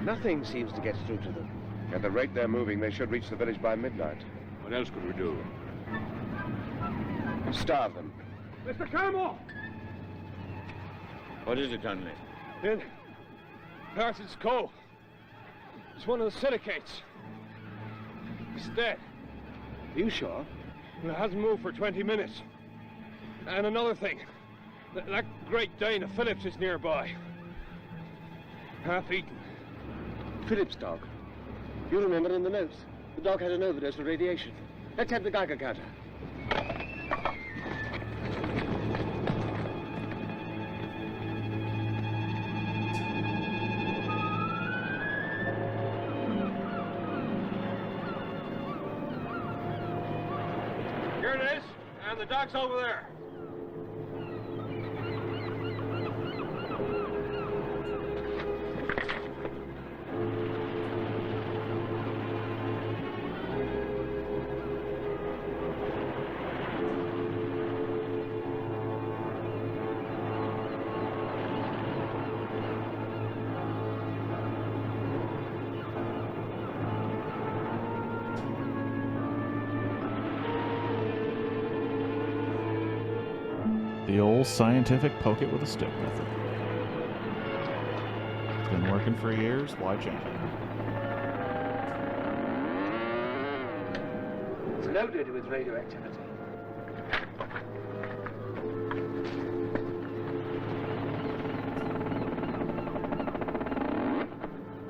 Nothing seems to get through to them. At the rate they're moving, they should reach the village by midnight. What else could we do? Starve them. Mr. Carmore! What is it, Dunley? In Parsons Cove. It's one of the silicates. It's dead. Are you sure? It hasn't moved for 20 minutes. And another thing. That great Dane of Phillips is nearby. Half eaten. Phillips' dog. You remember in the notes, the dog had an overdose of radiation. Let's have the Geiger counter. Here it is, and the dog's over there. The old scientific poke it with a stick method. It's been working for years, why change it? It's loaded with radioactivity.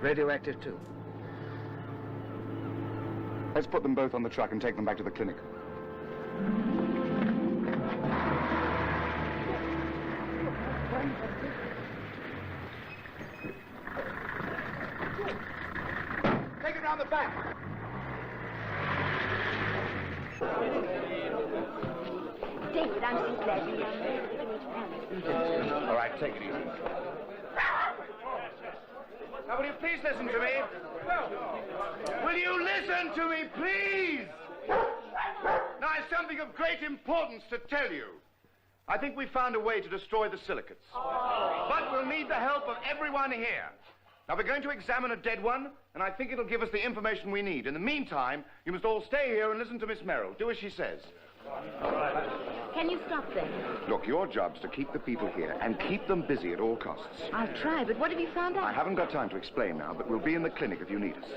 Radioactive too. Let's put them both on the truck and take them back to the clinic. Take it round the back. David, I'm so glad you're here. All right, take it easy. Now, will you please listen to me? Will you listen to me, please? Now, I have something of great importance to tell you. I think we found a way to destroy the silicates. But we'll need the help of everyone here. Now, we're going to examine a dead one, and I think it'll give us the information we need. In the meantime, you must all stay here and listen to Miss Merrill. Do as she says. Can you stop them? Look, your job's to keep the people here and keep them busy at all costs. I'll try, but what have you found out? I haven't got time to explain now, but we'll be in the clinic if you need us.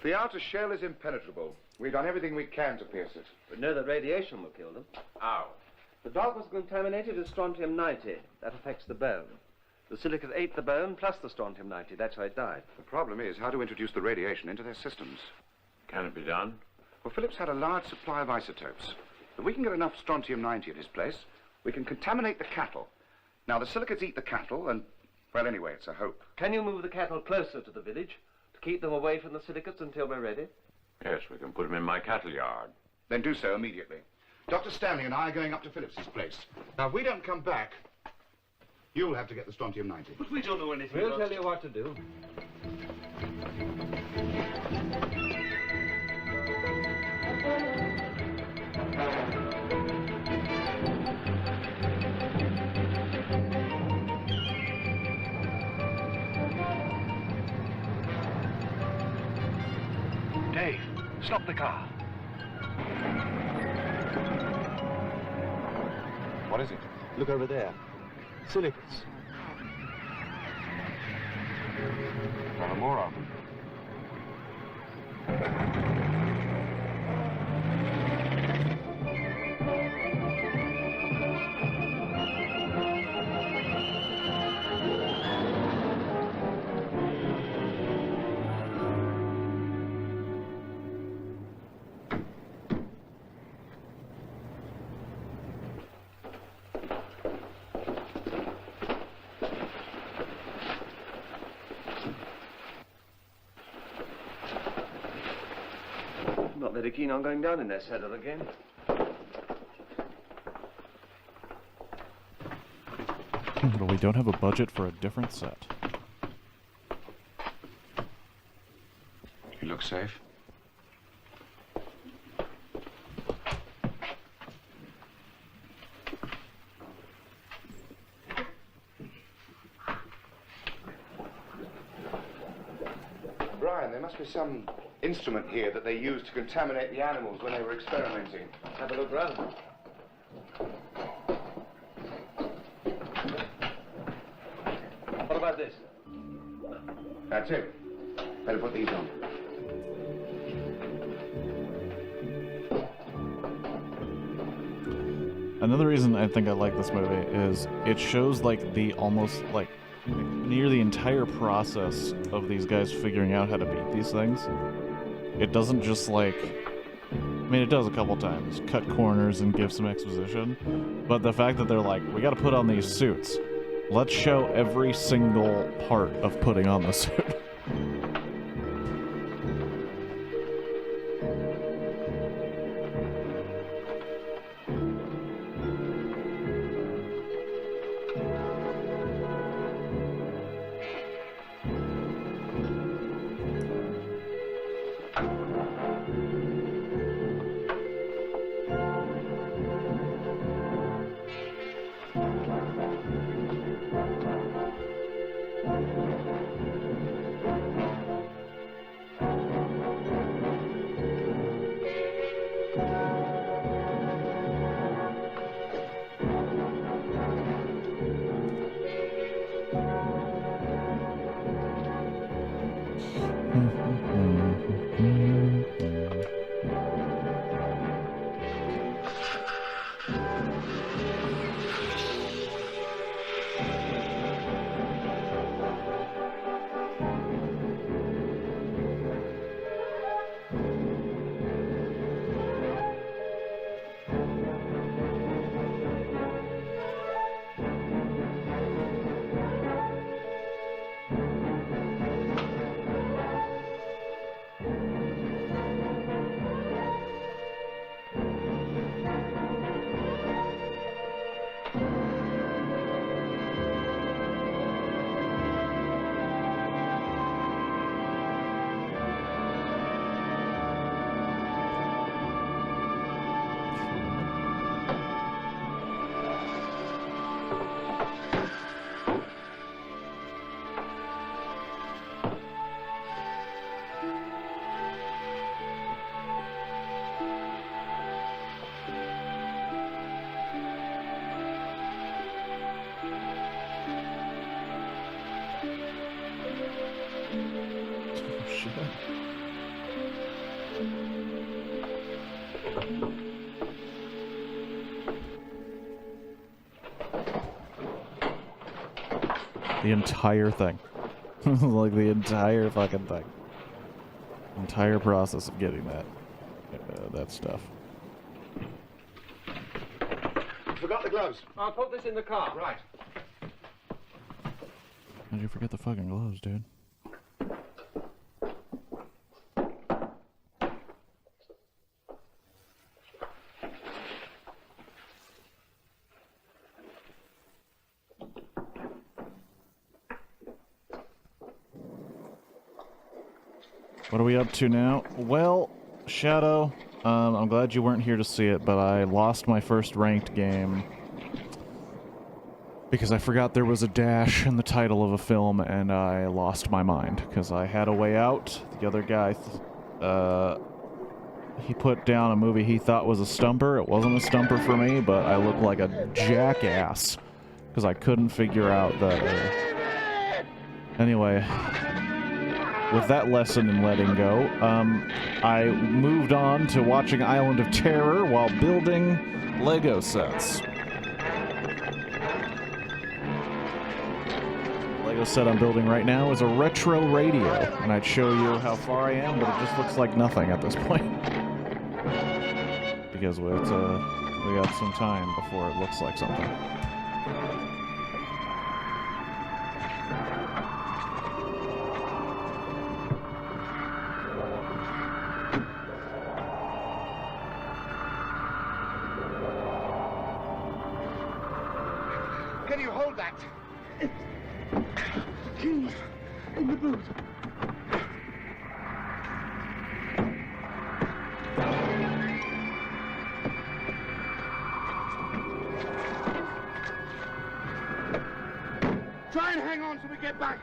The outer shell is impenetrable. We've done everything we can to pierce it. We know that radiation will kill them. How? The dog was contaminated with strontium-90. That affects the bone. The silicate ate the bone plus the strontium-90. That's how it died. The problem is how to introduce the radiation into their systems. Can it be done? Well, Phillips had a large supply of isotopes. If we can get enough strontium-90 at his place, we can contaminate the cattle. Now, the silicates eat the cattle, and, well, anyway, it's a hope. Can you move the cattle closer to the village to keep them away from the silicates until we're ready? Yes, we can put them in my cattle yard. Then do so immediately. Dr. Stanley and I are going up to Phillips's place. Now, if we don't come back, you'll have to get the strontium-90. But we don't know anything We'll about tell you what to do. Dave, stop the car. What is it? Look over there. Silicates. There are more of them. Not very keen on going down in their cellar again. But we don't have a budget for a different set. You look safe. Brian, there must be some instrument here that they used to contaminate the animals when they were experimenting. Let's have a look round. What about this? That's it. Better put these on. Another reason I think I like this movie is it shows like the almost like near the entire process of these guys figuring out how to beat these things. It doesn't just like, I mean, it does a couple times, cut corners and give some exposition, but the fact that they're like, we gotta put on these suits. Let's show every single part of putting on the suit. The entire thing. Like the entire fucking thing. Entire process of getting that stuff. Forgot the gloves. I'll put this in the car. Right. How'd you forget the fucking gloves, dude? What are we up to now? Well, Shadow, I'm glad you weren't here to see it, but I lost my first ranked game because I forgot there was a dash in the title of a film, and I lost my mind because I had a way out. The other guy he put down a movie he thought was a stumper. It wasn't a stumper for me, but I looked like a jackass because I couldn't figure out that. Anyway, with that lesson in letting go, I moved on to watching Island of Terror while building Lego sets. Lego set I'm building right now is a retro radio, and I'd show you how far I am, but it just looks like nothing at this point. Because we got some time before it looks like something. Can you hold that? Keys in the boot. Try and hang on till we get back.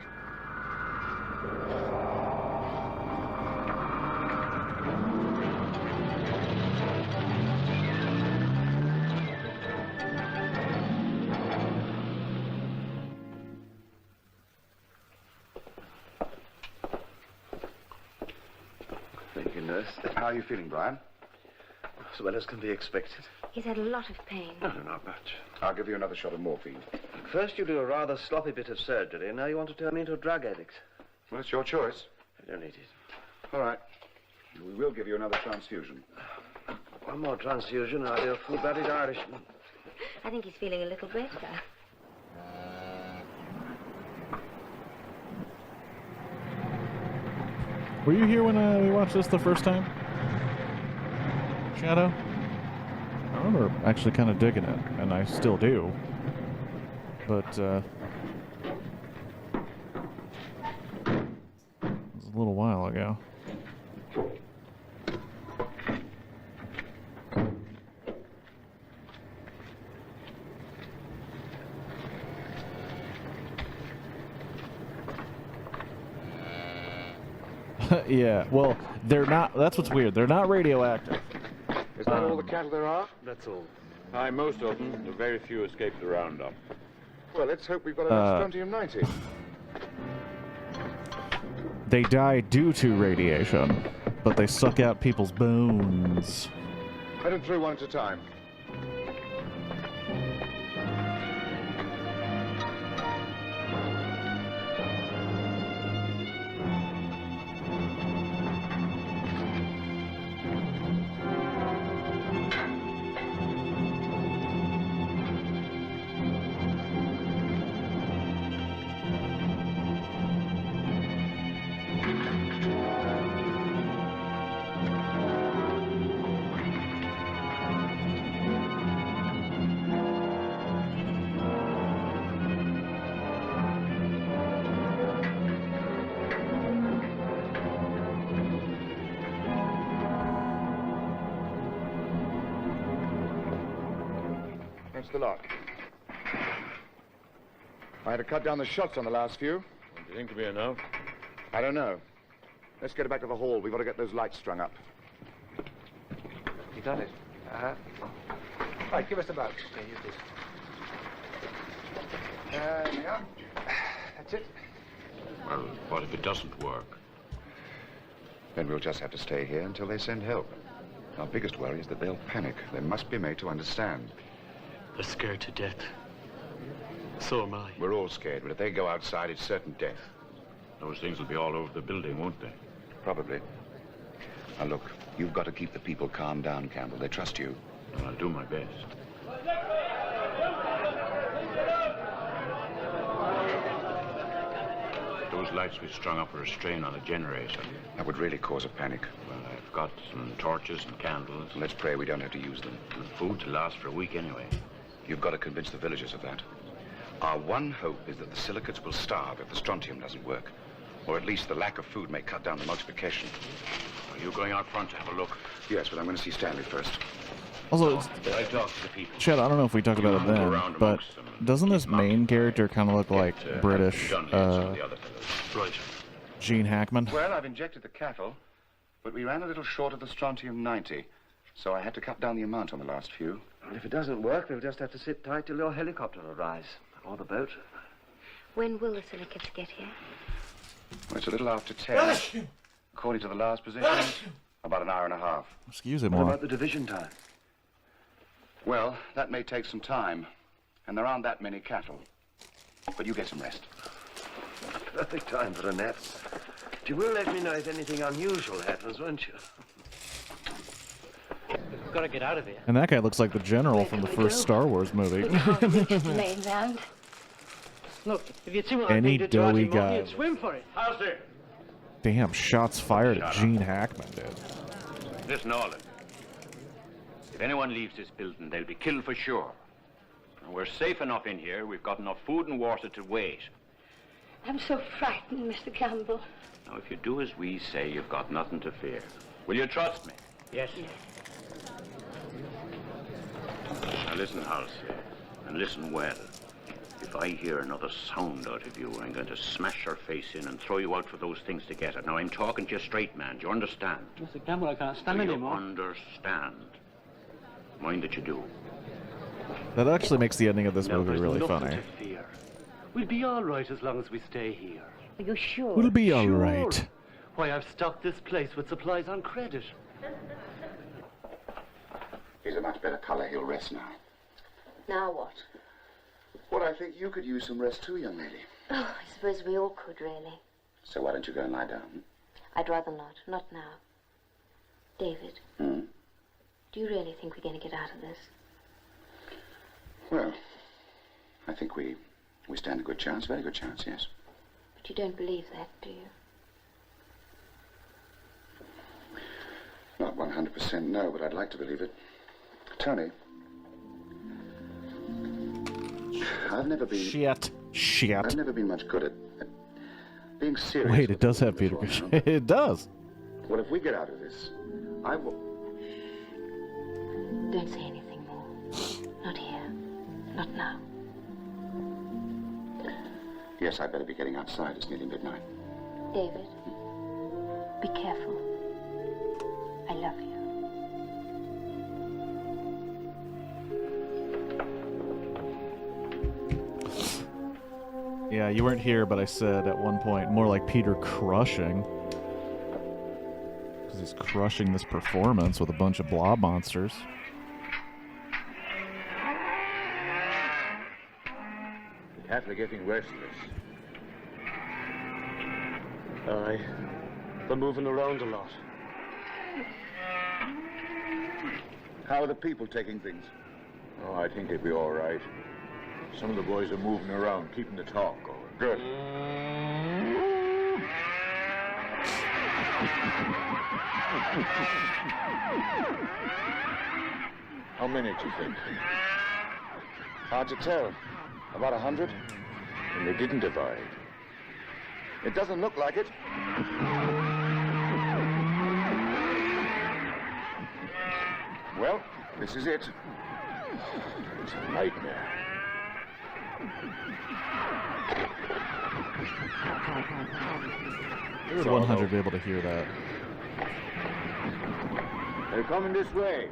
Thank you, nurse. How are you feeling, Brian? As well as can be expected. He's had a lot of pain. No, not much. I'll give you another shot of morphine. First you do a rather sloppy bit of surgery, and now you want to turn me into a drug addict. Well, it's your choice. I don't need it. All right. We will give you another transfusion. One more transfusion, and I'll be a full-blooded Irishman. I think he's feeling a little better. Were you here when we watched this the first time? Shadow? I remember actually kind of digging it, and I still do. But, it was a little while ago. Yeah, well, they're not, that's what's weird. They're not radioactive. Is that all the cattle there are? That's all. Aye, most of them. The very few escaped the roundup. Well, let's hope we've got enough strontium-90. They die due to radiation, but they suck out people's bones. Head them through one at a time. That's the lot. I had to cut down the shots on the last few. Do you think it'll be enough? I don't know. Let's get it back to the hall. We've got to get those lights strung up. You got it? Uh-huh. Right, give us the bulbs. Okay, use this. There we are. That's it. Well, what if it doesn't work? Then we'll just have to stay here until they send help. Our biggest worry is that they'll panic. They must be made to understand. They're scared to death. So am I. We're all scared, but if they go outside, it's certain death. Those things will be all over the building, won't they? Probably. Now, look, you've got to keep the people calmed down, Campbell. They trust you. And I'll do my best. Those lights we strung up are a strain on a generator. That would really cause a panic. Well, I've got some torches and candles. Let's pray we don't have to use them. And food to last for a week anyway. You've got to convince the villagers of that. Our one hope is that the silicates will starve if the strontium doesn't work. Or at least the lack of food may cut down the multiplication. Are you going out front to have a look? Yes, but I'm going to see Stanley first. Also, I talked to the people. Chad, I don't know if we talked about it then, but doesn't this main character kind of look like British Right. Gene Hackman? Well, I've injected the cattle. But we ran a little short of the strontium-90, so I had to cut down the amount on the last few. And if it doesn't work, we'll just have to sit tight till your helicopter arrives. Or the boat. When will the silicates get here? Well, it's a little after 10. According to the last position, about an hour and a half. Excuse me, What more. about the division time? Well, that may take some time, and there aren't that many cattle. But you get some rest. Perfect time for a nap. You will let me know if anything unusual happens, won't you? We've got to get out of here. And that guy looks like the general from the first Star Wars movie. Mainland. Look, if you'd see what Any I paid to George doughy and Monty, guy. you'd swim for it. How's it? Damn, shots fired at Gene Hackman, dude. Listen, all of you. If anyone leaves this building, they'll be killed for sure. And we're safe enough in here. We've got enough food and water to wait. I'm so frightened, Mr. Campbell. Now, if you do as we say, you've got nothing to fear. Will you trust me? Yes. Now listen, Halsey, and listen well. If I hear another sound out of you, I'm going to smash your face in and throw you out for those things to get it. Now, I'm talking to you straight, man. Do you understand? Mr. Campbell, I can't stand Do you anymore. understand? Mind that you do. That actually makes the ending of this movie there's really nothing funny. to fear. We'll be all right as long as we stay here. Are you sure? We'll be all Sure. right. Why, I've stocked this place with supplies on credit. He's a much better color. He'll rest now. Now what? Well, I think you could use some rest too, young lady. Oh, I suppose we all could, really. So why don't you go and lie down? I'd rather not. Not now. David, Hmm? do you really think we're going to get out of this? Well, I think we stand a good chance, very good chance, yes. But you don't believe that, do you? Not 100% no, but I'd like to believe it. Tony, I've never been... Shit. I've never been much good at being serious. Wait, it with does have people Peter before, Cushing. It does. Well, if we get out of this, I will... Don't say anything more. Not here. Not now. Yes, I'd better be getting outside. It's nearly midnight. David, be careful. I love you. Yeah, you weren't here, but I said at one point, more like Peter crushing. Because he's crushing this performance with a bunch of blob monsters. The cattle are getting restless. Aye. They're moving around a lot. How are the people taking things? Oh, I think they'll be all right. Some of the boys are moving around, keeping the talk going. Good. How many do you think? Hard to tell. About 100? And they didn't divide. It doesn't look like it. Well, this is it. It's a nightmare. Would 100 be able to hear that? They're coming this way.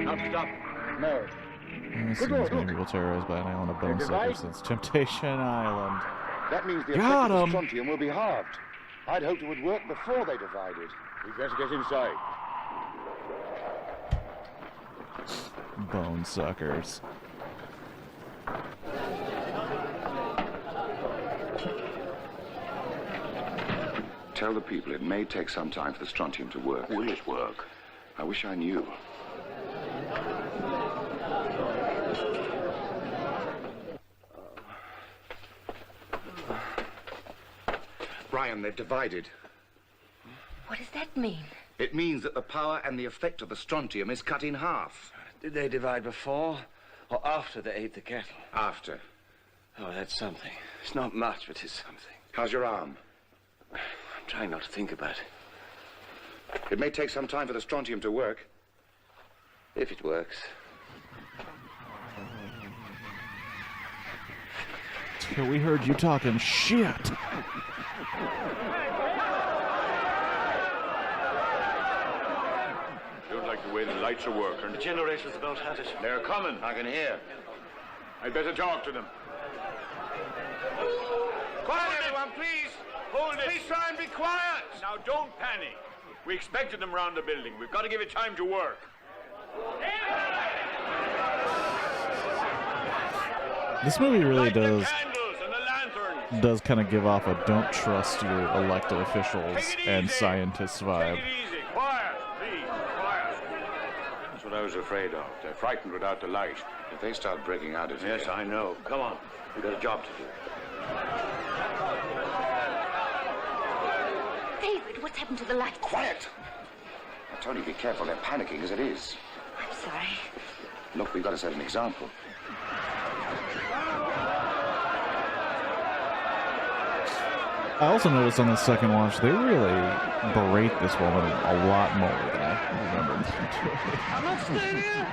Not stop. No. This seems many people terrorized by an island of bone suckers since Temptation Island. That means the Got effect of 'em. strontium will be halved. I'd hoped it would work before they divided. We better get inside. Bone suckers. Tell the people it may take some time for the strontium to work. Will it work? I wish I knew. Brian, they've divided. What does that mean? It means that the power and the effect of the strontium is cut in half. Did they divide before or after they ate the cattle? After. Oh, that's something. It's not much, but it's something. How's your arm? I'm trying not to think about it. It may take some time for the strontium to work. If it works. We heard you talking shit. Don't like the way the lights are working. The generator's about had it. They're coming, I can hear. I'd better talk to them. Quiet, everyone, please. Hold it. Please try and be quiet. Now, don't panic. We expected them round the building. We've got to give it time to work. This movie really Light the does candles and the lanterns. does kind of give off a don't trust your elected officials and scientists vibe. Take it easy. Quiet, please. Quiet. That's what I was afraid of. They're frightened without the light. If they start breaking out of here... Yes, I know. Come on. We've got a job to do. David, what's happened to the lights? Quiet! Now, Tony, be careful. They're panicking as it is. I'm sorry. Look, we've got to set an example. I also noticed on the second watch, they really berate this woman a lot more than I remembered. I'm not staying here.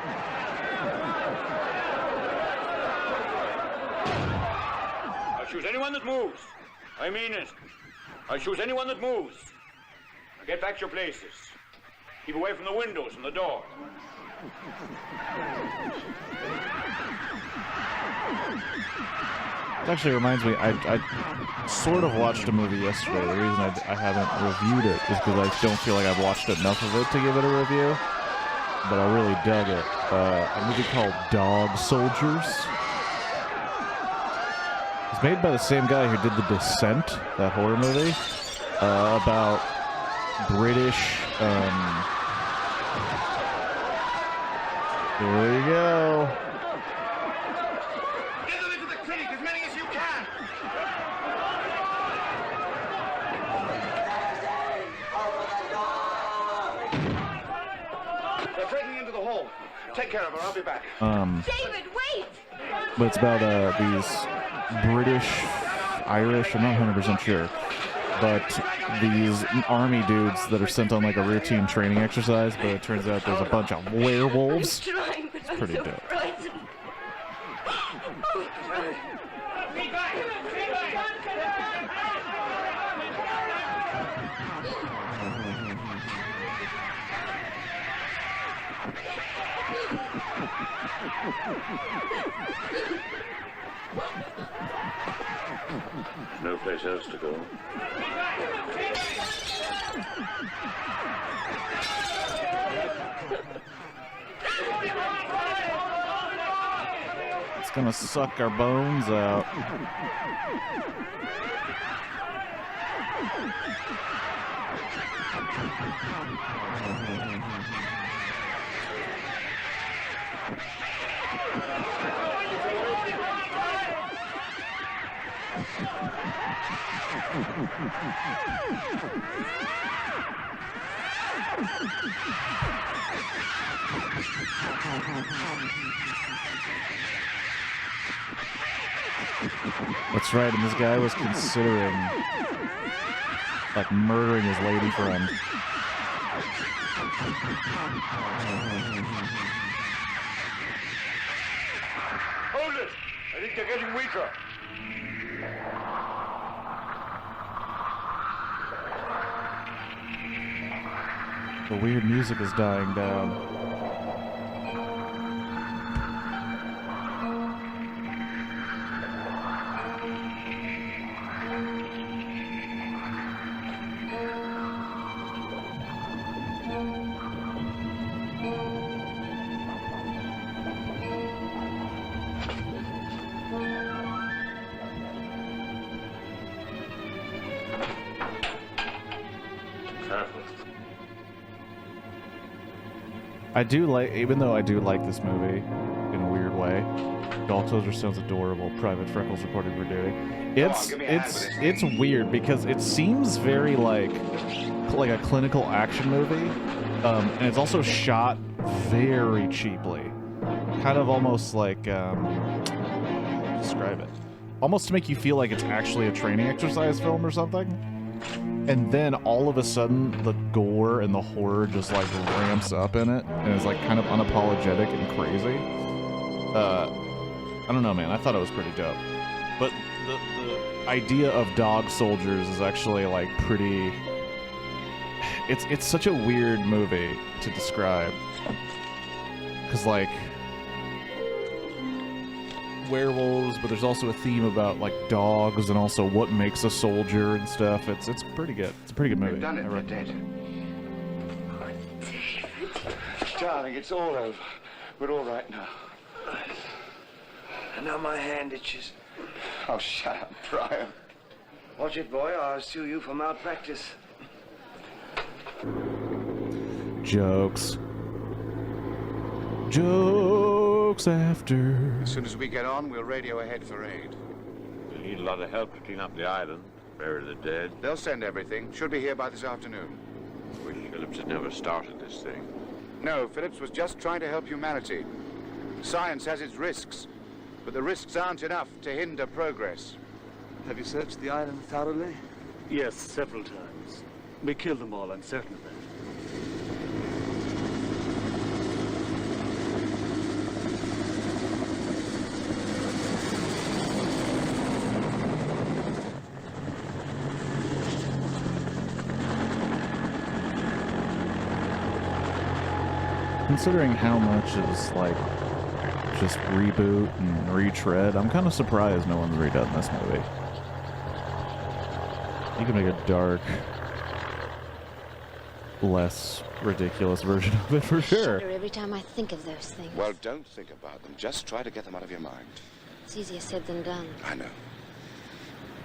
I'll shoot anyone that moves. I mean it. I'll shoot anyone that moves. Now get back to your places. Keep away from the windows and the door. It actually reminds me, I sort of watched a movie yesterday. The reason I haven't reviewed it is because I don't feel like I've watched enough of it to give it a review. But I really dug it. A movie called Dog Soldiers. It's made by the same guy who did The Descent, that horror movie, about British. There you go. Get them into the clinic, as many as you can. They're breaking into the hall. Take care of her. I'll be back. David, wait! But it's about these British, Irish, I'm not 100% sure, but these army dudes that are sent on like a routine training exercise, but it turns out there's a bunch of werewolves. Trying, but It's pretty dope. No place else to go. It's gonna suck our bones out. That's right, and this guy was considering like murdering his lady friend. Hold it! I think they're getting weaker. The weird music is dying down. I do like, even though I do like this movie in a weird way. Dog Soldier sounds adorable. Private Freckles reported for duty. It's weird because it seems very like a clinical action movie, and it's also shot very cheaply, kind of almost like describe it, almost to make you feel like it's actually a training exercise film or something. And then all of a sudden, the gore and the horror just like ramps up in it, and is like kind of unapologetic and crazy. I don't know, man. I thought it was pretty dope. But the idea of dog soldiers is actually like pretty. It's such a weird movie to describe, because like werewolves, but there's also a theme about like dogs and also what makes a soldier and stuff. It's pretty good. It's a pretty good movie. We've done it, we're dead. Darling, it's all over. We're all right now. And now my hand itches. Oh, shut up, Brian. Watch it, boy, or I'll sue you for malpractice. Jokes. Jokes after. As soon as we get on, we'll radio ahead for aid. We'll need a lot of help to clean up the island, bury the dead. They'll send everything. Should be here by this afternoon. Wish Phillips had never started this thing. No, Phillips was just trying to help humanity. Science has its risks, but the risks aren't enough to hinder progress. Have you searched the island thoroughly? Yes, several times. We killed them all, I'm certain of that. Considering how much is like just reboot and retread, I'm kind of surprised no one's redone this movie. You can make a dark, less ridiculous version of it for sure. Shudder every time I think of those things. Well, don't think about them. Just try to get them out of your mind. It's easier said than done. I know.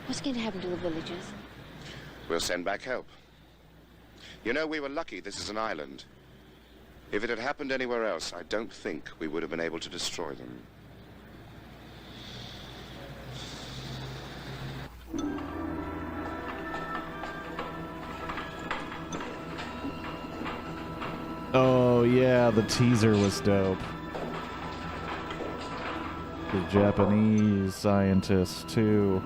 What's going to happen to the villagers? We'll send back help. You know, we were lucky this is an island. If it had happened anywhere else, I don't think we would have been able to destroy them. Oh yeah, the teaser was dope. The Japanese scientists too.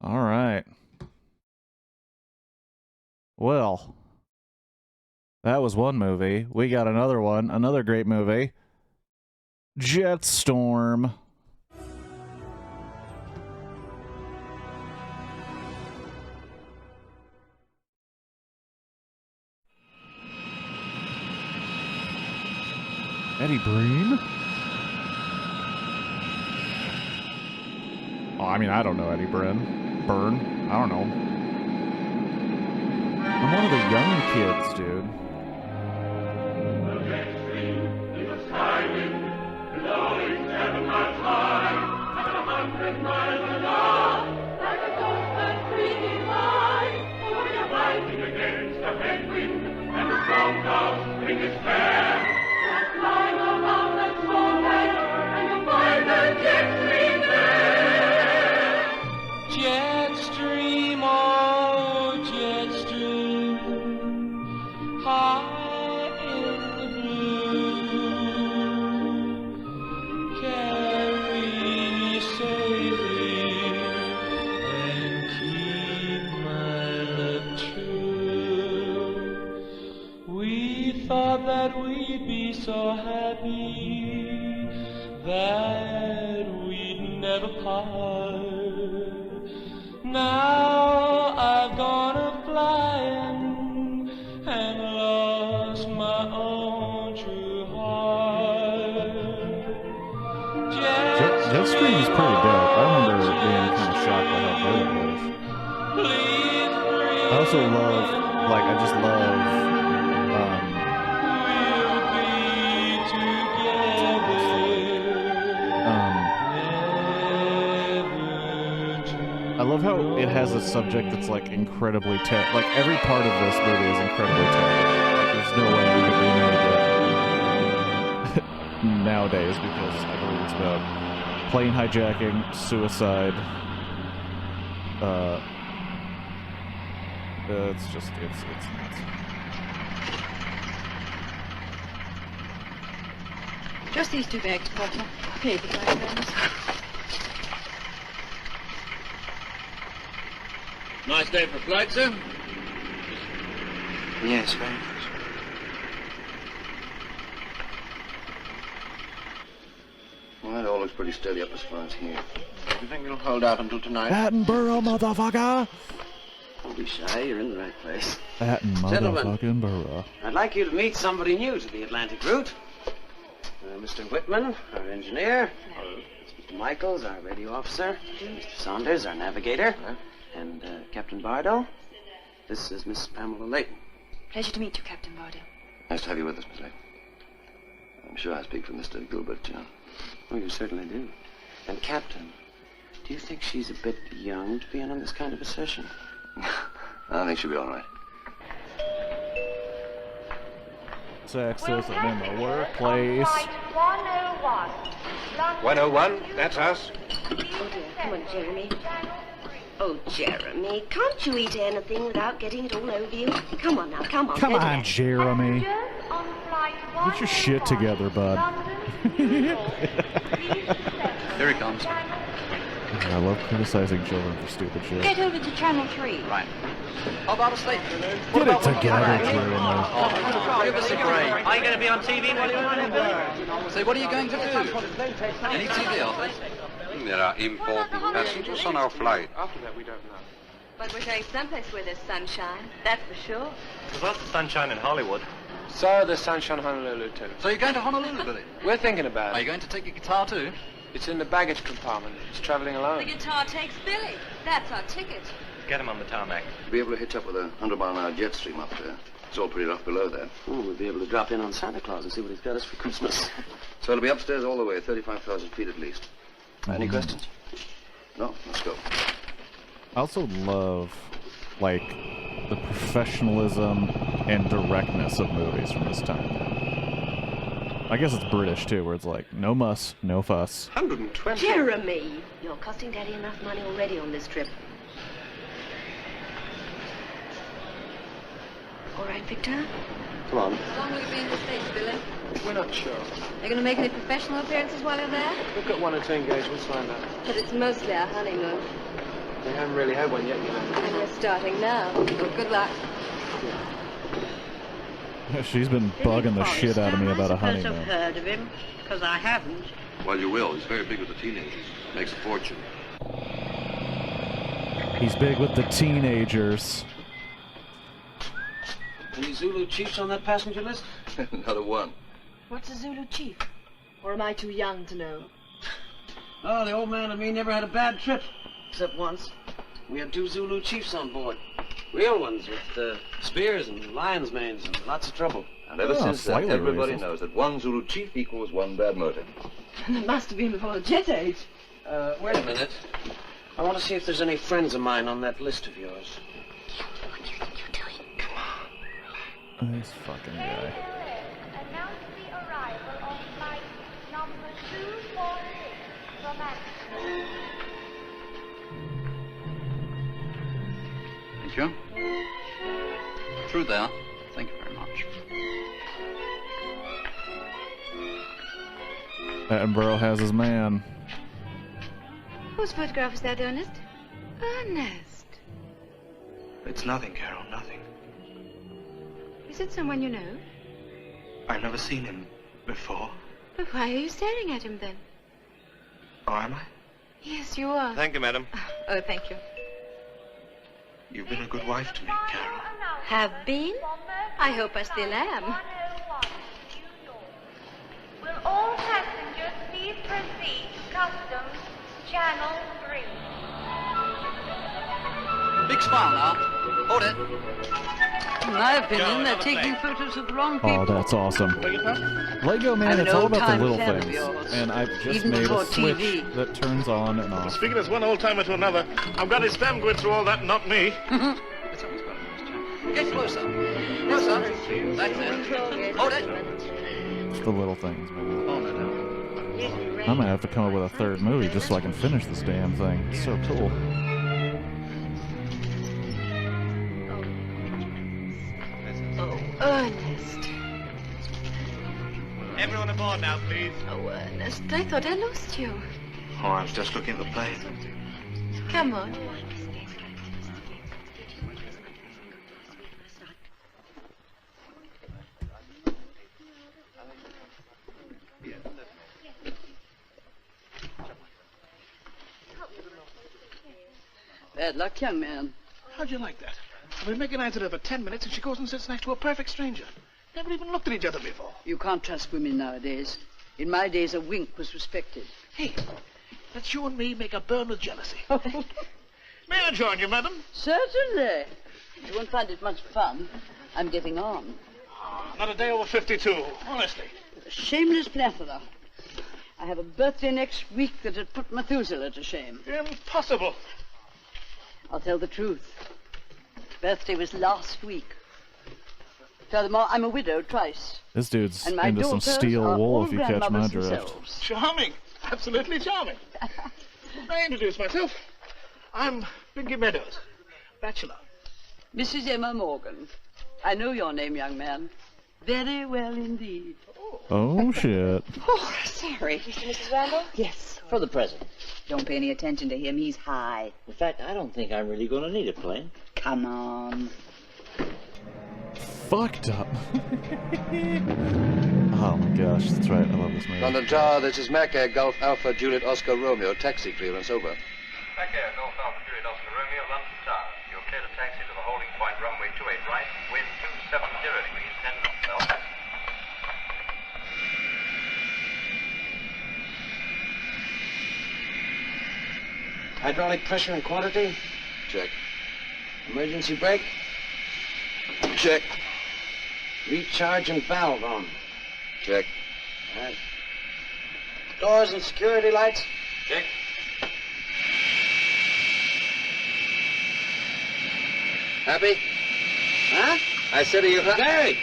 All right. Well, that was one movie. We got another one, another great movie. Jetstorm. Eddie Breen? Oh, I mean, I don't know Eddie Breen. Burn? I don't know. I'm one of the young kids, dude. Jetstream, oh Jetstream, high in the blue, carry me safely and keep my love true. We thought that we'd be so happy that we'd never part. Now I've gone that scream is pretty dope. I remember being kind of shocked by how good it was. I also love, like, I just love, I love how it has a subject that's, like, incredibly like, every part of this movie is incredibly terrible. Like, there's no way you could remake it nowadays, because I believe it's about plane hijacking, suicide, it's just, it's nuts. Just these 2 bags, Porter. Pay for my friends. Nice day for a flight, sir? Yes, very much. Well, it all looks pretty steady up as far as here. Do you think it'll hold out until tonight? Attenborough, motherfucker! Don't be shy, you're in the right place. Gentlemen, motherfucking Burrow. I'd like you to meet somebody new to the Atlantic route. Mr. Whitman, our engineer. Mr. Michaels, our radio officer. Mr. Saunders, our navigator. And Captain Bardo. This is Miss Pamela Layton. Pleasure to meet you, Captain Bardo. Nice to have you with us, Miss Layton. I'm sure I speak for Mr. Gilbert, John. Oh, you certainly do. And Captain, do you think she's a bit young to be in on this kind of a session? I think she'll be all right. Sexism in the workplace. 101. 101, that's us. Oh dear, come on, Jeremy. Oh, Jeremy, can't you eat anything without getting it all over you? Come on now, come on. Come on, Jeremy. Get your shit together, bud. Here he comes. I love criticizing children for stupid shit. Get over to Channel 3. Right. How about a steak? Get it together, Jeremy. Give us a break. Are you going to be on TV while you're on it, Billy? So what are you going to do? Any TV offers? There are important passengers on our flight. After that, we don't know. But we're going someplace where there's sunshine, that's for sure. There's lots of sunshine in Hollywood. So, there's sunshine in Honolulu, too. So you're going to Honolulu, Billy? We're thinking about it. Are you going to take your guitar too? It's in the baggage compartment. It's traveling alone. The guitar takes Billy. That's our ticket. Get him on the tarmac. We'll be able to hitch up with a 100-mile-an-hour jet stream up there. It's all pretty rough below there. Oh, we'll be able to drop in on Santa Claus and see what he's got us for Christmas. So it'll be upstairs all the way, 35,000 feet at least. Any questions? No? Let's go. I also love, like, the professionalism and directness of movies from this time. I guess it's British, too, where it's like, no muss, no fuss. 120? Jeremy, you're costing Daddy enough money already on this trip. All right, Victor? Come on. How long will you be in the States, Billy? We're not sure. Are you going to make any professional appearances while you're there? We've got 1 or 2 engagements lined up. But it's mostly our honeymoon. We haven't really had one yet, you know. And we're starting now. Well, good luck. She's been bugging the shit out of me about a honeymoon. I've heard of him, because I haven't. Well, you will. He's very big with the teenagers. Makes a fortune. He's big with the teenagers. Any Zulu chiefs on that passenger list? Not a one. What's a Zulu chief? Or am I too young to know? Oh, the old man and me never had a bad trip. Except once. We had 2 Zulu chiefs on board. Real ones with spears and lion's manes and lots of trouble. And ever since that, everybody knows that 1 Zulu chief equals 1 bad motive. It must have been before the jet age. Wait a minute. I want to see if there's any friends of mine on that list of yours. What do you think you're doing? Come on. This fucking guy. Announce the arrival of flight number 246 from Amsterdam. Thank you. Through there. Thank you very much. Attenborough has his man. Whose photograph is that, Ernest? Ernest. It's nothing, Carol, nothing. Is it someone you know? I've never seen him before. But why are you staring at him then? Oh, am I? Yes, you are. Thank you, madam. Oh, thank you. You've been a good wife to me, Carol. Have been? I hope I still am. Will all passengers please proceed to customs Channel 3. Big smile now. Hold it. In my opinion, they're taking photos of the wrong people. Oh, that's awesome. Lego Man, I'm an it's all about the old-time little fan of things. yours. And I've just Even made before a switch TV. that turns on and off. Speaking as one old-timer to another, I'm glad his fam went through all that, not me. Get closer. Closer. That's it. Hold it. It's the little things, man. I'm gonna have to come up with a third movie just so I can finish this damn thing. It's so cool. Ernest. Everyone aboard now, please. Oh, Ernest, I thought I lost you. Oh, I was just looking at the plane. Come on. Bad luck, young man. How'd you like that? I've been making eyes at her for 10 minutes and she goes and sits next to a perfect stranger. Never even looked at each other before. You can't trust women nowadays. In my days, a wink was respected. Hey, let's you and me make a burn with jealousy. May I join you, madam? Certainly. You won't find it much fun. I'm getting on. Not a day over 52, honestly. A shameless plethora. I have a birthday next week that'd put Methuselah to shame. Impossible. I'll tell the truth. Birthday was last week. Furthermore, I'm a widow twice. This dude's And my into some daughters steel are wool all if you catch my grandmothers drift. themselves. Charming. Absolutely charming. I introduce myself. I'm Pinky Meadows, bachelor. Mrs. Emma Morgan. I know your name, young man. Very well indeed. Oh, shit. Oh, sorry. Mrs. Randall? Yes, for the present. Don't pay any attention to him. He's high. In fact, I don't think I'm really going to need a plane. Come on. Fucked up. Oh my gosh, that's right. I love this movie. London Tower, this is Mac Air Golf Alpha Juliet Oscar Romeo. Taxi clearance, over. Back Air, Golf Alpha Juliet Oscar Romeo, London Tower. You're clear to taxi to the holding point, runway 28 right, wind 270 degrees, 10 knots, Delta. Hydraulic pressure and quantity? Check. Emergency brake? Check. Recharge and valve on. Check. All right. Doors and security lights? Check. Happy? Huh? I said, are you happy? Very.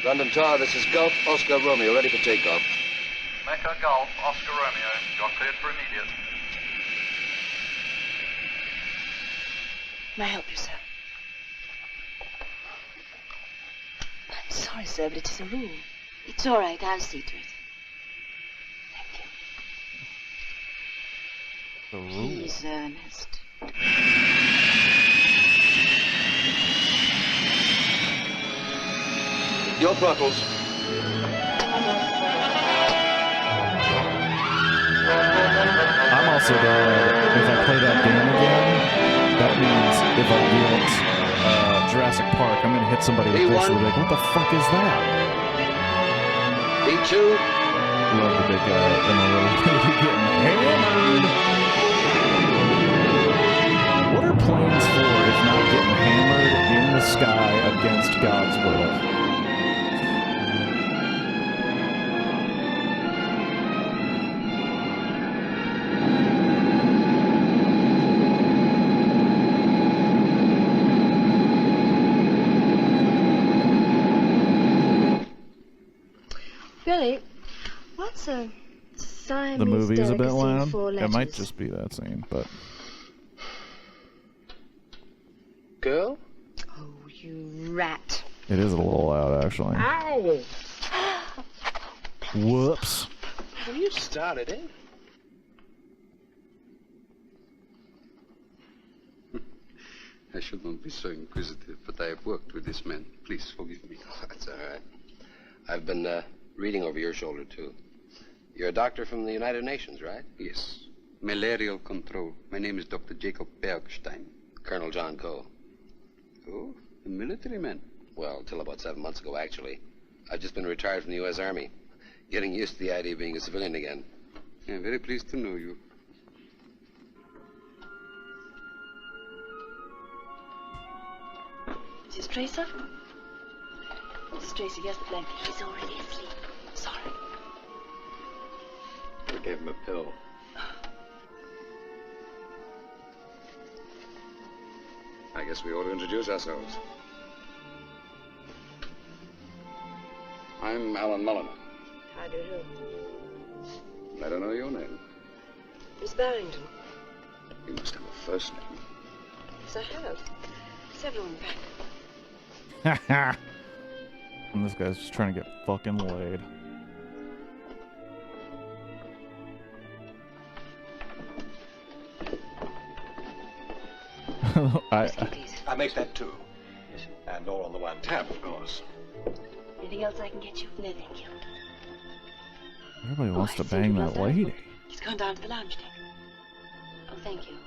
London Tower, this is Golf Oscar Romeo, ready for takeoff. Mecca Golf, Oscar Romeo. You're cleared for immediate. May I help you, sir? I'm sorry, sir, but it is a rule. It's all right. I'll see to it. The rule. Please, Ernest. Your throttles. I'm also glad if I play that game again, that means if I get Jurassic Park, I'm gonna hit somebody with this and they'll be like, what the fuck is that? B2. Love the big guy and the little baby getting hammered. What are planes for if not getting hammered in the sky against God's will? Billy, what's a Siamese The movie is a bit delicacy loud. for It might letters? just be that scene, but Girl? Oh, you rat. it is a little loud, actually. Ow! Whoops. Well, you started it. I should not be so inquisitive, but I have worked with this man. Please forgive me. That's all right. I've been reading over your shoulder, too. You're a doctor from the United Nations, right? Yes. Malarial control. My name is Dr. Jacob Bergstein. Colonel John Coe. Oh, a military man. Well, till about 7 months ago, actually. I've just been retired from the U.S. Army. Getting used to the idea of being a civilian again. Yeah, very pleased to know you. Mrs. Tracer? Mrs. Tracer, here's the blanket. She's already asleep. Sorry. We gave him a pill. I guess we ought to introduce ourselves. I'm Alan Mulliner. How do you do? I don't know your name. Miss Barrington. You must have a first name. Yes, I have. Several, in fact. And this guy's just trying to get fucking laid. I make that too. Yes. And all on the one tab, of course. Anything else I can get you? No, thank you. Everybody wants to bang that lady. He's gone down to the lounge deck. Oh, thank you.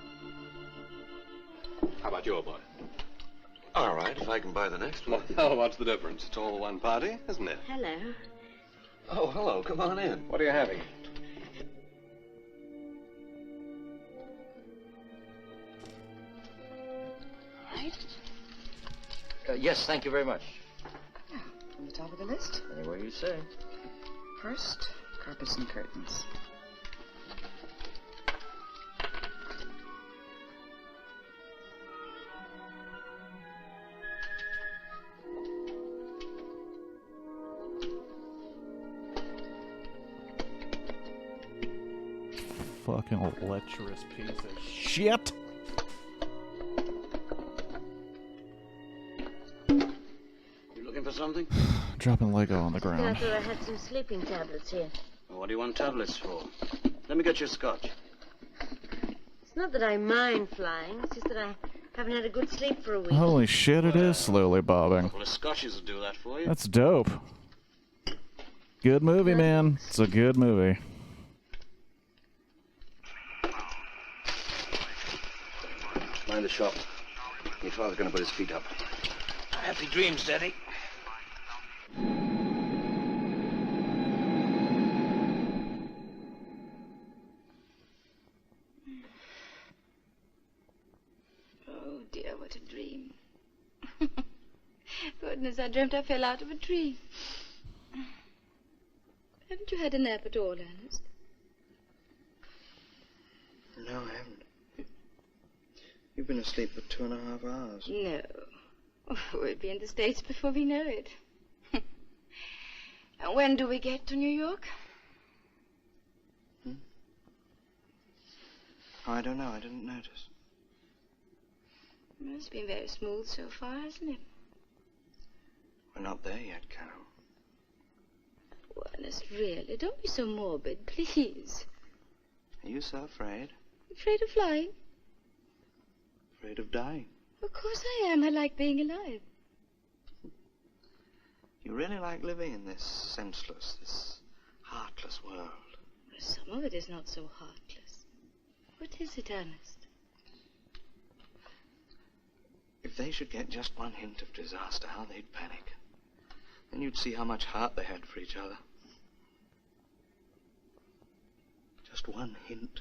How about your boy? All right, if I can buy the next one. Well, what's the difference? It's all one party, isn't it? Hello. Oh, hello. Come on in. What are you having? Right. Yes, thank you very much. On the top of the list. Anywhere you say. First, carpets and curtains. Fucking lecherous piece of shit. You looking for something? Dropping Lego on the I ground. thought I had some sleeping tablets here. What do you want tablets for? Let me get you a scotch. It's not that I mind flying, it's just that I haven't had a good sleep for a week. Holy shit, it is slowly A bobbing. couple of scotches will do that for you. That's dope. Good movie, man. It's a good movie. Mind the shop. Your father's gonna put his feet up. Happy dreams, Daddy. Oh, dear, what a dream. Goodness, I dreamt I fell out of a tree. Haven't you had a nap at all, Ernest? No, I haven't. You've been asleep for 2.5 hours. No. We'll be in the States before we know it. And when do we get to New York? Oh, I don't know. I didn't notice. Well, it's been very smooth so far, hasn't it? We're not there yet, Carol. Oh, Ernest, really, don't be so morbid, please. Are you so afraid? Afraid of flying? Afraid of dying? Of course I am. I like being alive. You really like living in this senseless, this heartless world. Well, some of it is not so heartless. What is it, Ernest? If they should get just one hint of disaster, how they'd panic. Then you'd see how much heart they had for each other. Just one hint.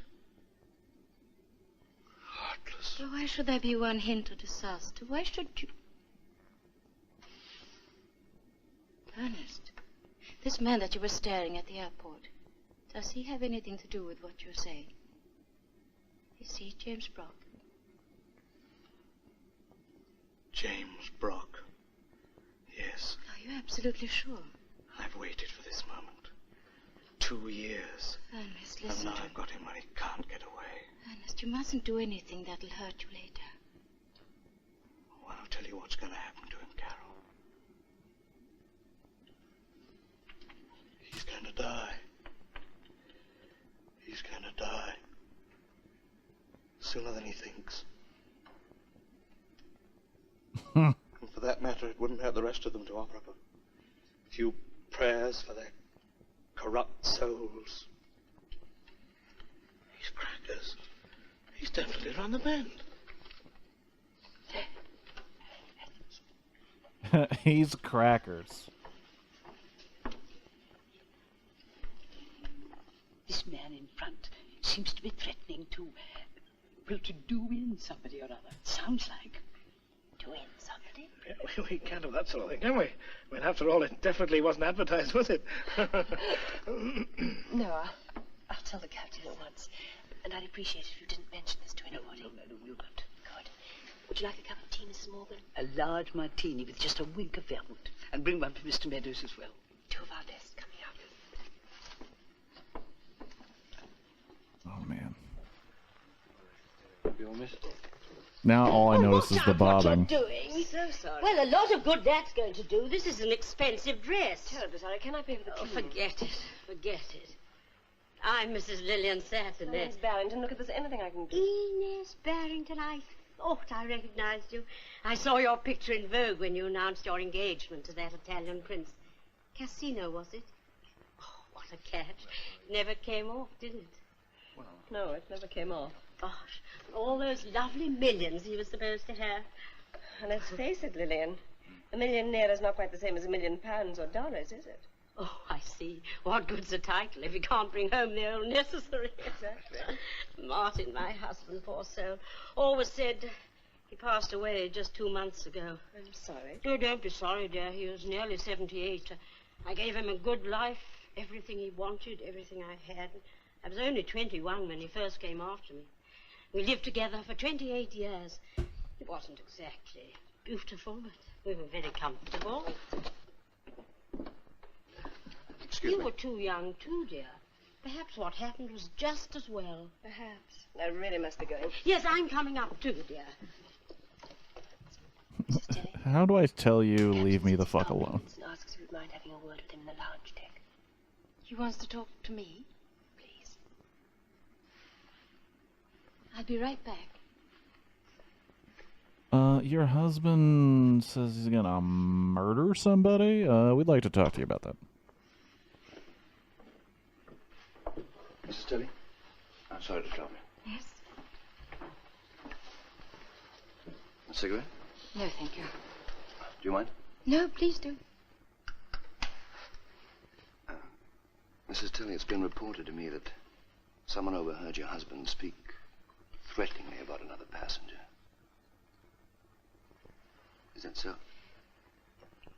Heartless. Well, why should there be one hint of disaster? Why should you... Ernest, this man that you were staring at the airport, does he have anything to do with what you're saying? Is he James Brock? James Brock. Yes. Are you absolutely sure? I've waited for this moment. 2 years. Ernest, And listen now to I've got him where he can't get away. Ernest, you mustn't do anything that'll hurt you later. Well, I'll tell you what's going to happen to him, Carol. He's going to die. He's going to die. Sooner than he thinks. And for that matter, it wouldn't hurt the rest of them to offer up a few prayers for their corrupt souls. He's crackers. He's definitely run the bend. He's crackers. This man in front. seems to be threatening to, well, to do in somebody or other. It sounds like. To win somebody? Yeah, we can't have that sort of thing, can we? I mean, after all, it definitely wasn't advertised, was it? No, I'll tell the captain at once. And I'd appreciate it if you didn't mention this to anybody. No, we'll not. Good. Would you like a cup of tea, Mrs. Morgan? A large martini with just a wink of vermouth. And bring one for Mr. Meadows as well. Two of our best coming up. Oh, man. You'll miss it. Now all I notice is the bobbing. What you're doing? So sorry. Well, a lot of good that's going to do. This is an expensive dress. Terribly sorry. Can I pay for the tea? Oh, forget it. Forget it. I'm Mrs. Lillian Saturday. Miss Barrington, look if there's anything I can do. Inez Barrington, I thought I recognized you. I saw your picture in Vogue when you announced your engagement to that Italian prince. Cassino, was it? Oh, what a catch. Never came off, did it? Well, no, it never came off. Gosh, all those lovely millions he was supposed to have. And let's face it, Lillian, a millionaire is not quite the same as £1 million or dollars, is it? Oh, I see. What good's a title if you can't bring home the old necessary? Exactly. Martin, my husband, poor soul, always said he passed away just 2 months ago. I'm sorry. Oh, don't be sorry, dear. He was nearly 78. I gave him a good life, everything he wanted, everything I had. I was only 21 when he first came after me. We lived together for 28 years. It wasn't exactly beautiful, but we were very comfortable. Excuse You me. were too young, too, dear. Perhaps what happened was just as well. Perhaps. I really must be going. Yes, I'm coming up, too, dear. How do I tell you, leave me the fuck alone? And asks if you'd mind having a word with him in the lounge deck. He wants to talk to me? Please. I'll be right back. Your husband says he's gonna murder somebody? We'd like to talk to you about that. Mrs. Tilly, I'm sorry to trouble you. Yes? A cigarette? No, thank you. Do you mind? No, please do. Mrs. Tilly, it's been reported to me that someone overheard your husband speak threateningly about another passenger. Is that so?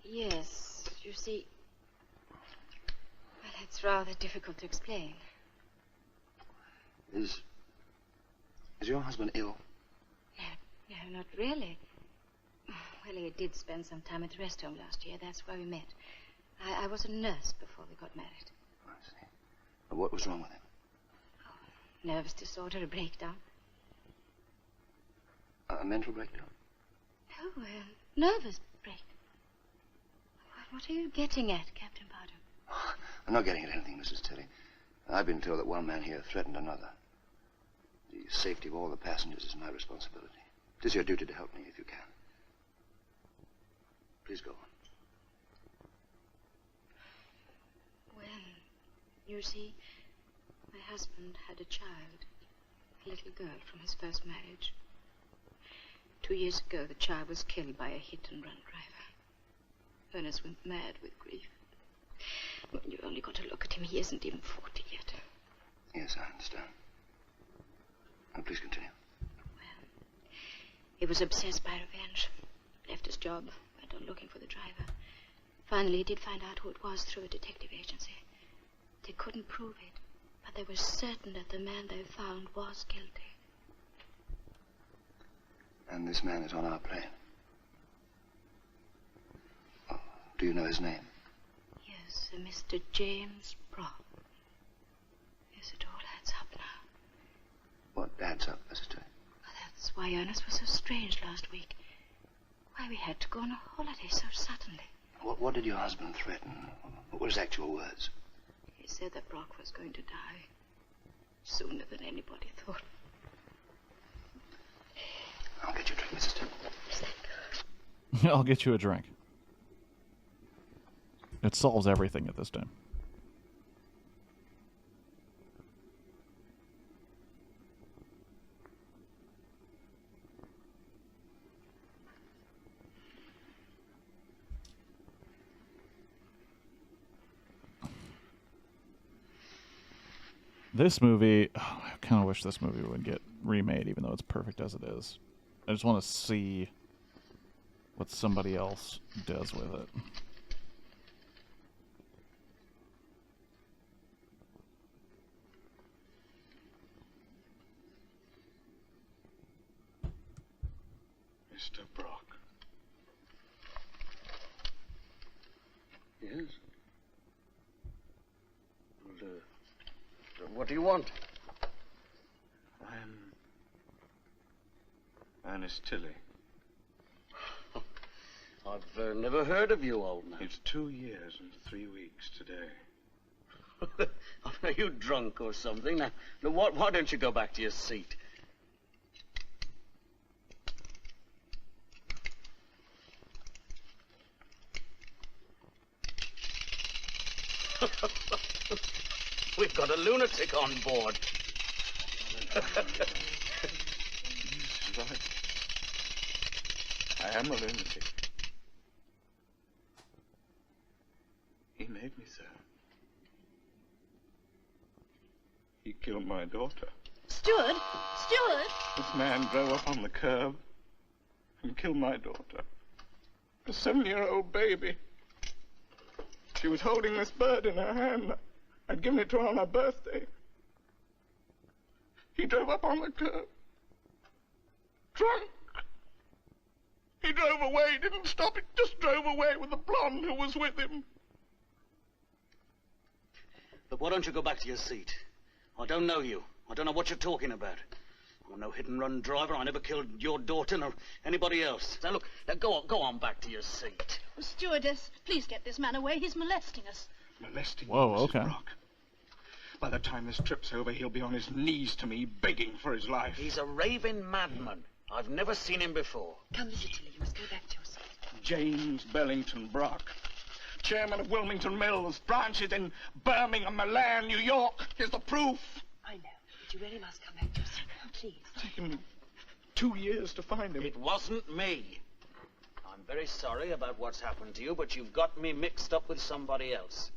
Yes, you see... Well, it's rather difficult to explain. Is your husband ill? No, not really. Well, he did spend some time at the rest home last year. That's where we met. I was a nurse before we got married. I see. But what was wrong with him? Nervous disorder, a breakdown. A mental breakdown? Oh, nervous breakdown. What are you getting at, Captain Bardo? I'm not getting at anything, Mrs. Tilly. I've been told that one man here threatened another. The safety of all the passengers is my responsibility. It is your duty to help me if you can. Please go on. Well, you see, my husband had a child, a little girl from his first marriage. 2 years ago, the child was killed by a hit-and-run driver. Ernest went mad with grief. Well, you only got to look at him. He isn't even 40 yet. Yes, I understand. Now, please continue. He was obsessed by revenge. Left his job, went on looking for the driver. Finally, he did find out who it was through a detective agency. They couldn't prove it, but they were certain that the man they found was guilty. And this man is on our plane. Oh, do you know his name? Yes, Mr. James Brock. Yes, it all adds up now. What adds up, Mrs. Tilly? That's why Ernest was so strange last week. Why we had to go on a holiday so suddenly. What did your husband threaten? What were his actual words? He said that Brock was going to die sooner than anybody thought. I'll get you a drink, Mrs. Tilly. I'll get you a drink. It solves everything at this time. This movie, oh, kind of wish this movie would get remade, even though it's perfect as it is. I just want to see what somebody else does with it. Mr. Brock. Yes? Well, what do you want? I'm Ernest Tilley. I've never heard of you, old man. It's 2 years and 3 weeks today. Are you drunk or something? Now, why don't you go back to your seat? We've got a lunatic on board. He's right. I am a lunatic. He made me so. He killed my daughter. Steward! Steward! This man drove up on the curb and killed my daughter. A 7-year-old baby. She was holding this bird in her hand. I'd given it to her on her birthday. He drove up on the curb. Drunk. He drove away, didn't stop, he just drove away with the blonde who was with him. But why don't you go back to your seat? I don't know you. I don't know what you're talking about. I'm no hit-and-run driver. I never killed your daughter nor anybody else. Now, look, now go on back to your seat. Stewardess, please get this man away. He's molesting us. Molesting you, Whoa, Mrs. okay. Brock. By the time this trip's over, he'll be on his knees to me, begging for his life. He's a raving madman. I've never seen him before. Come, Mr. Tilley, you must go back to your seat. James Bellington Brock, chairman of Wilmington Mills, branches in Birmingham, Milan, New York. Here's the proof. I know, but you really must come back to your seat now, please. It's taken me 2 years to find him. It wasn't me. I'm very sorry about what's happened to you, but you've got me mixed up with somebody else.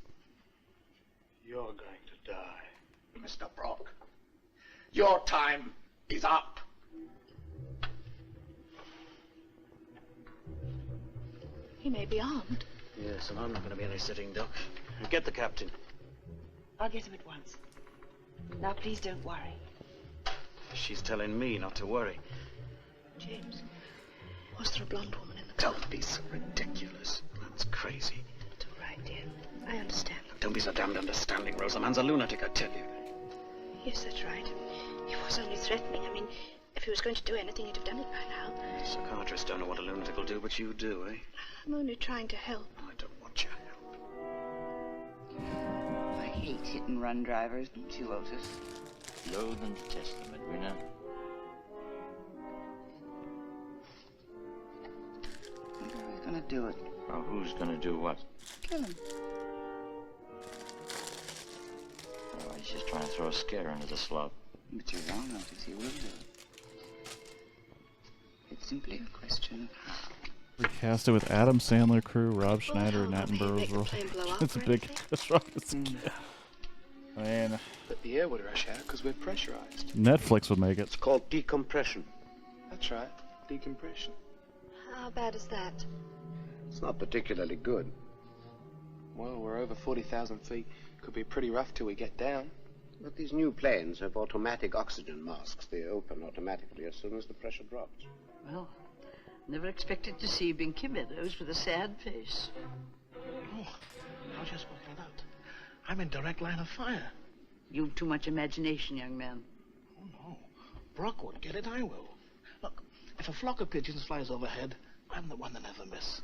You're going to die. Mr. Brock, your time is up. He may be armed. Yes, and I'm not going to be any sitting duck. Get the captain. I'll get him at once. Now, please don't worry. She's telling me not to worry. James, was there a blonde woman in the car? Don't be so ridiculous. That's crazy. It's all right, dear. I understand. Don't be so damned understanding, Rose. The man's a lunatic, I tell you. Yes, that's right. He was only threatening. I mean, if he was going to do anything, he'd have done it by now. Psychiatrists don't know what a lunatic will do, but you do, eh? I'm only trying to help. I don't want your help. I hate hit-and-run drivers, don't you, Otis? Loathe and detest them, Edwina. I wonder who's gonna do it. Oh, who's gonna do what? Kill him. Oh, he's just trying to throw a scare into the slop. But you're wrong, Otis. He will do it. It's simply a question of how. Recast it with Adam Sandler crew, Rob Schneider, and Attenborough's role. It's a big catastrophic. Man. Let the air would rush out because we're pressurized. Netflix would make it. It's called decompression. That's right, decompression. How bad is that? It's not particularly good. Well, we're over 40,000 feet. Could be pretty rough till we get down. But these new planes have automatic oxygen masks. They open automatically as soon as the pressure drops. Well, never expected to see Binky Meadows with a sad face. Oh, how's you spoken it out? I'm in direct line of fire. You've too much imagination, young man. Oh, no. Brock won't get it, I will. Look, if a flock of pigeons flies overhead, I'm the one that never miss.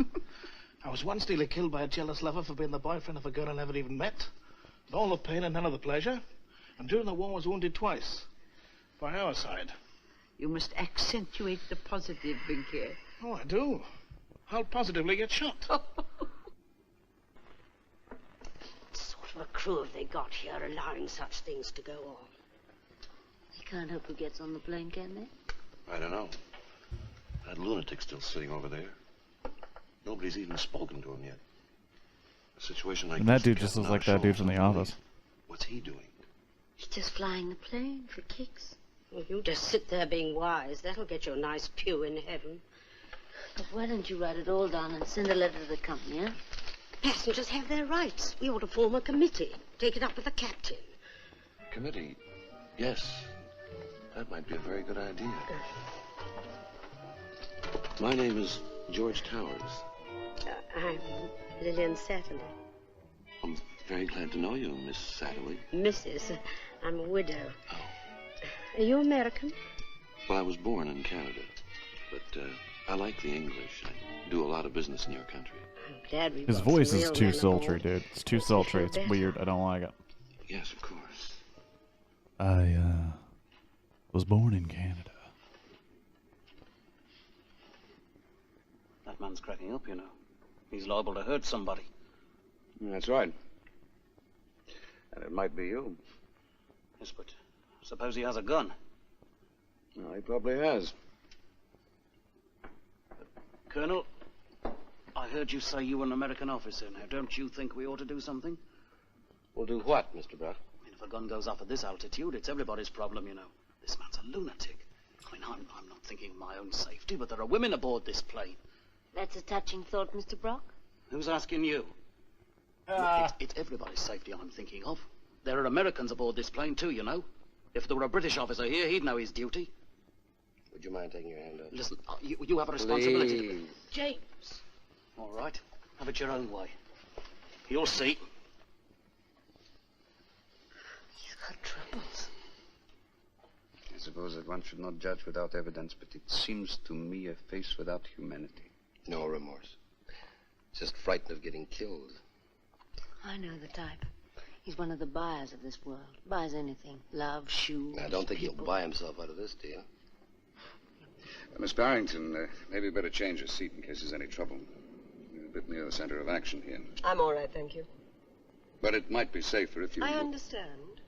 I was once nearly killed by a jealous lover for being the boyfriend of a girl I never even met. With all the pain and none of the pleasure. And during the war I was wounded twice. By our side. You must accentuate the positive, Binky. Oh, I do. I'll positively get shot. What sort of a crew have they got here allowing such things to go on? They can't hope who gets on the plane, can they? I don't know. That lunatic's still sitting over there. Nobody's even spoken to him yet. A situation like And that this dude just looks like that dude from The Office. What's he doing? He's just flying the plane for kicks. Well, you just sit there being wise. That'll get you a nice pew in heaven. But why don't you write it all down and send a letter to the company, huh? Passengers have their rights. We ought to form a committee. Take it up with the captain. Committee? Yes. That might be a very good idea. My name is George Towers. I'm Lillian Satterley. I'm very glad to know you, Miss Satterley. Mrs. I'm a widow. Are you American? Well, I was born in Canada, but I like the English. I do a lot of business in your country. I'm glad we His got voice some is real too men sultry, aboard. dude. It's too sultry. It's weird. I don't like it. Yes, of course. I was born in Canada. That man's cracking up, you know. He's liable to hurt somebody. That's right. And it might be you. Yes, but suppose he has a gun. Well, he probably has. Colonel, I heard you say you were an American officer. Now, don't you think we ought to do something? We'll do what, Mr. Brock? I mean, if a gun goes off at this altitude, it's everybody's problem, you know. This man's a lunatic. I mean, I'm not thinking of my own safety, but there are women aboard this plane. That's a touching thought, Mr. Brock. Who's asking you? Look, it's everybody's safety I'm thinking of. There are Americans aboard this plane, too, you know. If there were a British officer here, he'd know his duty. Would you mind taking your hand up? Listen, you have a responsibility to... Please. James. All right. Have it your own way. You'll see. He's got troubles. I suppose that one should not judge without evidence, but it seems to me a face without humanity. No remorse. Just frightened of getting killed. I know the type. He's one of the buyers of this world. Buys anything. Love, shoes, I don't think people. he'll buy himself out of this, do you? Miss Barrington, maybe better change your seat in case there's any trouble. You're a bit near the center of action here. I'm all right, thank you. But it might be safer if you... I understand.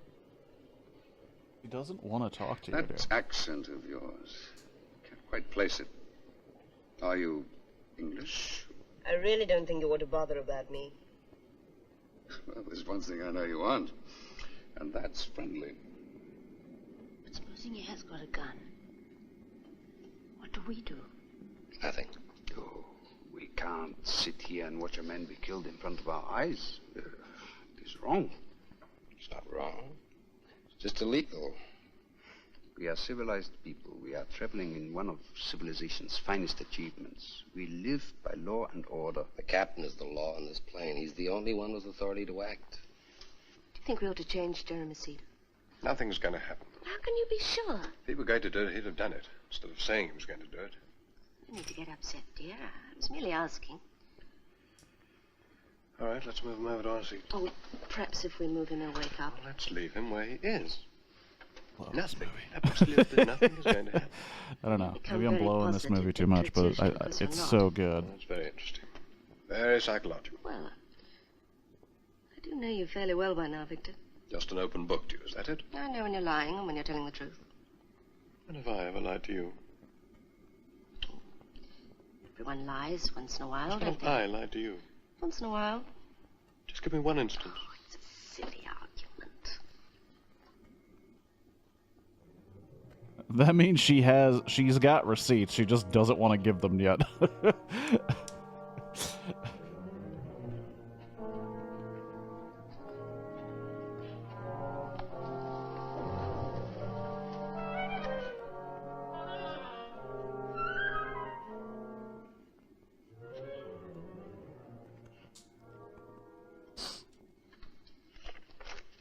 He doesn't want to talk to you, That dude. accent of yours, can't quite place it. Are you English? I really don't think you ought to bother about me. Well, there's one thing I know you aren't, and that's friendly. But supposing he has got a gun, what do we do? Nothing. Oh, we can't sit here and watch a man be killed in front of our eyes. It is wrong. It's not wrong. It's just illegal. We are civilized people. We are traveling in one of civilization's finest achievements. We live by law and order. The captain is the law on this plane. He's the only one with authority to act. Do you think we ought to change Jeremy's seat? Nothing's going to happen. How can you be sure? If he were going to do it, he'd have done it, instead of saying he was going to do it. You need to get upset, dear. I was merely asking. All right, let's move him over to our seat. Oh, perhaps if we move him, he'll wake up. Let's leave him where he is. Nothing, absolutely nothing is going to happen. I don't know. Become Maybe I'm very blowing this positive movie too and much, but traditional because it's we're so not. good. That's very interesting. Very psychological. Well, I do know you fairly well by now, Victor. Just an open book to you, is that it? I know when you're lying and when you're telling the truth. When have I ever lied to you? Everyone lies once in a while, When don't have they? I lied to you? Once in a while. Just give me one instance. It's a silly argument. That means she's got receipts. She just doesn't want to give them yet.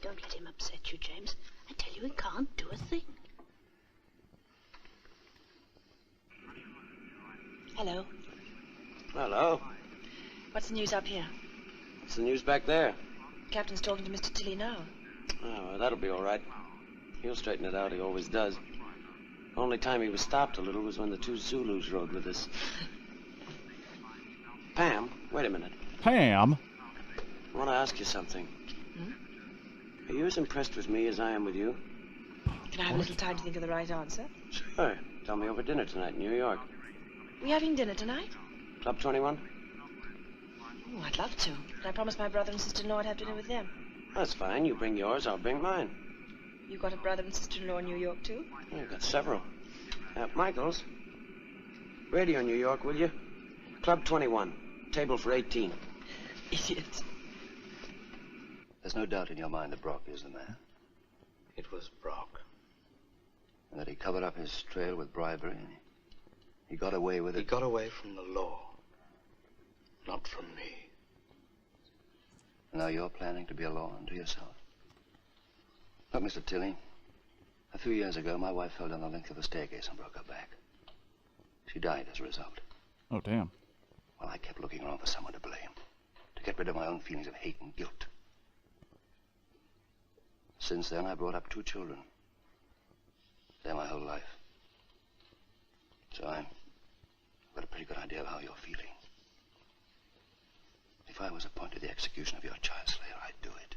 Don't let him upset you, James. I tell you, he can't do a thing. Hello. Hello. What's the news up here? What's the news back there? Captain's talking to Mr. Tilly now. Oh, well, that'll be all right. He'll straighten it out. He always does. Only time he was stopped a little was when the two Zulus rode with us. Pam, wait a minute. Pam? I want to ask you something. Are you as impressed with me as I am with you? Can I have a little time to think of the right answer? Sure. Tell me over dinner tonight in New York. We having dinner tonight? Club 21? Oh, I'd love to. But I promised my brother and sister-in-law I'd have dinner with them. That's fine. You bring yours, I'll bring mine. You got a brother and sister-in-law in New York, too? Oh, we've got several. Michaels, radio New York, will you? Club 21, table for 18. Idiots. There's no doubt in your mind that Brock is the man. It was Brock. And that he covered up his trail with bribery. He got away with it. He got away from the law. Not from me. Now you're planning to be a law unto yourself. Look, Mr. Tilley, a few years ago, my wife fell down the length of a staircase and broke her back. She died as a result. Oh, damn. Well, I kept looking around for someone to blame, to get rid of my own feelings of hate and guilt. Since then, I brought up 2 children. They're my whole life. So I've got a pretty good idea of how you're feeling. If I was appointed the execution of your child slayer, I'd do it.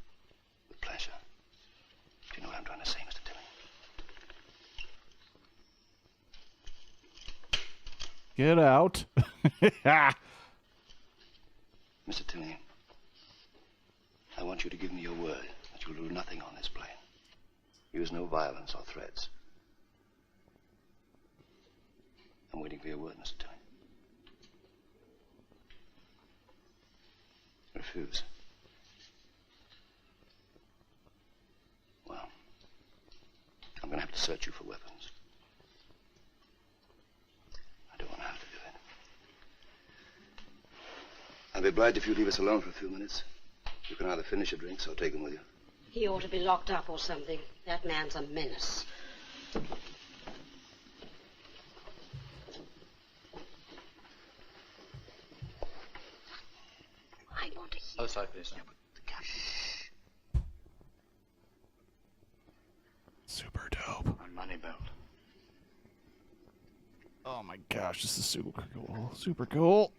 With pleasure. Do you know what I'm trying to say, Mr. Tilley? Get out. Mr. Tilley, I want you to give me your word that you'll do nothing on this plane. Use no violence or threats. I'm waiting for your word, Mr. Tilley. Refuse. Well, I'm going to have to search you for weapons. I don't want to have to do it. I'll be obliged if you leave us alone for a few minutes. You can either finish your drinks or take them with you. He ought to be locked up or something. That man's a menace. I want to hear. Outside, please. Super dope. My money belt. Oh my gosh, this is super cool. Super cool.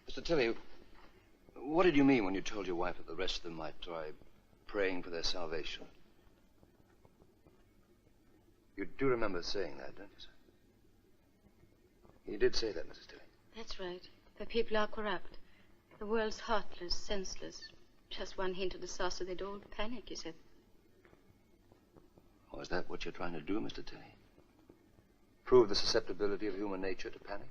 Mr. Tilley, what did you mean when you told your wife that the rest of them might try praying for their salvation? You do remember saying that, don't you, sir? You did say that, Mrs. Tilley. That's right. The people are corrupt. The world's heartless, senseless. Just one hint of disaster, they'd all panic, you said. Or is that what you're trying to do, Mr. Tilley? Prove the susceptibility of human nature to panic?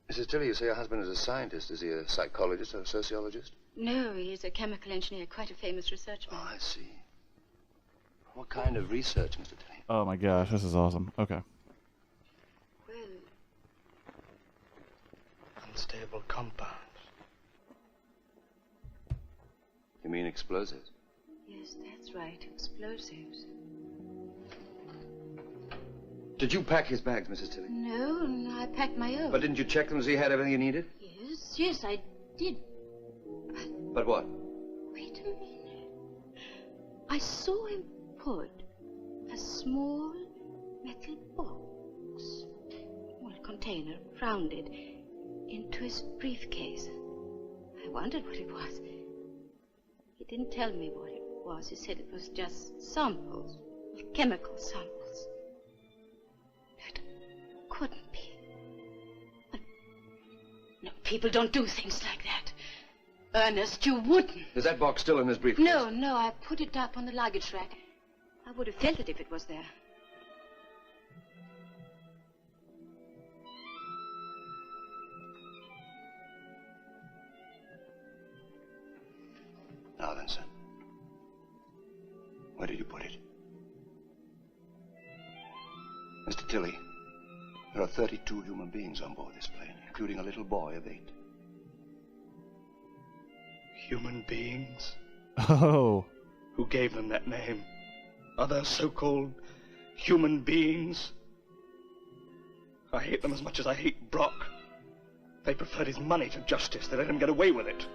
Mrs. Tilley, you say your husband is a scientist. Is he a psychologist or a sociologist? No, he's a chemical engineer, quite a famous research man. Oh, I see. What kind of research, Mr. Tilley? Oh my gosh, this is awesome. Okay. Well, Unstable compounds. You mean explosives? yes, that's right. Explosives. Did you pack his bags, Mrs. Tilley? No, I packed my own. But didn't you check them so you had everything you needed? Yes, I did. But what? Wait a minute. I saw him put a small metal box, well, container, rounded, into his briefcase. I wondered what it was. He didn't tell me what it was. He said it was just samples, chemical samples. It couldn't be. No, people don't do things like that. Ernest, you wouldn't. Is that box still in his briefcase? No, I put it up on the luggage rack. I would have felt it if it was there. Now then, son. Where did you put it? Mr. Tilley, there are 32 human beings on board this plane, including a little boy of 8. Human beings? Oh. Who gave them that name? Other so-called human beings? I hate them as much as I hate Brock. They preferred his money to justice. They let him get away with it.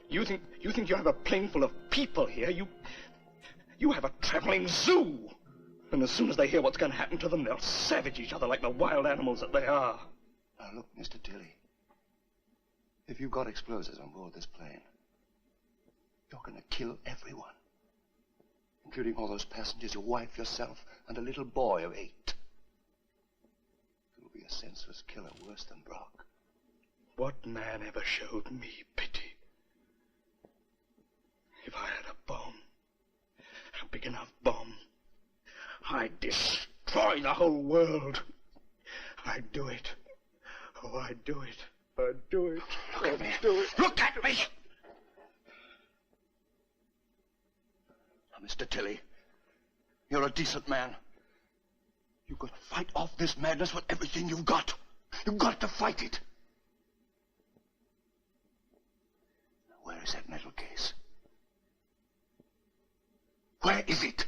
You think you have a plane full of people here? You have a traveling zoo. And as soon as they hear what's going to happen to them, they'll savage each other like the wild animals that they are. Now look, Mr. Tilley. If you've got explosives on board this plane, you're going to kill everyone. including all those passengers, your wife, yourself, and a little boy of 8. You'll be a senseless killer worse than Brock. What man ever showed me pity? If I had a bomb, a big enough bomb, I'd destroy the whole world. I'd do it. Oh, I'd do it. I'd do it. Look at me. Look at me! Now, Mr. Tilly, you're a decent man. You've got to fight off this madness with everything you've got. You've got to fight it. Now, where is that metal case? Where is it?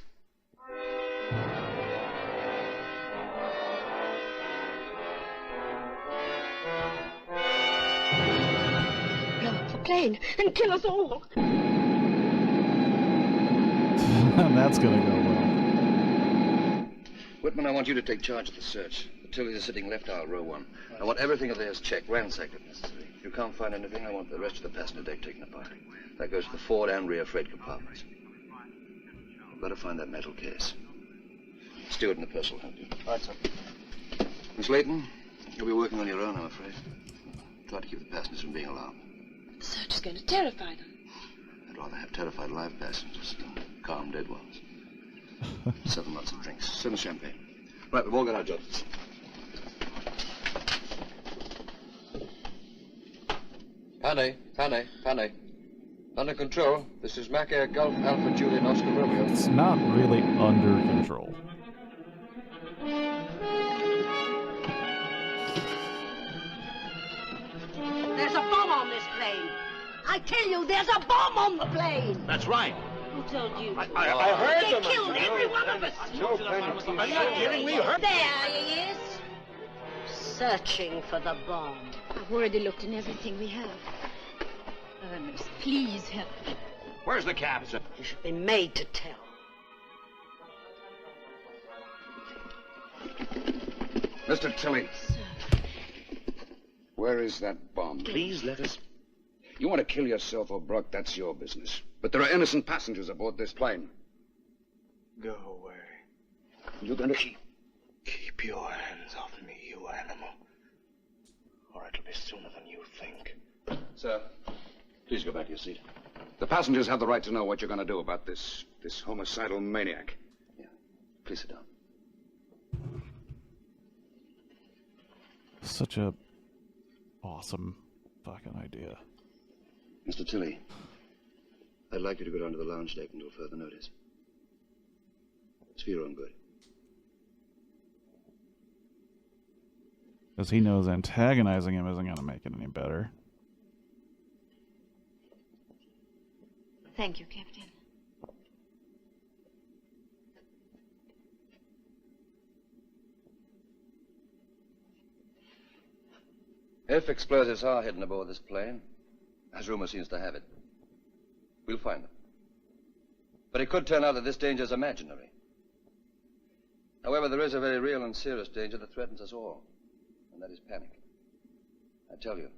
Blow up the plane and kill us all. That's gonna go well. Whitman, I want you to take charge of the search. The Tillys are sitting left aisle, row 1. I want everything of theirs checked, ransacked if necessary. If you can't find anything, I want the rest of the passenger deck taken apart. That goes to the forward and rear freight compartments. You've got to find that metal case. Stewart and the purse will help you. Right, sir. Miss Layton, you'll be working on your own, I'm afraid. Try to keep the passengers from being alarmed. The search is going to terrify them. I'd rather have terrified live passengers than calm dead ones. 7 lots of drinks. 7 champagne. Right, we've all got our jobs. Pane. Under control. This is Mac Air Gulf Alpha Julian Oscar Romeo. It's not really under control. There's a bomb on this plane. I tell you, there's a bomb on the plane. That's right. Who told you? I heard They them. killed every one of us. I'm not kidding. We heard. There he is. Searching for the bomb. I've already looked in everything we have. Ernest, please help. Where's the captain? You should be made to tell. Mr. Tilly. Sir. Where is that bomb? Please let us. You want to kill yourself or Brock, that's your business. But there are innocent passengers aboard this plane. Go away. You're going to... Keep your hands off me, you animal. Or it'll be sooner than you think. Sir, please go back to your seat. The passengers have the right to know what you're going to do about this homicidal maniac. Yeah, please sit down. Such a awesome fucking idea. Mr. Tilly, I'd like you to go down to the lounge deck until further notice. It's for your own good. Because he knows antagonizing him isn't going to make it any better. Thank you, Captain. If explosives are hidden aboard this plane, as rumor seems to have it, we'll find them. But it could turn out that this danger is imaginary. However, there is a very real and serious danger that threatens us all, and that is panic. I tell you,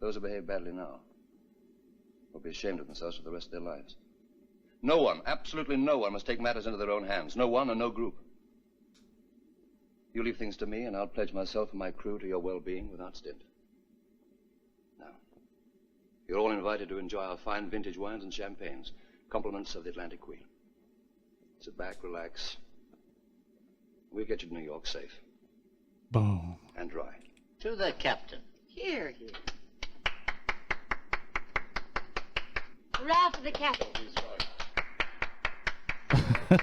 those who behave badly now will be ashamed of themselves for the rest of their lives. No one, absolutely no one, must take matters into their own hands. No one and no group. You leave things to me, and I'll pledge myself and my crew to your well-being without stint. Now, you're all invited to enjoy our fine vintage wines and champagnes, compliments of the Atlantic Queen. Sit back, relax. We'll get you to New York safe. Boom. And dry. To the captain. Here. Hurrah for the captain.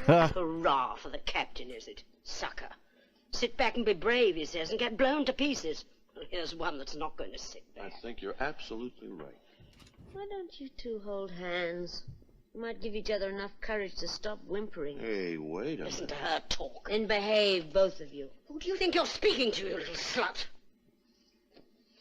Hurrah for the captain, is it? Sucker. Sit back and be brave, he says, and get blown to pieces. Well, here's one that's not going to sit back. I think you're absolutely right. Why don't you two hold hands? You might give each other enough courage to stop whimpering. Hey, wait a Listen minute. to her talk. Then behave, both of you. Who do you think you're speaking to, you little slut?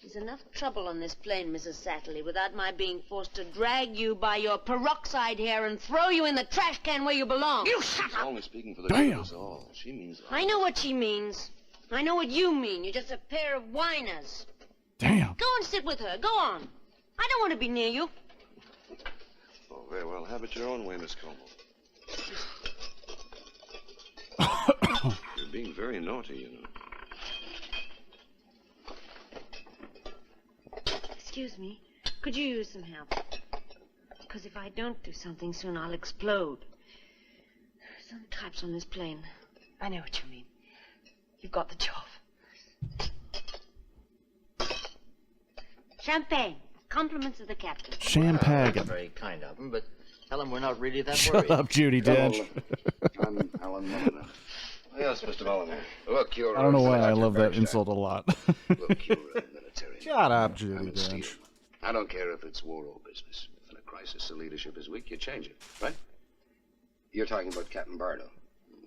There's enough trouble on this plane, Mrs. Satterley, without my being forced to drag you by your peroxide hair and throw you in the trash can where you belong. You shut She's up! only speaking for the good of us all. She means... I know what she means. I know what you mean. You're just a pair of whiners. Damn. Go and sit with her. Go on. I don't want to be near you. Oh, very well. Have it your own way, Miss Como. You're being very naughty, you know. Excuse me. Could you use some help? Because if I don't do something soon, I'll explode. Some types on this plane. I know what you mean. You've got the job. Champagne. Compliments of the captain. Champagne. Very kind of him, but tell him we're not really that Shut worried. up, Judi Dench. I'm Alan Mulliner. Yes, Mr. Mulliner. Look, you're... I don't know why I Dr. love that Bergstein. insult a lot. Look, you're military. Shut up, I'm Judi in steel. Dench. I don't care if it's war or business. If in a crisis the leadership is weak, you change it, right? You're talking about Captain Bardo.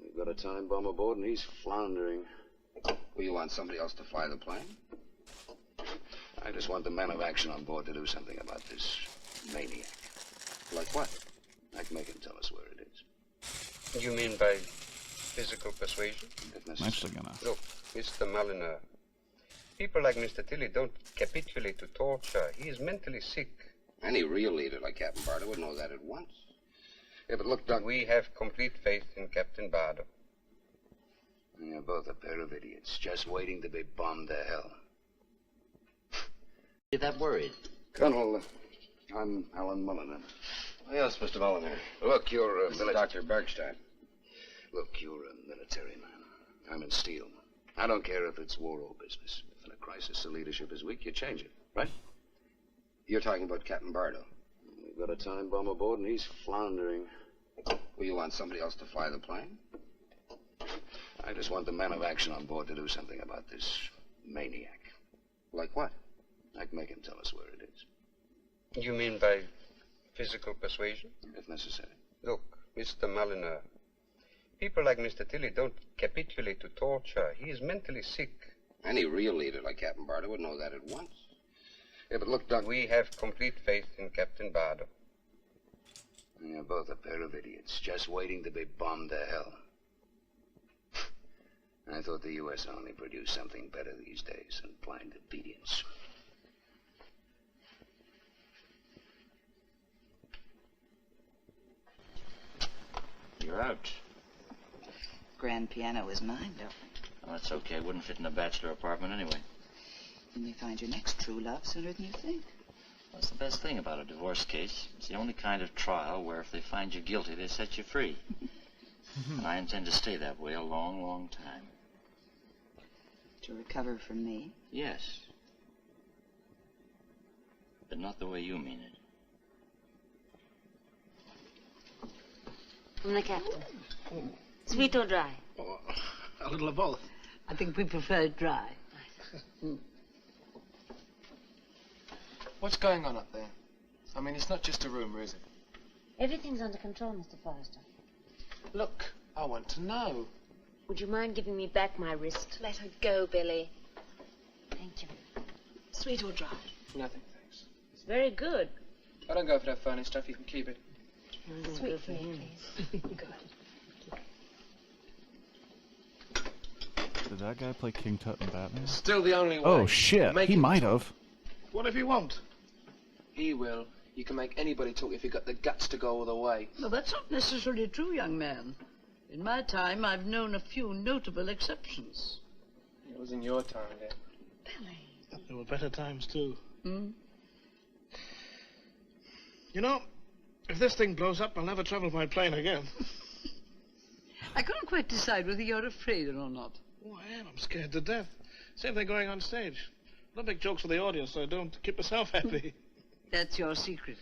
We've got a time bomb aboard and he's floundering. Well, you want somebody else to fly the plane? I just want the men of action on board to do something about this maniac. Like what? I can make him tell us where it is. You mean by physical persuasion? If I'm necessary. actually gonna. Look, Mr. Mulliner, people like Mr. Tilly don't capitulate to torture. He is mentally sick. Any real leader like Captain Bardo would know that at once. Yeah, but look, Doc... We have complete faith in Captain Bardo. You're both a pair of idiots, just waiting to be bombed to hell. You're that worried. Colonel, I'm Alan Mulliner. Yes, Mr. Mulliner. Look, you're Dr. Bergstein. Look, you're a military man. I'm in steel. I don't care if it's war or business. If in a crisis the leadership is weak, you change it, right? You're talking about Captain Bardo. We've got a time bomb aboard and he's floundering. Well, you want somebody else to fly the plane? I just want the men of action on board to do something about this maniac. Like what? I can make him tell us where it is. You mean by physical persuasion? If necessary. Look, Mr. Mulliner, people like Mr. Tilly don't capitulate to torture. He is mentally sick. Any real leader like Captain Bardo would know that at once. Yeah, but look, Doc... We have complete faith in Captain Bardo. You're both a pair of idiots, just waiting to be bombed to hell. I thought the U.S. only produced something better these days than blind obedience. You're out. Grand piano is mine, darling. Well, that's okay. It wouldn't fit in a bachelor apartment anyway. You may find your next true love sooner than you think. That's the best thing about a divorce case. It's the only kind of trial where if they find you guilty, they set you free. And I intend to stay that way a long, long time. To recover from me? Yes. But not the way you mean it. From the captain. Sweet or dry? Oh, a little of both. I think we prefer it dry. What's going on up there? I mean, it's not just a rumour, is it? Everything's under control, Mr. Forrester. Look, I want to know. Would you mind giving me back my wrist? Let her go, Billy. Thank you. Sweet or dry? Nothing, thanks. It's very good. I don't go for that phony stuff. You can keep it. Sweet for me, please. Good. Did that guy play King Tut in Batman? Still the only way. Oh shit, Make he him might talk. have. What if he won't? He will. You can make anybody talk if you've got the guts to go all the way. No, that's not necessarily true, young man. In my time, I've known a few notable exceptions. It was in your time, then. There were better times, too. Hmm? You know, if this thing blows up, I'll never travel by plane again. I can't quite decide whether you're afraid or not. Oh, I am. I'm scared to death. Same thing going on stage. I don't make jokes for the audience, so I don't keep myself happy. That's your secret.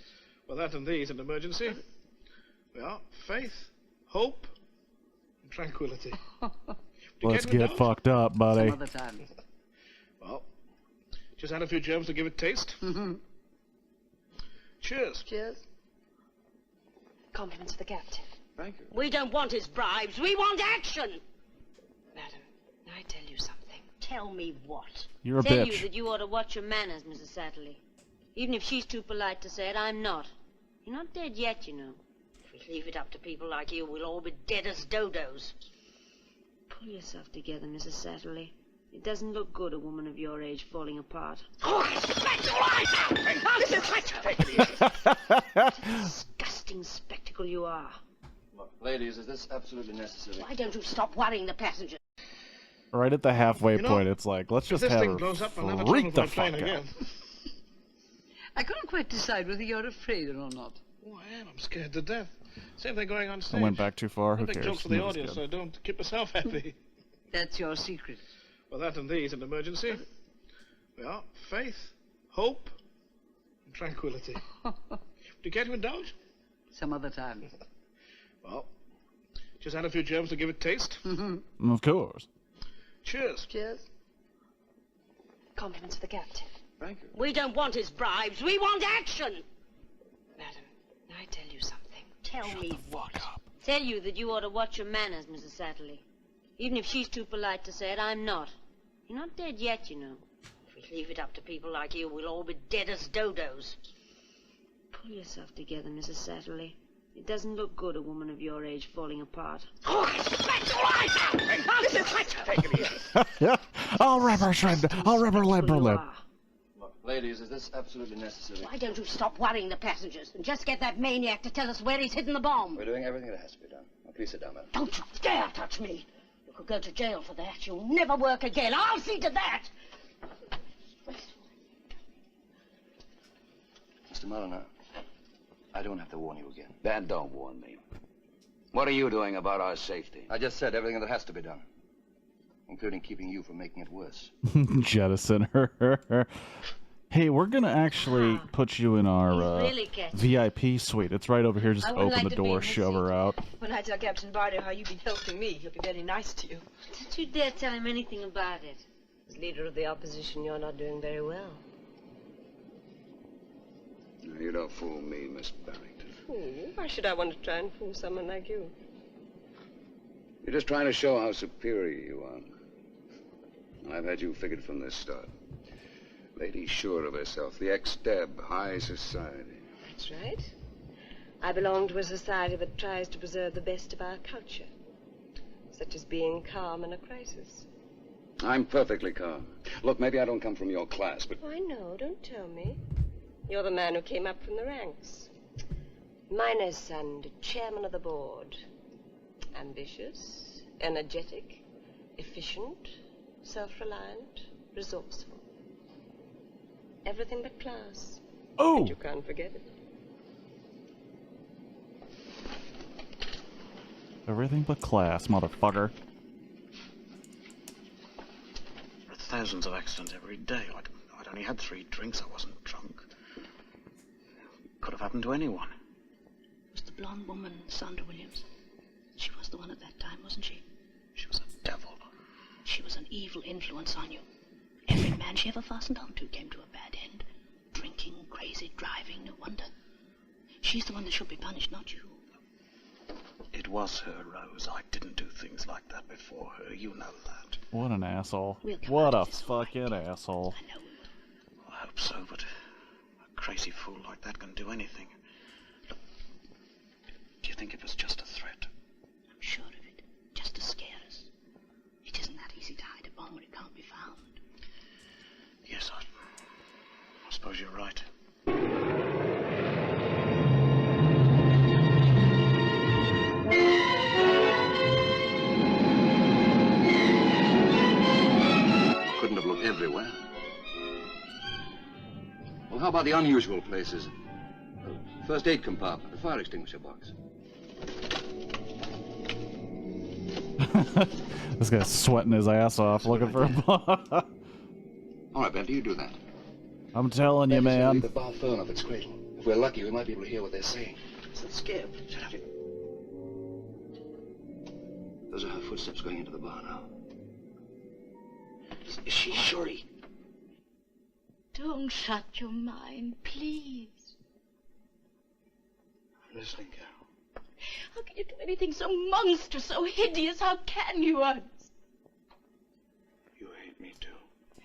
Well, that and these in emergency. Well, faith, hope, and tranquility. Let's get fucked up, buddy. Some other time. Well, just add a few germs to give it taste. Cheers. Cheers. Compliments to the captain. Thank you. We don't want his bribes. We want action. Madam, I tell you something. Tell me what? You're a Tell bitch. you that you ought to watch your manners, Mrs. Satterley. Even if she's too polite to say it, I'm not. You're not dead yet, you know. If we leave it up to people like you, we'll all be dead as dodos. Pull yourself together, Mrs. Satterley. It doesn't look good, a woman of your age falling apart. Oh, I smacked your eyes out! Oh, this is disgusting spectacle you are. Ladies, is this absolutely necessary? Why don't you stop worrying the passengers? Right at the halfway point, it's like, let's just if this have thing her blows up, I'll never travel freak the by plane fuck out. again. I can't quite decide whether you're afraid or not. Oh, I am. I'm scared to death. Same thing going on stage. I went back too far. Who Big cares? jokes for the Movie's audience, good. so I don't keep myself happy. That's your secret. Well, that and these, an emergency. Well, faith, hope, and tranquility. Do you care to indulge? Some other time. Well, just add a few germs to give it taste. Of course. Cheers. Cheers. Compliments to the captain. Thank you. We don't want his bribes. We want action. Madam, I tell you something. Tell me what? Tell you that you ought to watch your manners, Mrs. Satterley. Even if she's too polite to say it, I'm not. You're not dead yet, you know. If we leave it up to people like you, we'll all be dead as dodos. Pull yourself together, Mrs. Satterley. It doesn't look good, a woman of your age falling apart. Oh, that's all right now! Take it easy. I'll rub her lip. Ladies, is this absolutely necessary? Why don't you stop worrying the passengers and just get that maniac to tell us where he's hidden the bomb? We're doing everything that has to be done. Now, please sit down, madam. Don't you dare touch me. You could go to jail for that. You'll never work again. I'll see to that. Mr. Mulliner, I don't have to warn you again. Then don't warn me. What are you doing about our safety? I just said everything that has to be done, including keeping you from making it worse. Jettison her. Hey, we're gonna actually put you in our really catchy. VIP suite. It's right over here. Just I would open like the to be door, in his shove her out. When I tell Captain Bardo how you've been helping me, he'll be very nice to you. Don't you dare tell him anything about it. As leader of the opposition, you're not doing very well. No, you don't fool me, Miss Barrington. Fool? Why should I want to try and fool someone like you? You're just trying to show how superior you are. I've had you figured from the start. Lady sure of herself, the ex-deb, high society. That's right. I belong to a society that tries to preserve the best of our culture, such as being calm in a crisis. I'm perfectly calm. Look, maybe I don't come from your class, but I know, don't tell me. You're the man who came up from the ranks. Miner's son to chairman of the board. Ambitious, energetic, efficient, self-reliant, resourceful. Everything but class. Oh! And you can't forget it. Everything but class, motherfucker. There are thousands of accidents every day. I'd only had 3 drinks. I wasn't drunk. Could have happened to anyone. It was the blonde woman, Sandra Williams. She was the one at that time, wasn't she? She was a devil. She was an evil influence on you. Every man she ever fastened onto came to a bad end. Drinking, crazy, driving, no wonder. She's the one that should be punished, not you. It was her, Rose. I didn't do things like that before her. You know that. What an asshole. We'll come What out a of this all fucking asshole. I hope so, but a crazy fool like that can do anything. Look, do you think it was just a threat? I'm sure of it. Just to scare us. It isn't that easy to hide a bomb where it can't be found. Yes, I suppose you're right. Couldn't have looked everywhere. Well, how about the unusual places? A first aid compartment, a fire extinguisher box. This guy's sweating his ass off looking for a bomb. All right, Ben, do you do that? I'm telling you, man. Leave the bar phone off its cradle. If we're lucky, we might be able to hear what they're saying. So scared. Shut up. Those are her footsteps going into the bar now. Is she sure? Don't shut your mind, please. I'm listening, Carol. How can you do anything so monstrous, so hideous? How can you, Ernest? You hate me too.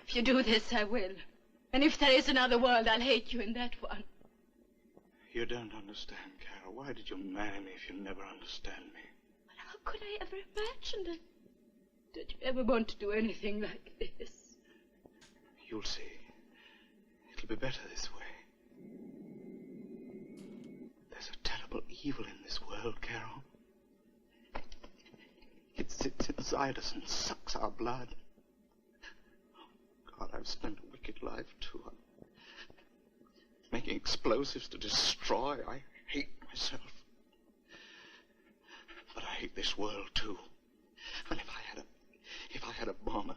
If you do this, I will. And if there is another world, I'll hate you in that one. You don't understand, Carol. Why did you marry me if you never understand me? But how could I ever imagine it? Did you ever want to do anything like this? You'll see. It'll be better this way. There's a terrible evil in this world, Carol. inside us and sucks our blood. God, I've spent a wicked life, too. I'm making explosives to destroy. I hate myself. But I hate this world, too. And if I had a bomb,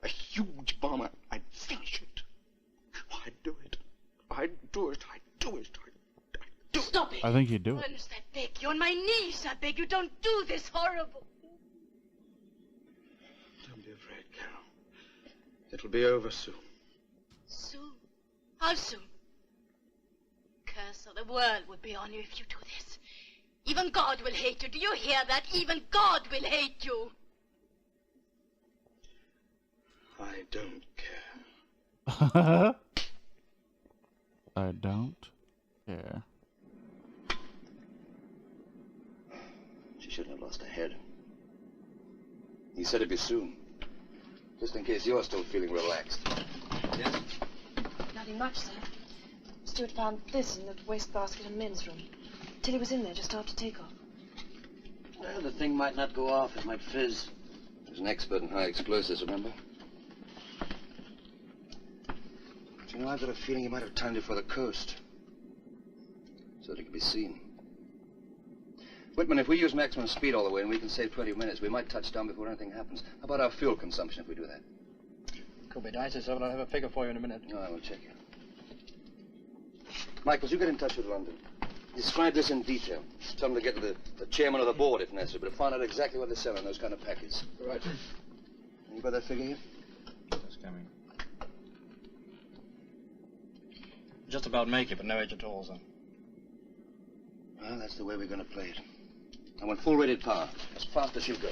a huge bomb, I'd finish it. Oh, I'd do it. I'd do it. I'd do it. I'd do it. Stop it. I think you'd do it. Ernest, I beg you, on my knees, I beg you, don't do this horrible. Don't be afraid, Carol. It'll be over soon. Soon? How soon? Curse of the world would be on you if you do this. Even God will hate you. Do you hear that? Even God will hate you. I don't care. I don't care. She shouldn't have lost her head. He said it'd be soon. Just in case you're still feeling relaxed. Yes? Nothing much, sir. Stuart found this in the wastebasket in men's room. Tilly was in there just after takeoff. Well, the thing might not go off. It might fizz. He was an expert in high explosives, remember? But you know, I've got a feeling he might have timed it for the coast. So that it could be seen. Whitman, if we use maximum speed all the way and we can save 20 minutes, we might touch down before anything happens. How about our fuel consumption if we do that? Could be dicey, sir, but I'll have a figure for you in a minute. No, I will check it. Michaels, you get in touch with London. Describe this in detail. Tell them to get to the chairman of the board if necessary, but to find out exactly what they're selling, those kind of packets. Right. You got that figure here? It's coming. Just about make it, but no edge at all, sir. Well, that's the way we're going to play it. I want full rated power, as fast as you go.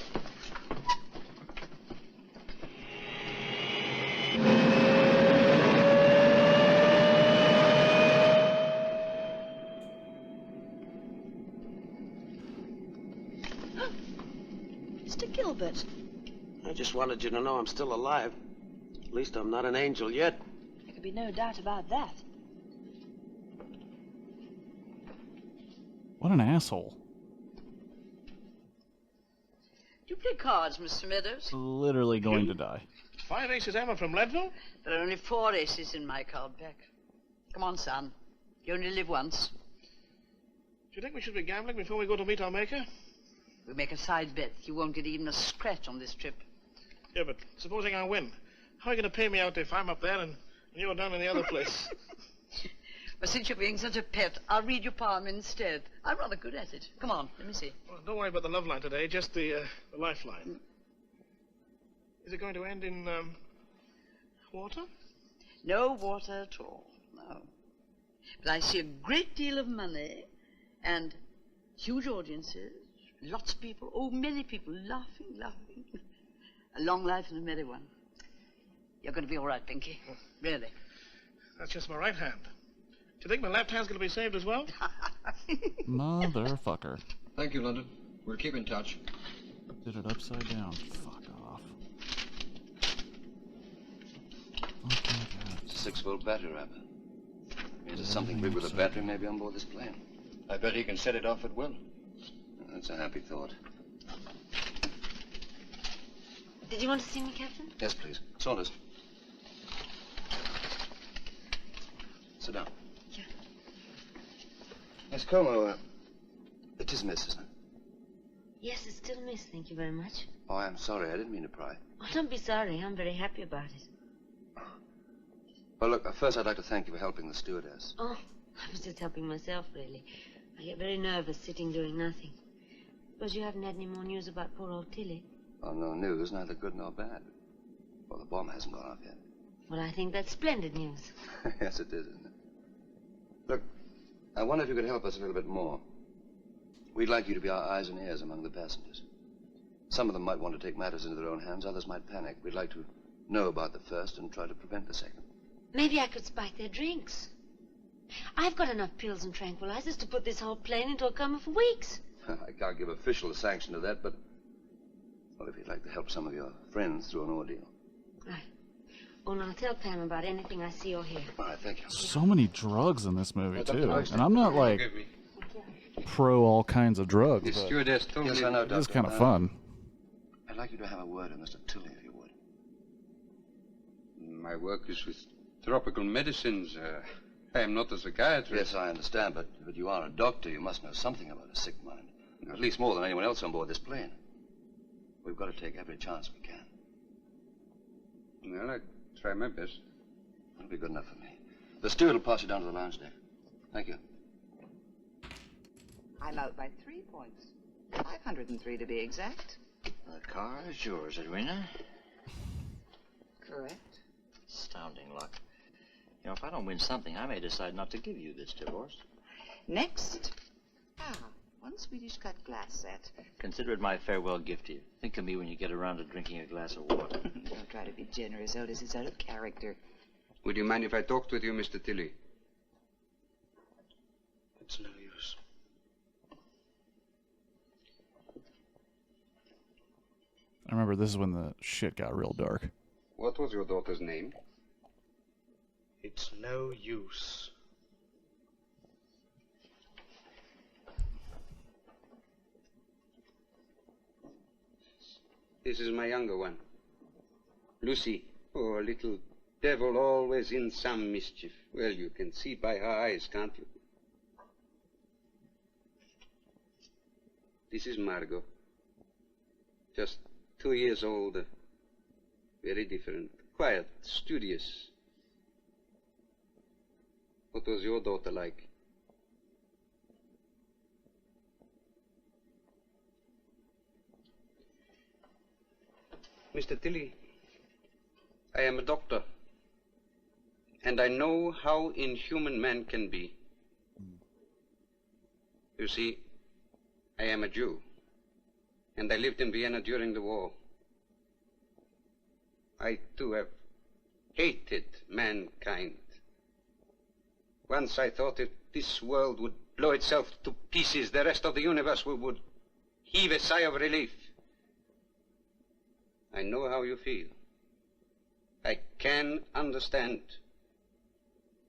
Mr. Gilbert. I just wanted you to know I'm still alive. At least I'm not an angel yet. There could be no doubt about that. What an asshole. Do you play cards, Mr. Meadows? Literally going to die. 5 aces ever from Leadville? There are only 4 aces in my card pack. Come on, son. You only live once. Do you think we should be gambling before we go to meet our maker? We make a side bet. You won't get even a scratch on this trip. Yeah, but supposing I win, how are you going to pay me out if I'm up there and you're down in the other place? But since you're being such a pet, I'll read your palm instead. I'm rather good at it. Come on, let me see. Well, don't worry about the love line today, just the lifeline. Is it going to end in, water? No water at all, no. But I see a great deal of money and huge audiences, lots of people, oh, many people laughing. A long life and a merry one. You're going to be all right, Pinky. Really. That's just my right hand. Do you think my left hand's going to be saved as well? Motherfucker. Thank you, London. We'll keep in touch. Did it upside down. Fuck off. 6-volt battery wrapper. Means there's something big with a battery maybe on board this plane. I bet he can set it off at will. That's a happy thought. Did you want to see me, Captain? Yes, please. Saunders. Sit down. Yeah. Miss Como, it is Miss, isn't it? Yes, it's still Miss, thank you very much. Oh, I'm sorry. I didn't mean to pry. Oh, don't be sorry. I'm very happy about it. Well, look, first I'd like to thank you for helping the stewardess. Oh, I was just helping myself, really. I get very nervous sitting doing nothing. Suppose you haven't had any more news about poor old Tilly? Oh, no news, neither good nor bad. Well, the bomb hasn't gone off yet. Well, I think that's splendid news. Yes, it is, isn't it? Look, I wonder if you could help us a little bit more. We'd like you to be our eyes and ears among the passengers. Some of them might want to take matters into their own hands, others might panic. We'd like to know about the first and try to prevent the second. Maybe I could spike their drinks. I've got enough pills and tranquilizers to put this whole plane into a coma for weeks. I can't give official sanction to that, but... well, if you'd like to help some of your friends through an ordeal. Right. Oh, and I'll tell Pam about anything I see or hear. All right, thank you. So many drugs in this movie, too. And I'm not, like, pro all kinds of drugs, but Yes, I know, it is Doctor. kind of fun. I'd like you to have a word with Mr. Tilley, if you would. My work is with tropical medicines. I am not a psychiatrist. Yes, I understand, but you are a doctor. You must know something about a sick mind. At least more than anyone else on board this plane. We've got to take every chance we can. Well, I try my best. That'll be good enough for me. The steward will pass you down to the lounge deck. Thank you. I'm out by 3 points. 503 to be exact. The car is yours, Edwina. Correct. Astounding luck. You know, if I don't win something, I may decide not to give you this divorce. Next. One Swedish cut glass set. Consider it my farewell gift to you. Think of me when you get around to drinking a glass of water. Don't try to be generous, Otis. It's out of character. Would you mind if I talked with you, Mr. Tilley? It's no use. I remember this is when the shit got real dark. What was your daughter's name? It's no use. This is my younger one. Lucy. Oh, a little devil, always in some mischief. Well, you can see by her eyes, can't you? This is Margot. Just 2 years older. Very different. Quiet, studious. What was your daughter like? Mr. Tilley, I am a doctor, and I know how inhuman man can be. You see, I am a Jew, and I lived in Vienna during the war. I, too, have hated mankind. Once I thought if this world would blow itself to pieces, the rest of the universe would heave a sigh of relief. I know how you feel. I can understand.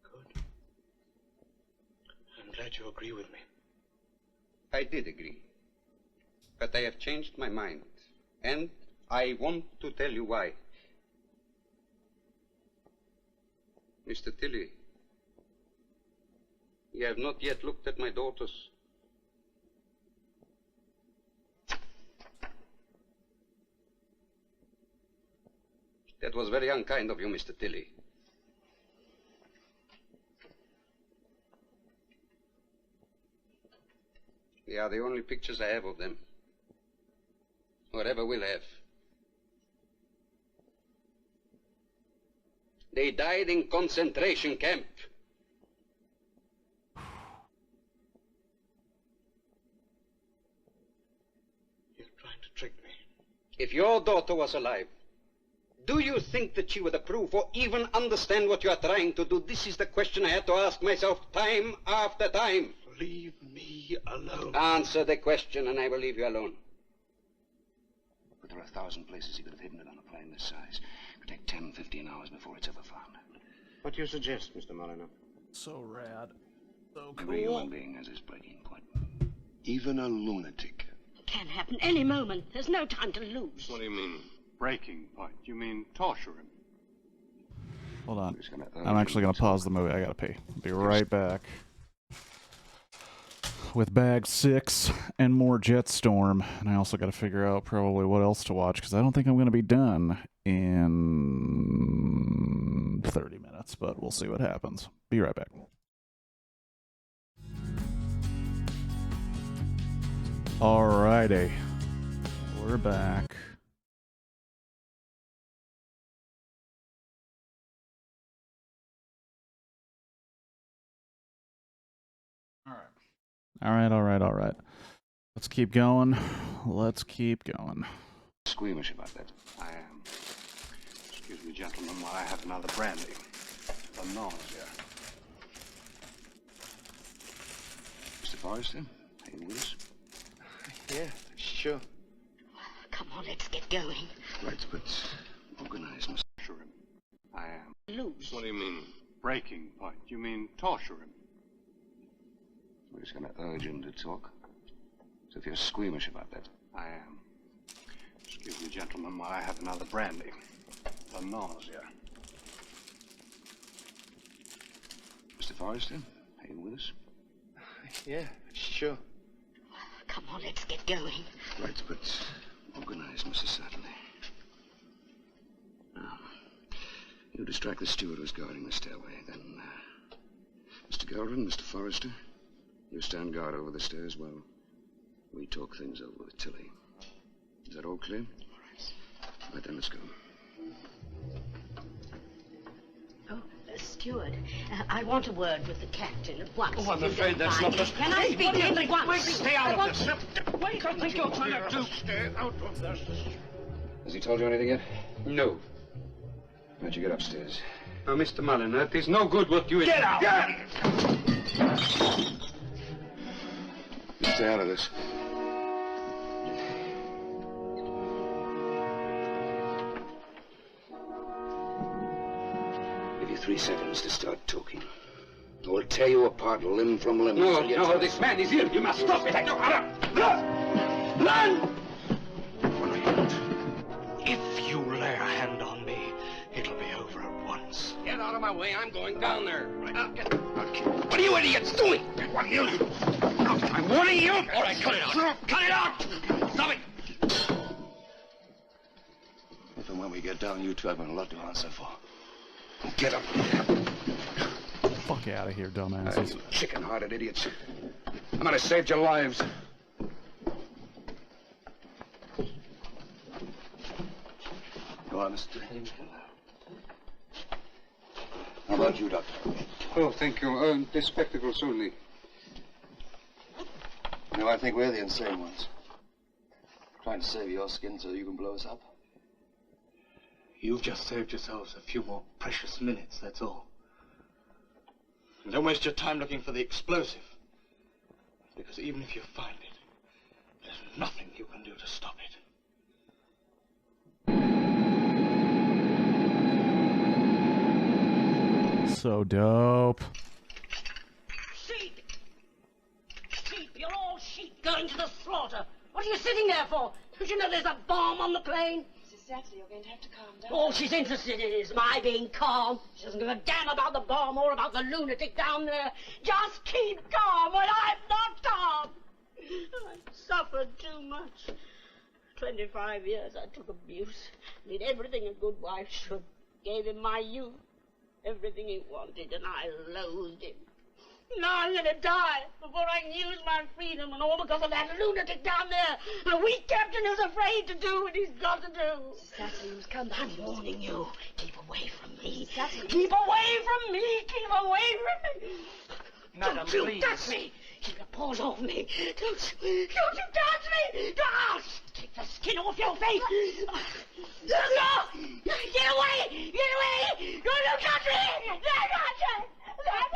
Good. I'm glad you agree with me. I did agree. But I have changed my mind. And I want to tell you why. Mr. Tilley, you have not yet looked at my daughters. That was very unkind of you, Mr. Tilley. They are the only pictures I have of them, or ever will have. They died in concentration camp. You're trying to trick me. If your daughter was alive, do you think that she would approve or even understand what you are trying to do? This is the question I had to ask myself time after time. Leave me alone. Answer the question and I will leave you alone. But there are 1,000 places he could have hidden it on a plane this size. It could take 10, 15 hours before it's ever found. What do you suggest, Mr. Molyneux? So rad. So cool. Every human being has his breaking point. Even a lunatic. It can happen any moment. There's no time to lose. What do you mean? Breaking point? You mean torture him? Hold on. I'm actually going to pause the movie. I got to pee. Be right back. With bag 6 and more Jetstorm. And I also got to figure out probably what else to watch because I don't think I'm going to be done in 30 minutes, but we'll see what happens. Be right back. Alrighty. We're back. All right. Let's keep going. Squeamish about that. I am. Excuse me, gentlemen, while I have another brandy. The nausea. Mr. Forrester, are you with us? Yeah, sure. Come on, let's get going. Right, but organize, Mr. Torture him. I am. Lose. What do you mean? Breaking point? You mean torture him? We're just going to urge him to talk. So if you're squeamish about that. I am. Excuse me, gentlemen, while I have another brandy. For nausea. Mr. Forrester, are you with us? Yeah, sure. Come on, let's get going. Right, but organized, Mrs. Sutton. Now, you distract the steward who's guarding the stairway. Then, Mr. Gelron, Mr. Forrester, you stand guard over the stairs while we talk things over with Tilly. Is that all clear? Right, then let's go. Steward, I want a word with the captain at once. Oh, I'm afraid that's not the... Can I speak to him at once? Wait, stay out of this. Wait, I think you're trying to... Stay out of this. Has he told you anything yet? No. Why'd you get upstairs? Now, Mr. Mullen, it is no good what you... Get out! You stay out of this. Give you 3 seconds to start talking. I will tear you apart limb from limb. No, no, this man is ill. You must stop it. Run! If you lay a hand on me, it'll be over at once. Get out of my way. I'm going down there. Right. What are you idiots doing? What are you? I'm warning you. All right, cut it out. Cut it out. Stop it. If and when we get down, you two have a lot to answer for. Get up. Fuck out of here, dumbasses. You chicken-hearted idiots. I might have saved your lives. Go on, Mr. How about you, Doctor? Oh, thank you. The spectacles only. No, I think we're the insane ones. Trying to save your skin so you can blow us up. You've just saved yourselves a few more precious minutes, that's all. And don't waste your time looking for the explosive. Because even if you find it, there's nothing you can do to stop it. So dope. Sheep! Sheep! You're all sheep going to the slaughter. What are you sitting there for? Don't you know there's a bomb on the plane? Mrs. Sattler, you're going to have to calm down. All she's interested in is my being calm. She doesn't give a damn about the bomb or about the lunatic down there. Just keep calm when I'm not calm. I've suffered too much. 25 years I took abuse. Did everything a good wife should. Gave him my youth. Everything he wanted, and I loathed him. Now I'm gonna die before I can use my freedom, and all because of that lunatic down there. And a weak captain who's afraid to do what he's got to do. Sattler, you must come back. I'm warning you. Keep away from me. Sattler. Keep away from me. Keep away from me. Madam, Don't you please. touch me. Keep your paws off me. Don't you touch me. I'll take the skin off your face. No! Get away! Get away! Don't touch me! Don't touch me! Don't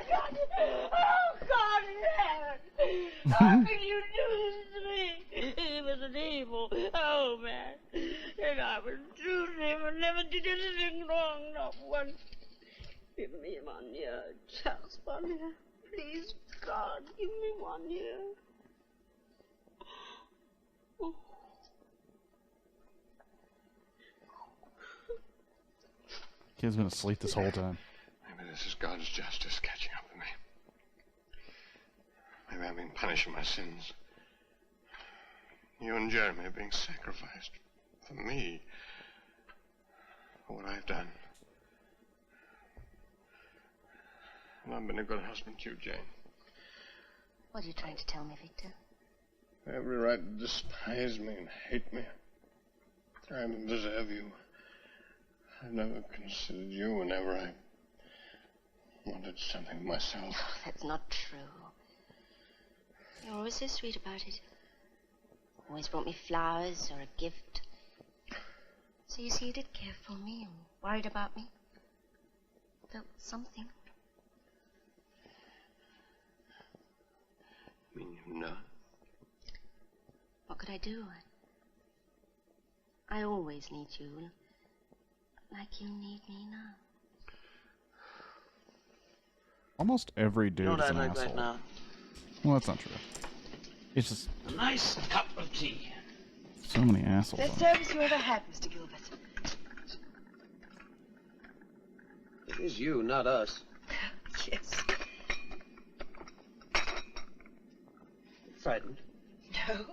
touch me! Oh, God in heaven! How can you do this to me? He was an evil, oh, man. And I was true to him and never did anything wrong, not once. Give me 1 year, just 1 year. Please, God, give me 1 year. Oh. Kid's been asleep this whole time. Maybe this is God's justice catching up with me. Maybe I've been punishing my sins. You and Jeremy are being sacrificed for me, for what I've done. And I've been a good husband to you, Jane. What are you trying to tell me, Victor? Every right to despise me and hate me. I don't deserve you. I've never considered you whenever I wanted something myself. Oh, that's not true. You're always so sweet about it. Always brought me flowers or a gift. So you see, you did care for me and worried about me. Felt something. I mean, you've not? What could I do? I always need you, like you need me now. Almost every dude Don't is act an like asshole. that now. Well, that's not true. It's just A nice cup of tea. So many assholes. Best service you ever had, Mr. Gilbert. It is you, not us. Yes. Frightened? No.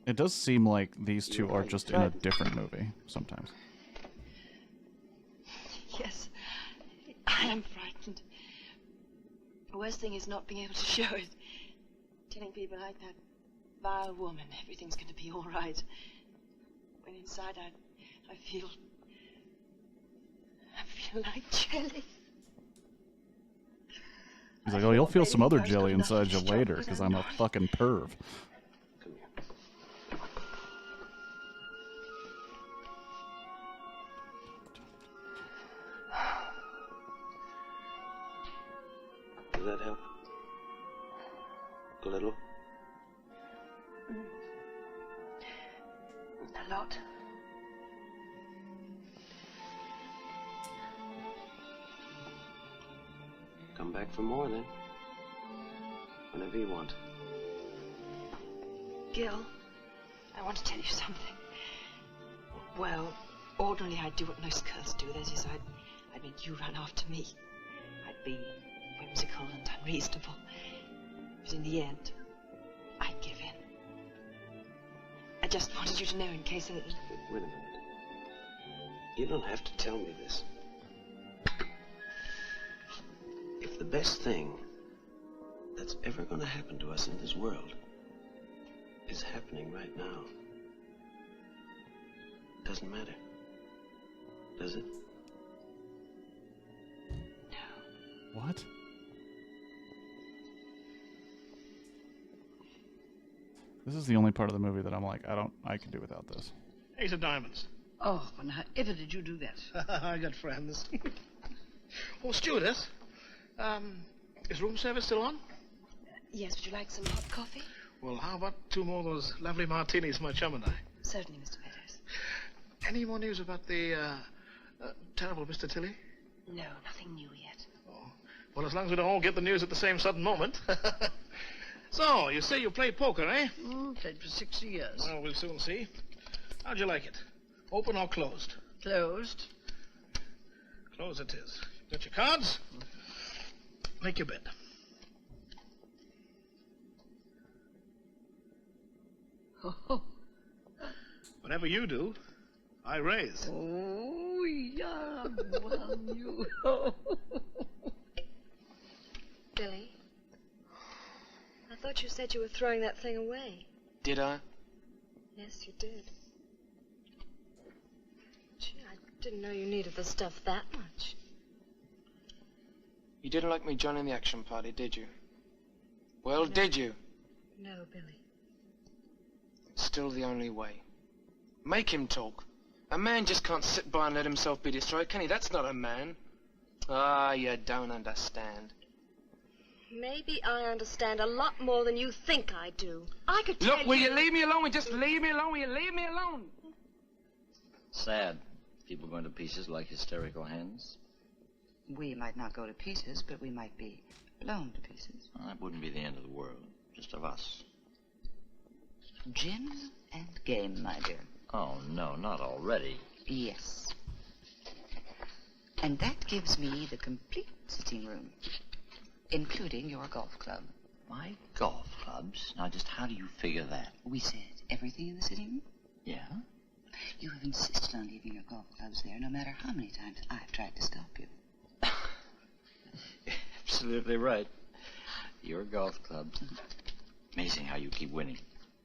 It does seem like these two are just in a different movie sometimes. Yes. I am frightened. The worst thing is not being able to show it. Telling people like that vile woman everything's going to be all right. When inside I feel like jelly. He's like, oh, you'll feel some other jelly inside you later, because I'm a fucking perv. Does that help? A little? A lot. Come back for more, then. Whenever you want. Gil, I want to tell you something. Well, ordinarily I'd do what most girls do. That is, I'd make you run after me. I'd be whimsical and unreasonable. But in the end, I'd give in. I just wanted you to know in case anything... Wait a minute. You don't have to tell me this. If the best thing that's ever going to happen to us in this world is happening right now, doesn't matter, does it? What? This is the only part of the movie that I'm like, I can do without this. Ace of diamonds. Oh, and however did you do that? I got friends. Oh, stewardess. Is room service still on? Yes, would you like some hot coffee? Well, how about 2 more of those lovely martinis for my chum and I? Certainly, Mr. Meadows. Any more news about the terrible Mr. Tilley? No, nothing new yet. Well, as long as we don't all get the news at the same sudden moment. So, you say you play poker, eh? Played for 60 years. Well, we'll soon see. How'd you like it? Open or closed? Closed. Closed it is. Got your cards? Make your bet. Whatever you do, I raise. Oh, yeah, well, you... Billy, I thought you said you were throwing that thing away. Did I? Yes, you did. Gee, I didn't know you needed the stuff that much. You didn't like me joining the action party, did you? Well, did you? No, Billy. It's still the only way. Make him talk. A man just can't sit by and let himself be destroyed, can he? That's not a man. Ah, you don't understand. Maybe I understand a lot more than you think I do. I could tell Look, will you leave me alone? Just leave me alone. Will you leave me alone? Sad. People going to pieces like hysterical hens. We might not go to pieces, but we might be blown to pieces. Well, that wouldn't be the end of the world. Just of us. Gin and game, my dear. Oh, no, not already. Yes. And that gives me the complete sitting room, including your golf club. My golf clubs? Now, just how do you figure that? We said everything in the sitting room. Yeah? You have insisted on leaving your golf clubs there, no matter how many times I've tried to stop you. Absolutely right. Your golf clubs. Amazing how you keep winning.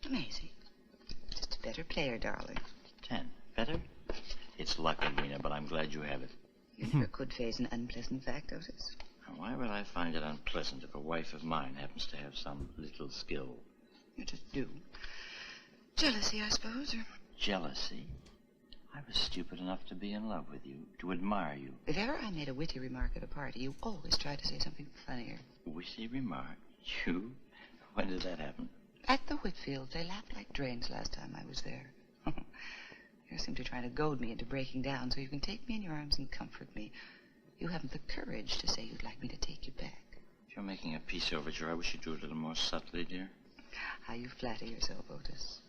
Amazing. Just a better player, darling. 10. Better? It's luck, Edwina, but I'm glad you have it. You never could face an unpleasant fact, Otis. Why would I find it unpleasant if a wife of mine happens to have some little skill? You just do. Jealousy, I suppose, or... Jealousy? I was stupid enough to be in love with you, to admire you. If ever I made a witty remark at a party, you always tried to say something funnier. Witty remark? You? When did that happen? At the Whitfields, they laughed like drains last time I was there. You seem to try to goad me into breaking down so you can take me in your arms and comfort me. You haven't the courage to say you'd like me to take you back. If you're making a peace overture, I wish you'd do it a little more subtly, dear. How you flatter yourself, Otis.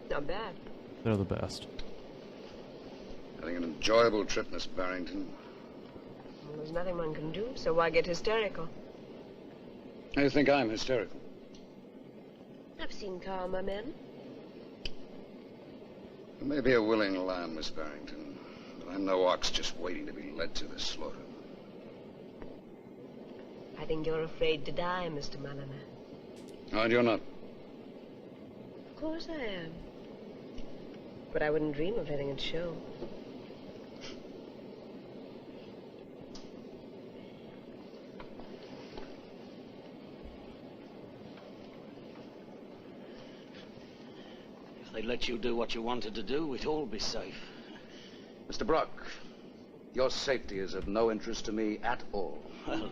Not bad. They're the best. Having an enjoyable trip, Miss Barrington. Well, there's nothing one can do, so why get hysterical? You think I'm hysterical? I've seen calmer men. You may be a willing lamb, Miss Barrington, but I'm no ox just waiting to be led to the slaughter. I think you're afraid to die, Mr. Mulliner. Oh, and you're not? Of course I am. But I wouldn't dream of letting it show. If they'd let you do what you wanted to do, we'd all be safe. Mr. Brock, your safety is of no interest to me at all. Well,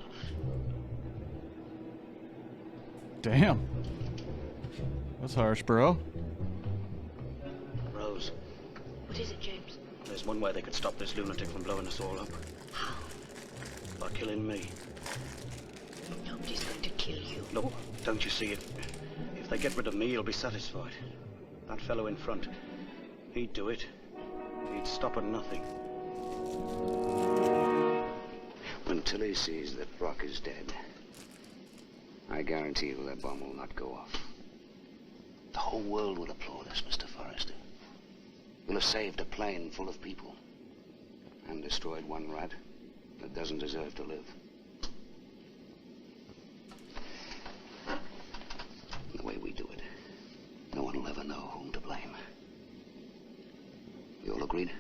Damn. That's harsh, bro. Rose, What is it, James? there's one way they could stop this lunatic from blowing us all up. How? By killing me. Nobody's going to kill you. Look, don't you see it? If they get rid of me, he'll be satisfied. That fellow in front, he'd do it. He'd stop at nothing. When Tilly sees that Brock is dead, I guarantee you that bomb will not go off. The whole world will applaud us, Mr. Forrester. We'll have saved a plane full of people and destroyed one rat that doesn't deserve to live. The way we do it, no one will ever know whom to blame. You all agreed?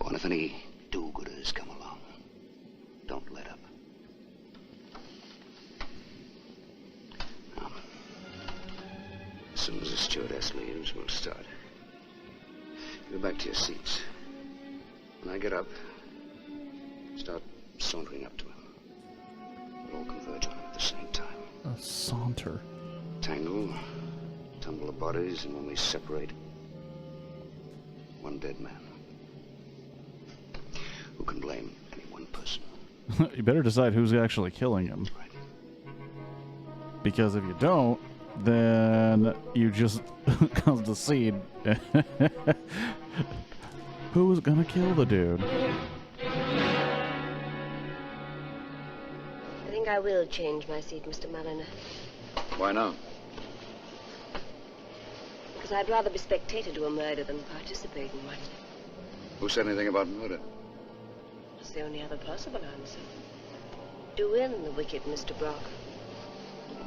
Oh, and if any do-gooders come along, don't let up. Now, as soon as the stewardess leaves, we'll start. Go back to your seats. When I get up, start sauntering up to him. We'll all converge on him at the same time. A saunter. Tangle, tumble the bodies, and when we separate, one dead man. Who can blame any one person? You better decide who's actually killing him. Because if you don't, then you just cause the seed. Who's gonna kill the dude? I think I will change my seat, Mr. Mulliner. Why not? Because I'd rather be spectator to a murder than participate in one. Who said anything about murder? That's the only other possible answer. Do in the wicked, Mr. Brock.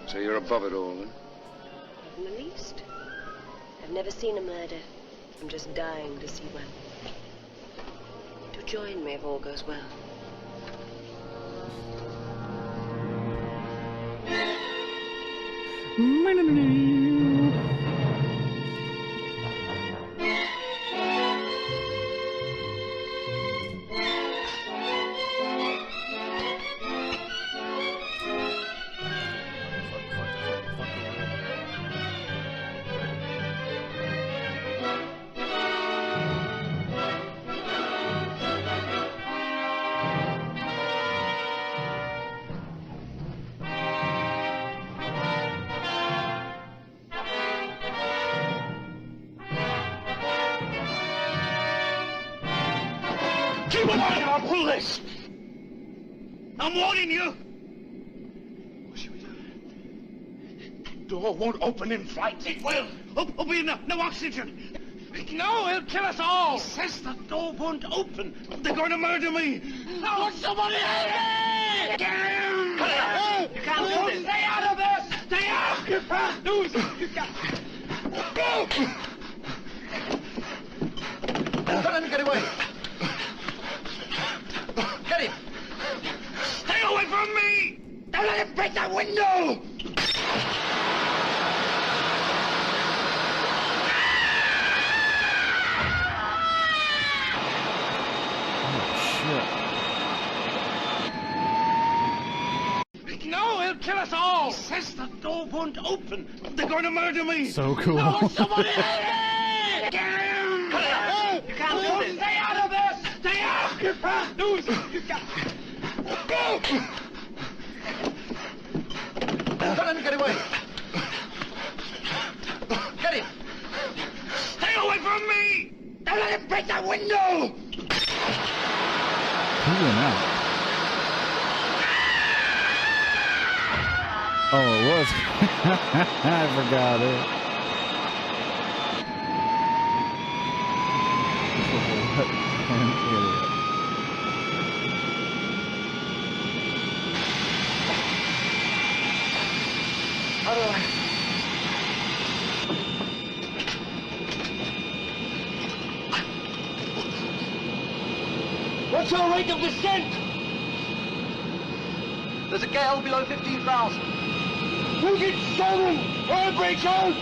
So you're above it all, then? Not in the least. I've never seen a murder. I'm just dying to see one. Do join me if all goes well. Keep on and I'll pull this! I'm warning you! What should we do? The door won't open in flight. It will! There'll be no oxygen! No, he'll kill us all! He says the door won't open. They're going to murder me! No, somebody help me! Get him! Cut it out! You can't do this! Stay out of this! Stay out! No! Go! Don't let him get away. Get him. Stay away from me! Don't let him break that window! No, he'll kill us all! He says the door won't open. They're going to murder me! So cool. No, somebody help me! Get him! Cut it out! You can't do this! Stay out of this! Stay out! No! Go! Don't let me get away. Get him. Stay away from me! Don't let him break that window! Who went out? Oh, it was. I forgot it. What an idiot. How do I... What's your rate of descent? There's a gale below 15,000. Who gets southern? Air breaks out!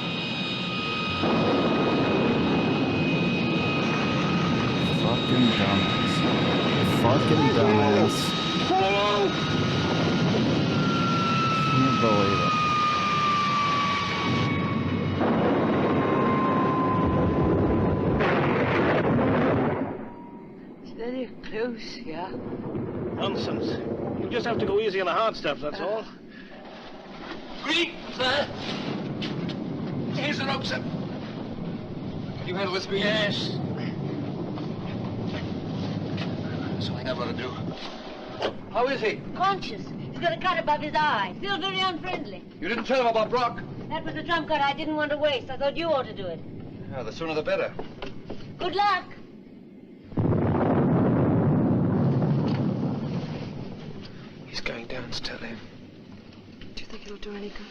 Fucking dumbass. Fucking dumbass. Can't believe it. It's very close, yeah? Nonsense. You just have to go easy on the hard stuff, that's all. Green, sir! Here's the rope, sir. You handle this, Green? Yes. Something I've got to do. How is he? Conscious. He's got a cut above his eye. Feels very unfriendly. You didn't tell him about Brock. That was a trump card I didn't want to waste. I thought you ought to do it. Yeah, the sooner the better. Good luck. He's going down still, him. Do you think it'll do any good?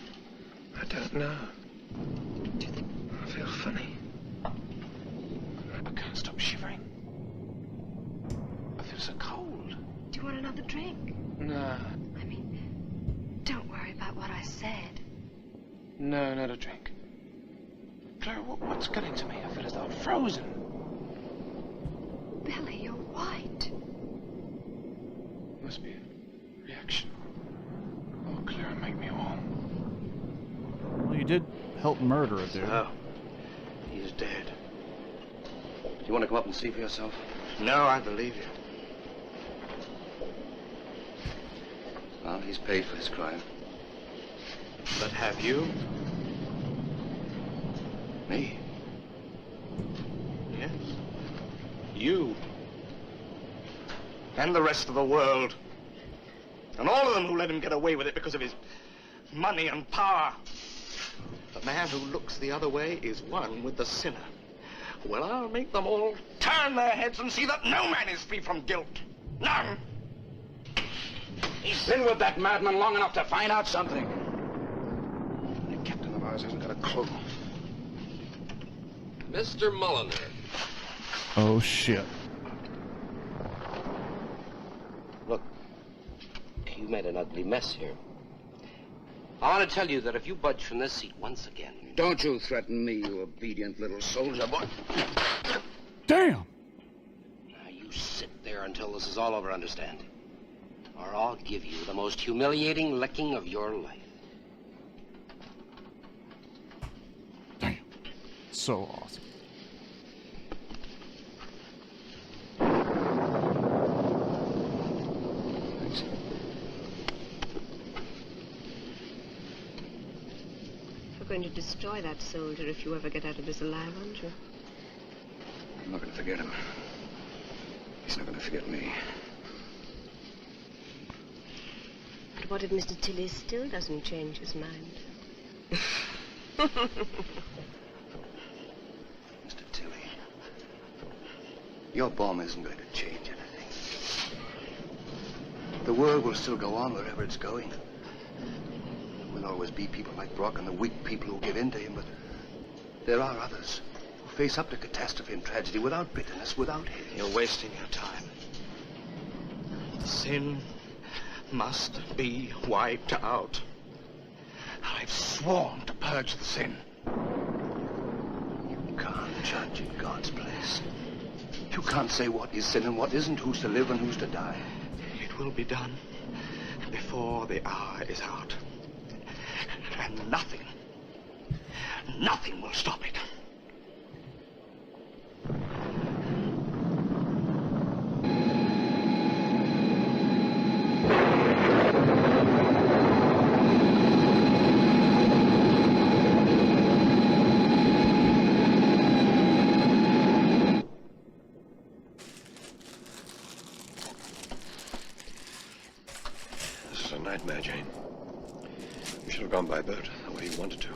I don't know. Do you think... I feel funny. I can't stop shivering. I feel so cold. Do you want another drink? No. I mean, don't worry about what I said. No, not a drink. Clara, what's getting to me? I feel as though I'm frozen. Billy, you're white. Must be a reaction. Oh, Clara, make me warm. Well, you did help murder a dude. Oh. He's dead. Do you want to come up and see for yourself? No, I believe you. Well, he's paid for his crime. But have you? Me? Yes. You. And the rest of the world. And all of them who let him get away with it because of his money and power. The man who looks the other way is one with the sinner. Well, I'll make them all turn their heads and see that no man is free from guilt. None. He's been with that madman long enough to find out something. That captain of ours hasn't got a clue. Mr. Mulliner. Oh, shit. Look, you made an ugly mess here. I want to tell you that if you budge from this seat once again... Don't you threaten me, you obedient little soldier boy. Damn! Now you sit there until this is all over, understand? Or I'll give you the most humiliating licking of your life. Damn. So awesome. Thanks. You're going to destroy that soldier if you ever get out of this alive, aren't you? I'm not going to forget him. He's not going to forget me. But what if Mr. Tilly still doesn't change his mind? Mr. Tilly, your bomb isn't going to change anything. The world will still go on wherever it's going. There will always be people like Brock and the weak people who give in to him, but there are others who face up to catastrophe and tragedy without bitterness, without hate. You're wasting your time. Sin must be wiped out. I've sworn to purge the sin. You can't judge in God's place. You can't say what is sin and what isn't, who's to live and who's to die. It will be done before the hour is out. And nothing will stop it. nightmare, Jane. You should have gone by boat the way you wanted to.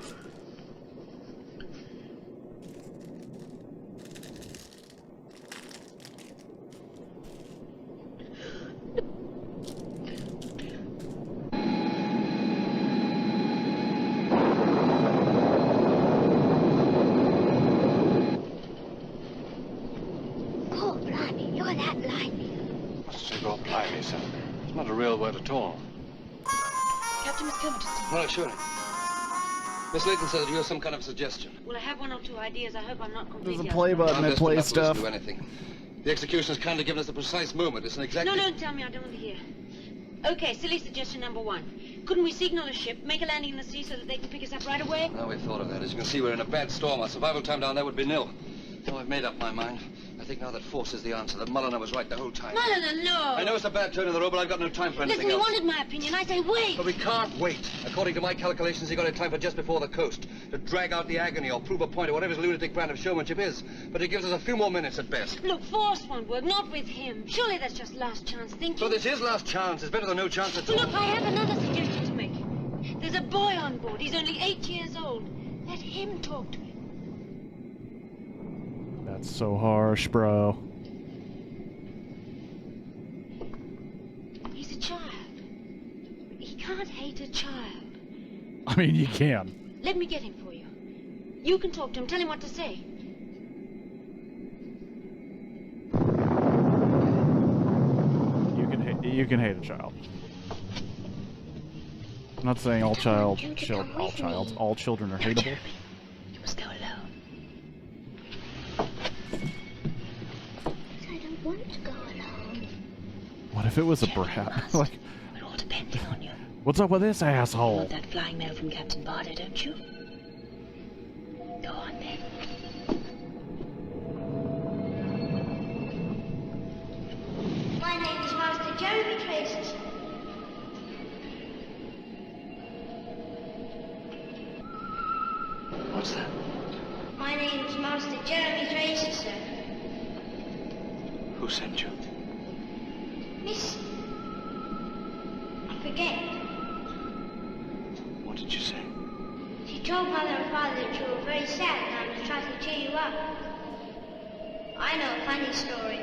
Oh, blimey, look at that lightning. Must say, God blimey, sir. It's not a real word at all. Captain has come to see you. All right, sure. Miss Layton said that you have some kind of suggestion. Well, I have one or two ideas. I hope I'm not completely... There's a play button that plays stuff. Do anything. The executioner's kindly given us the precise moment. It's an exact... No, don't tell me. I don't want to hear. Okay, silly suggestion number one. Couldn't we signal a ship, make a landing in the sea so that they can pick us up right away? Now we've thought of that. As you can see, we're in a bad storm. Our survival time down there would be nil. Now I've made up my mind. I think now that force is the answer. That Mulliner was right the whole time. Mulliner, no! I know it's a bad turn in the road, but I've got no time for anything Listen, you else. wanted my opinion. I say wait! But we can't wait. According to my calculations, he got in time for just before the coast. To drag out the agony or prove a point or whatever his lunatic brand of showmanship is. But it gives us a few more minutes at best. Look, force won't work. Not with him. Surely that's just last chance thinking. So this is last chance. It's better than no chance at all. Look, I have another suggestion to make. There's a boy on board. He's only 8 years old. Let him talk to him. That's so harsh, bro. He's a child. He can't hate a child. I mean, you can. Let me get him for you. You can talk to him. Tell him what to say. You can hate a child. I'm not saying all children are hateable. You must go alone. I don't want to go alone. What if it was a brat? Like, We're all depending on you. what's up with this You asshole? want that flying mail from Captain Barter, don't you? Go on then. My name is Master Jeremy Tracy, sir. What's that? My name is Master Jeremy Tracy, sir. Who sent you? Miss... I forget. What did you say? She told Mother and Father that you were very sad and I was trying to cheer you up. I know a funny story.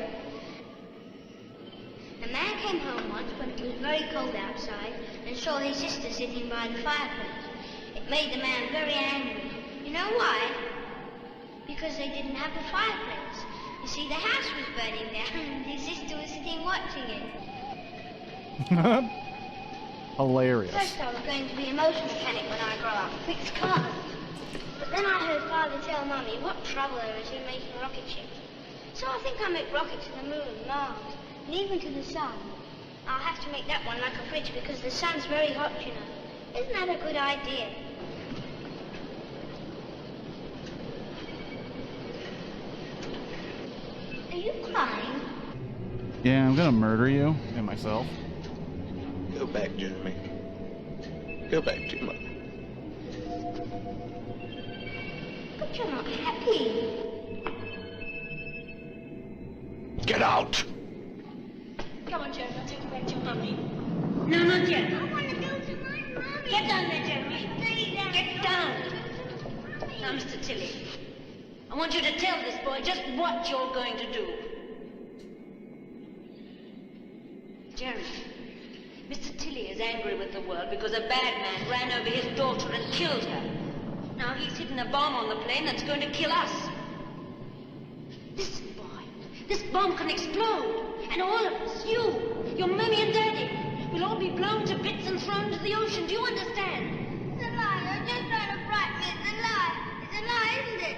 A man came home once when it was very cold outside and saw his sister sitting by the fireplace. It made the man very angry. You know why? Because they didn't have a fireplace. You see, the house was burning down and his sister was sitting watching it. Hilarious. First I was going to be a motor mechanic when I grow up, fix cars. But then I heard Father tell Mummy what trouble there is in making rocket ships. So I think I'll make rockets to the moon, Mars, and even to the sun. I'll have to make that one like a fridge because the sun's very hot, you know. Isn't that a good idea? Are you crying? Yeah, I'm gonna murder you and myself. Go back, Jeremy. Go back to your mother. But you're not happy. Get out! Come on, Jeremy, I'll take you back to your mummy. No, not yet. I want to go to my mummy. Get down there, Jeremy. Stay down. Get down. Now, Mr. Tilly, I want you to tell this boy just what you're going to do. Jeremy, Mr. Tilly is angry with the world because a bad man ran over his daughter and killed her. Now he's hidden a bomb on the plane that's going to kill us. Listen, boy, this bomb can explode. And all of us, you, your mummy and daddy, will all be blown to bits and thrown into the ocean. Do you understand? It's a lie. You're just trying to frighten me. It's a lie. It's a lie, isn't it?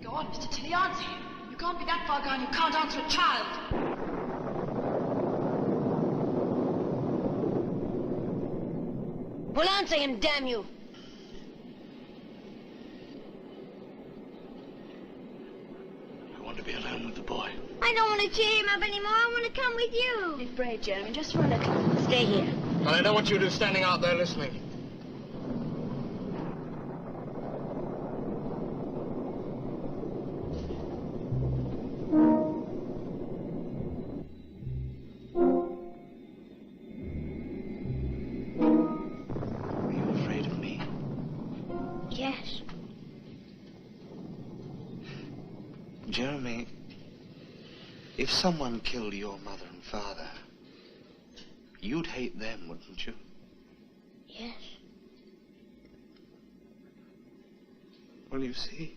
Go on, Mr. Tilly, answer him. You can't be that far gone. You can't answer a child. Well, answer him, damn you. I want to be alone with the boy. I don't want to cheer him up anymore. I want to come with you. Be brave, Jeremy, just for a little. Stay here. I don't want you to standing out there listening. Jeremy, if someone killed your mother and father, you'd hate them, wouldn't you? Yes. Well, you see,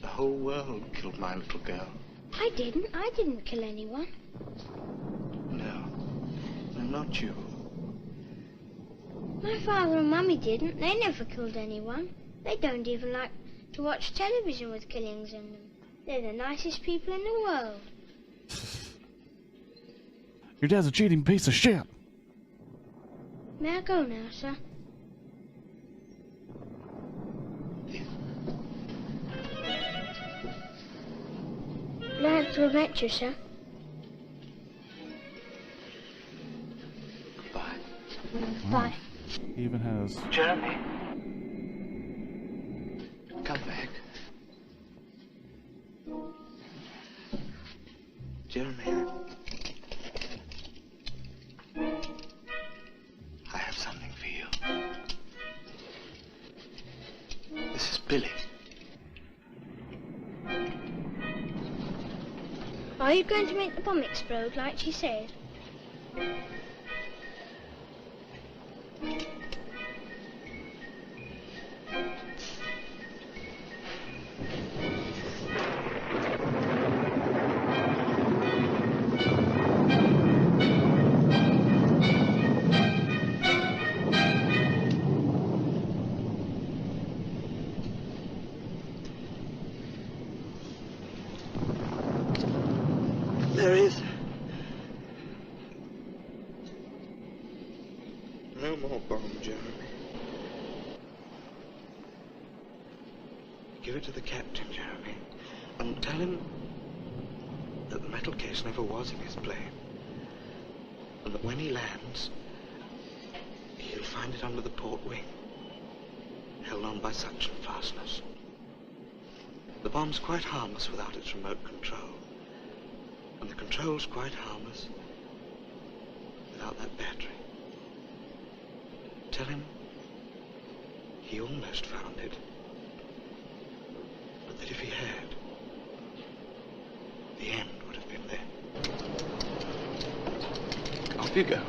the whole world killed my little girl. I didn't kill anyone. No, not you. My father and Mummy didn't. They never killed anyone. They don't even like to watch television with killings in them. They're the nicest people in the world. Your dad's a cheating piece of shit. May I go now, sir? Glad to have met you, sir. Goodbye. Bye. He even has... Jeremy. Come back. Jeremy. I have something for you. This is Billy. Are you going to make the bomb explode like she said? There is no more bomb, Jeremy. Give it to the captain, Jeremy, and tell him that the metal case never was in his plane, and that when he lands, he'll find it under the port wing, held on by suction fasteners. The bomb's quite harmless without its remote control. And the control's quite harmless without that battery. Tell him he almost found it, but that if he had, the end would have been there. Off you go.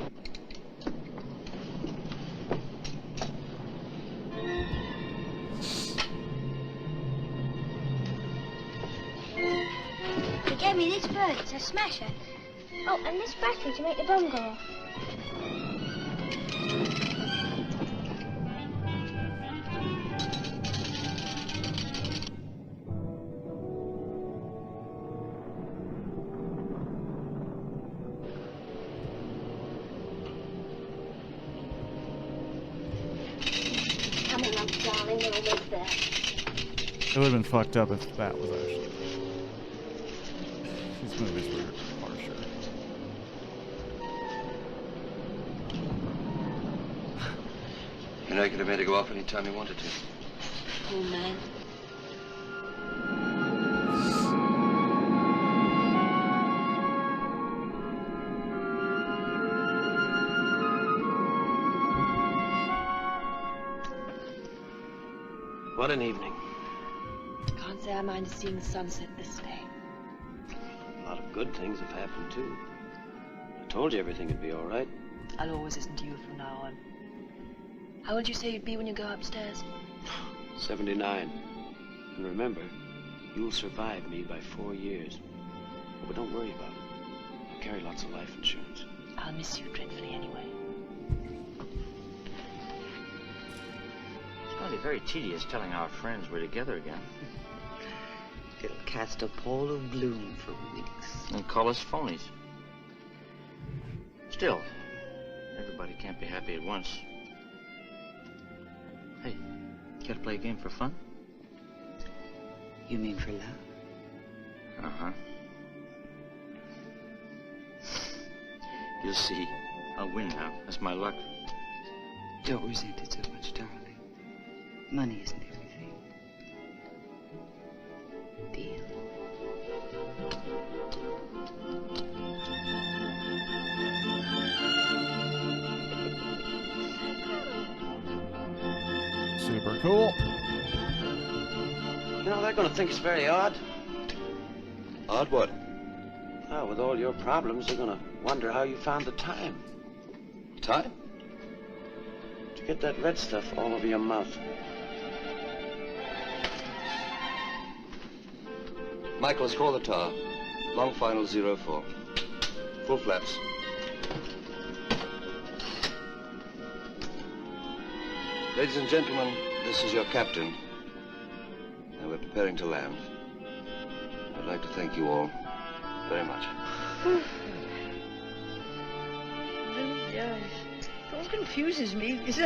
They gave me this bird, it's a smasher. Oh, and this battery to make the bomb go off. Come along, darling, we're almost there. It would have been fucked up if that was actually... These movies were harsher. You know, you could have made it go off any time you wanted to. Poor man. What an evening. Can't say I minded seeing the sunset this day. A lot of good things have happened, too. I told you everything would be all right. I'll always listen to you from now on. How old you say you'd be when you go upstairs? 79. And remember, you'll survive me by 4 years. But don't worry about it. I carry lots of life insurance. I'll miss you dreadfully anyway. It's going to be very tedious telling our friends we're together again. It'll cast a pall of gloom for weeks. And call us phonies. Still, everybody can't be happy at once. Hey, care to play a game for fun? You mean for love? Uh-huh. You'll see. I'll win now. That's my luck. Don't resent it so much, darling. Money isn't everything. Deal. Super cool. No, they're going to think it's very odd. Odd what? Oh, with all your problems, they're going to wonder how you found the time. Time? To get that red stuff all over your mouth. Michaels, call the tower. Long final 04. Full flaps. Ladies and gentlemen, this is your captain. And we're preparing to land. I'd like to thank you all very much. Oh, dear. What confuses me is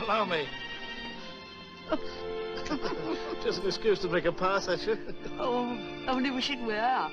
Allow me. Just an excuse to make a pass at you. Oh, only wish it were.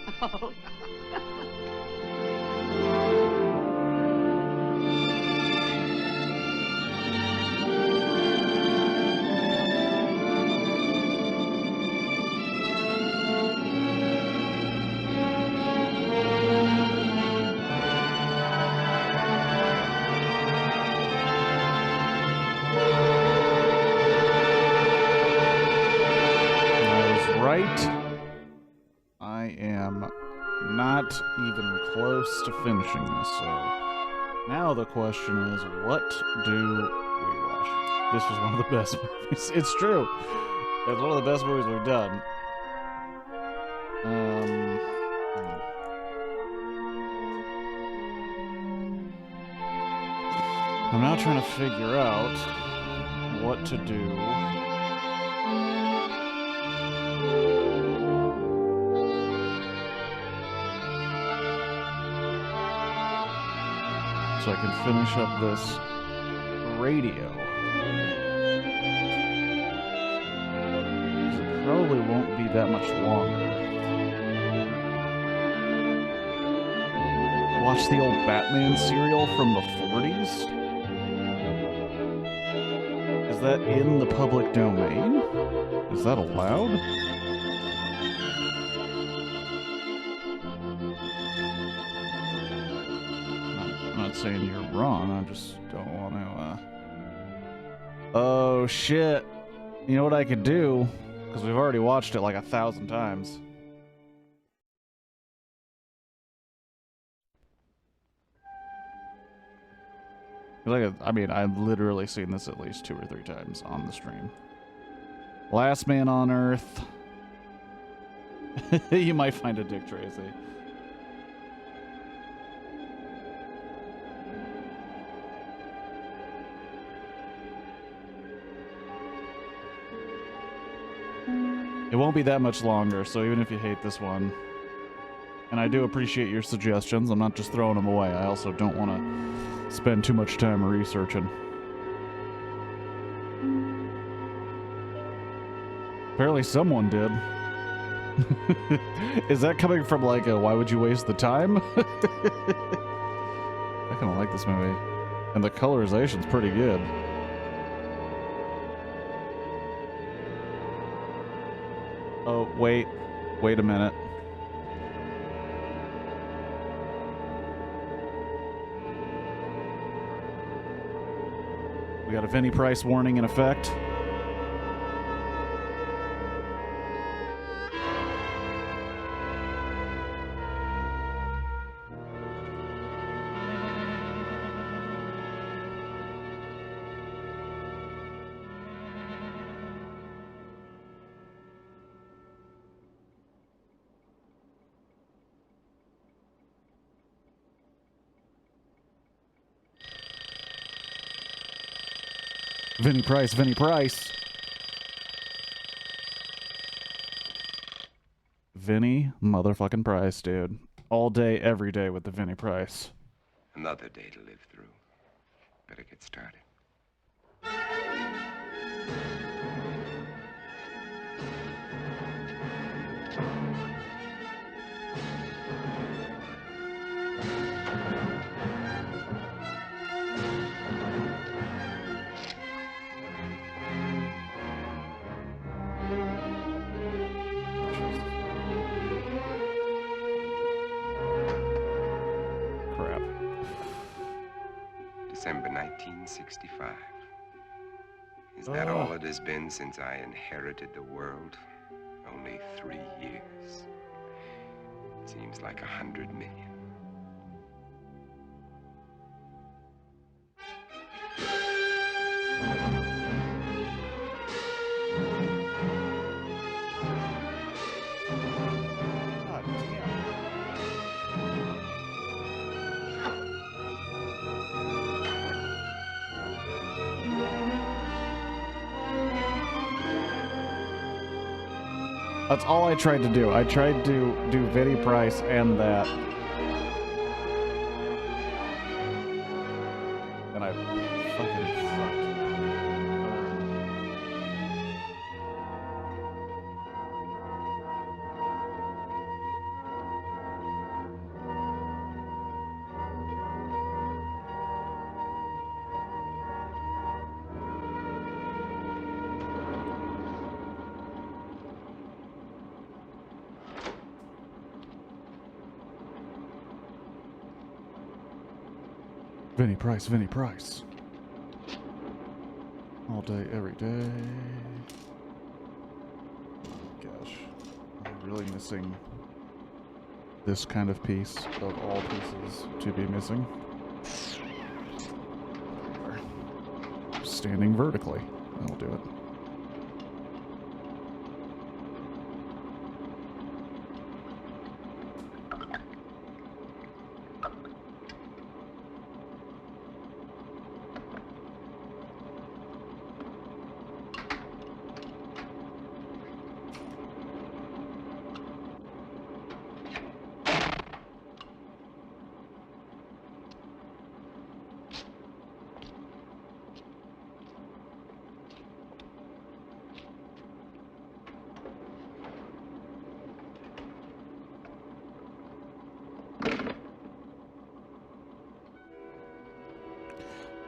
I am not even close to finishing this, so now the question is, what do we watch? This was one of the best movies. It's true. It's one of the best movies we've done. I'm now trying to figure out what to do. So I can finish up this radio. It probably won't be that much longer. Watch the old Batman serial from the 40s? Is that in the public domain? Is that allowed? I'm not saying you're wrong, I just don't want to, Oh, shit. You know what I could do? Because we've already watched it like 1,000 times. I mean, I've literally seen this at least 2 or 3 times on the stream. Last Man on Earth. You might find a Dick Tracy. It won't be that much longer, so even if you hate this one, and I do appreciate your suggestions, I'm not just throwing them away. I also don't want to spend too much time researching. Apparently someone did. Is that coming from like a why would you waste the time? I kind of like this movie. And the colorization's pretty good. Oh, wait a minute. We got a Vinnie Price warning in effect. Vinnie Price, Vinnie Price. Vinnie motherfucking Price, dude. All day, every day with the Vinnie Price. Another day to live through. Better get started. December 1965. Is that all it has been since I inherited the world? Only 3 years. Seems like 100 million. That's all I tried to do. I tried to do Vinny Price and that. And I fucking sucked. Vinny Price, Vinny Price. All day, every day. Gosh. I'm really missing this kind of piece of all pieces to be missing. Standing vertically. That'll do it.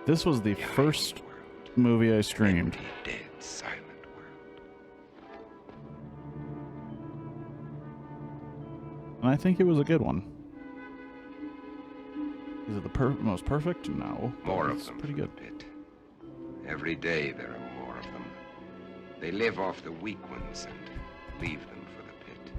This was the first movie I streamed. Dead, silent And I think it was a good one. Is it the most perfect? No. More it's of them pretty good. Pit. Every day there are more of them. They live off the weak ones and leave them for the pit.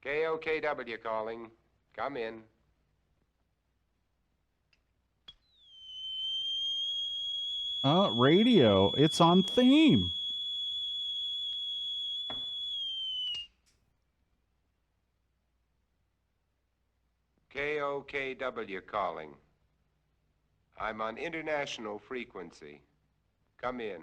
KOKW calling. Come in. Radio. It's on theme. KOKW calling. I'm on international frequency. Come in.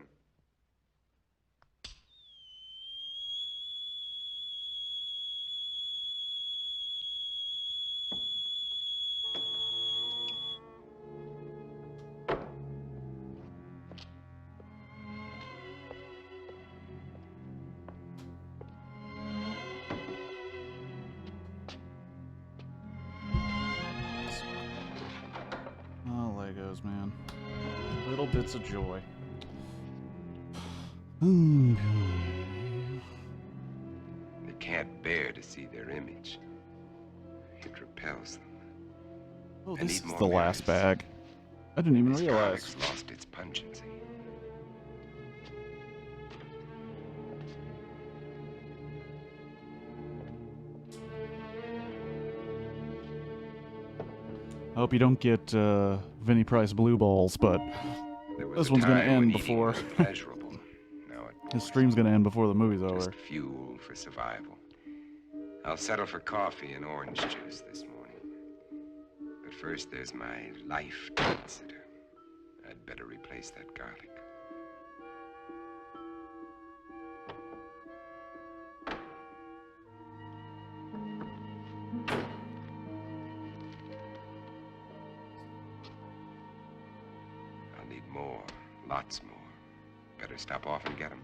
Oh, Legos, man. Little bits of joy. They can't bear to see their image. It repels them. Oh, I this need is more the last mirrors. bag. I didn't even This realize. garlic's lost its pungency. I hope you don't get Vinny Price blue balls, but this a one's gonna time end when eating before. was pleasurable. Now His stream's gonna end before the movie's over. just fuel for survival. I'll settle for coffee and orange juice this morning. But first, there's my life to consider. I'd better replace that garlic. more, lots more. Better stop off and get 'em.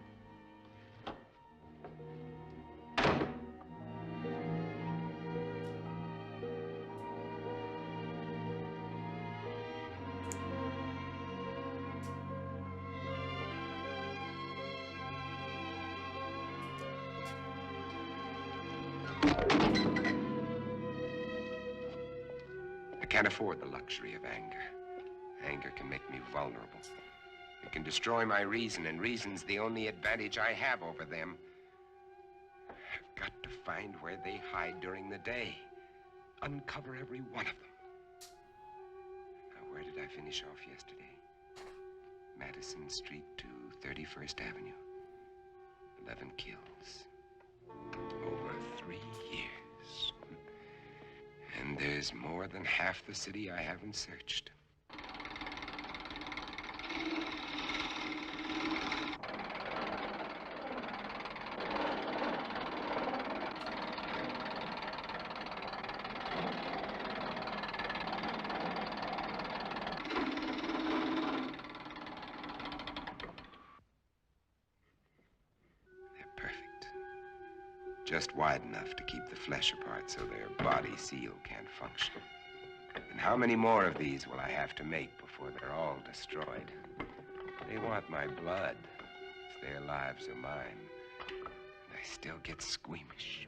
I can't afford the luxury of anger. Anger can make me vulnerable. It can destroy my reason, and reason's the only advantage I have over them. I've got to find where they hide during the day. Uncover every one of them. Now, where did I finish off yesterday? Madison Street to 31st Avenue. 11 kills. Over 3 years. And there's more than half the city I haven't searched. Just wide enough to keep the flesh apart so their body seal can't function. And how many more of these will I have to make before they're all destroyed? They want my blood. It's their lives or mine. And I still get squeamish.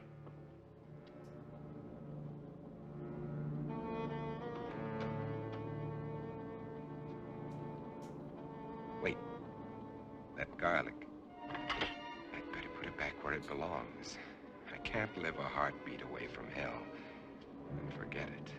Wait. That garlic. I'd better put it back where it belongs. I can't live a heartbeat away from hell and forget it.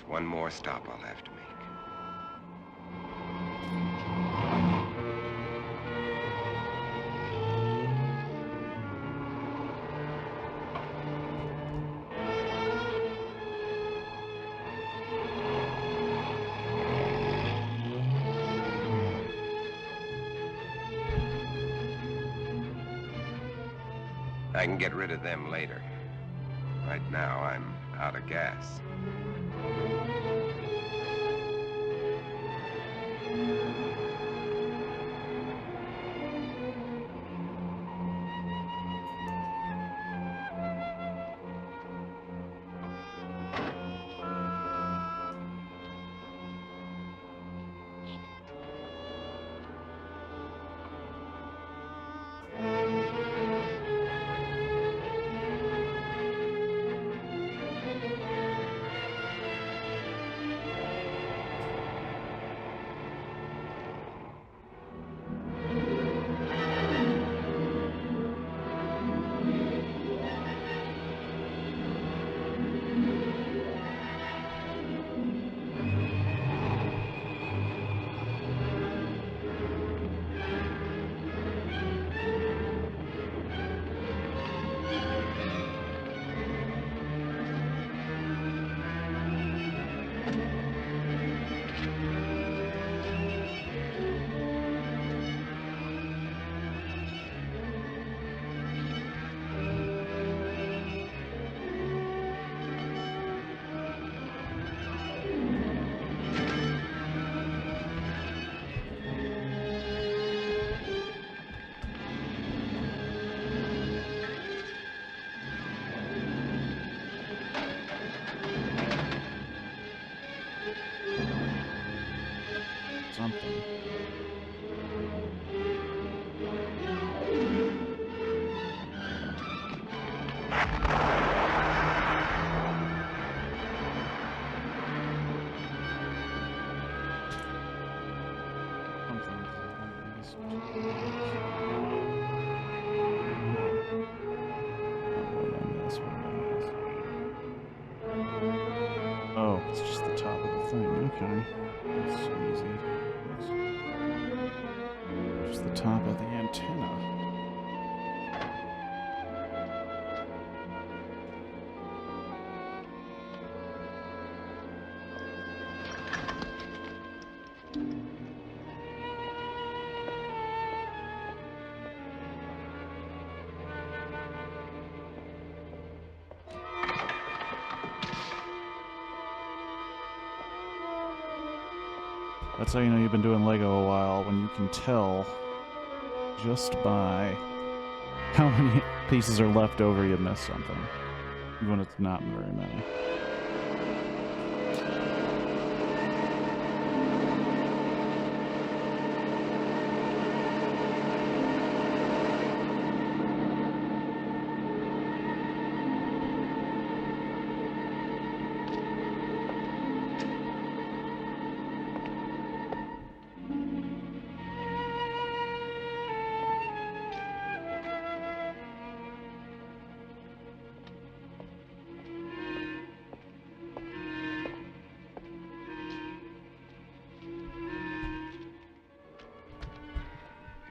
One more stop I'll have to make. I can get rid of them later. Right now, I'm out of gas. Something. Oh, it's just the top of the thing. Okay. That's easy. Just the top of the antenna. That's how you know you've been doing Lego a while, when you can tell just by how many pieces are left over you miss something. Even when it's not very many.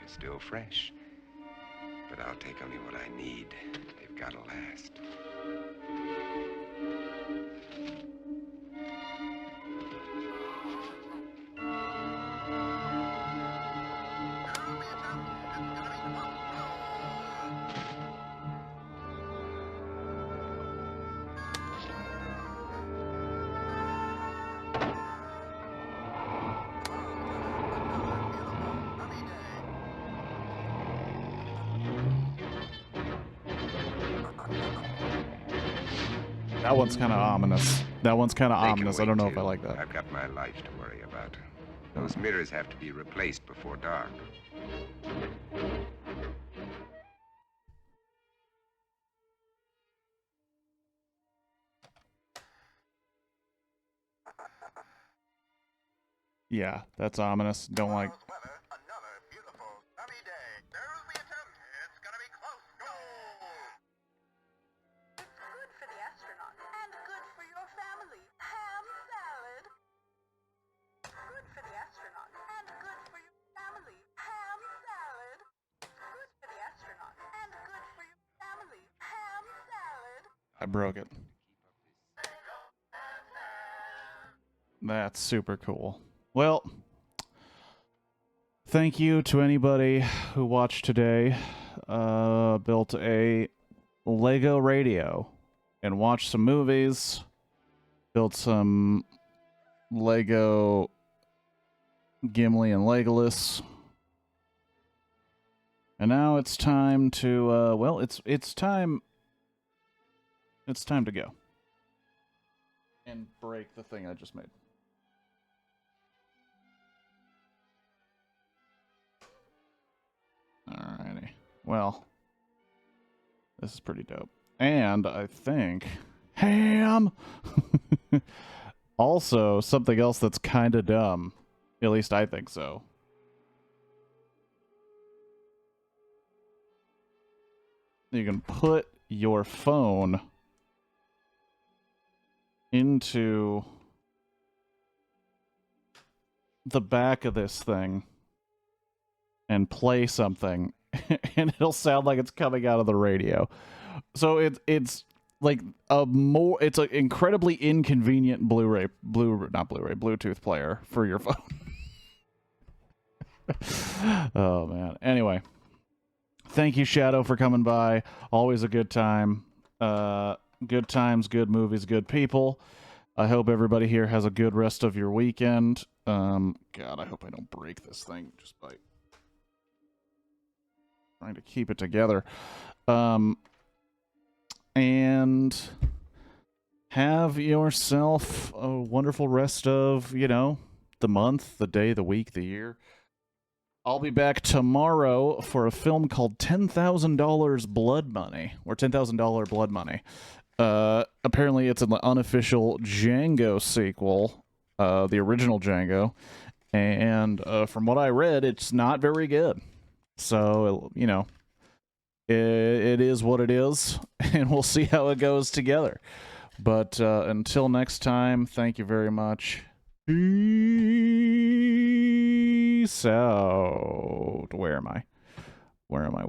Still fresh. But I'll take only what I need. They've got to last. That one's kind of ominous. That one's kind of ominous. I don't know if I like that. I've got my life to worry about. Those mirrors have to be replaced before dark. Yeah, that's ominous. Don't like. I broke it. That's super cool. Well, thank you to anybody who watched today, built a Lego radio, and watched some movies, built some Lego Gimli and Legolas. And now it's time to, well, it's time to go. And break the thing I just made. Alrighty. Well, this is pretty dope. And I think... Ham! Also, something else that's kind of dumb. At least I think so. You can put your phone into the back of this thing and play something, and it'll sound like it's coming out of the radio. So it's like it's an incredibly inconvenient Bluetooth player for your phone. Oh man. Anyway, thank you, Shadow, for coming by. Always a good time. Good times, good movies, good people. I hope everybody here has a good rest of your weekend. God, I hope I don't break this thing just by trying to keep it together. And have yourself a wonderful rest of, the month, the day, the week, the year. I'll be back tomorrow for a film called $10,000 Blood Money, or $10,000 Blood Money. Apparently it's an unofficial Django sequel, the original Django, And from what I read, it's not very good. So, you know, it is what it is, and we'll see how it goes together. But until next time, thank you very much. Peace out. Where am I? Where am I?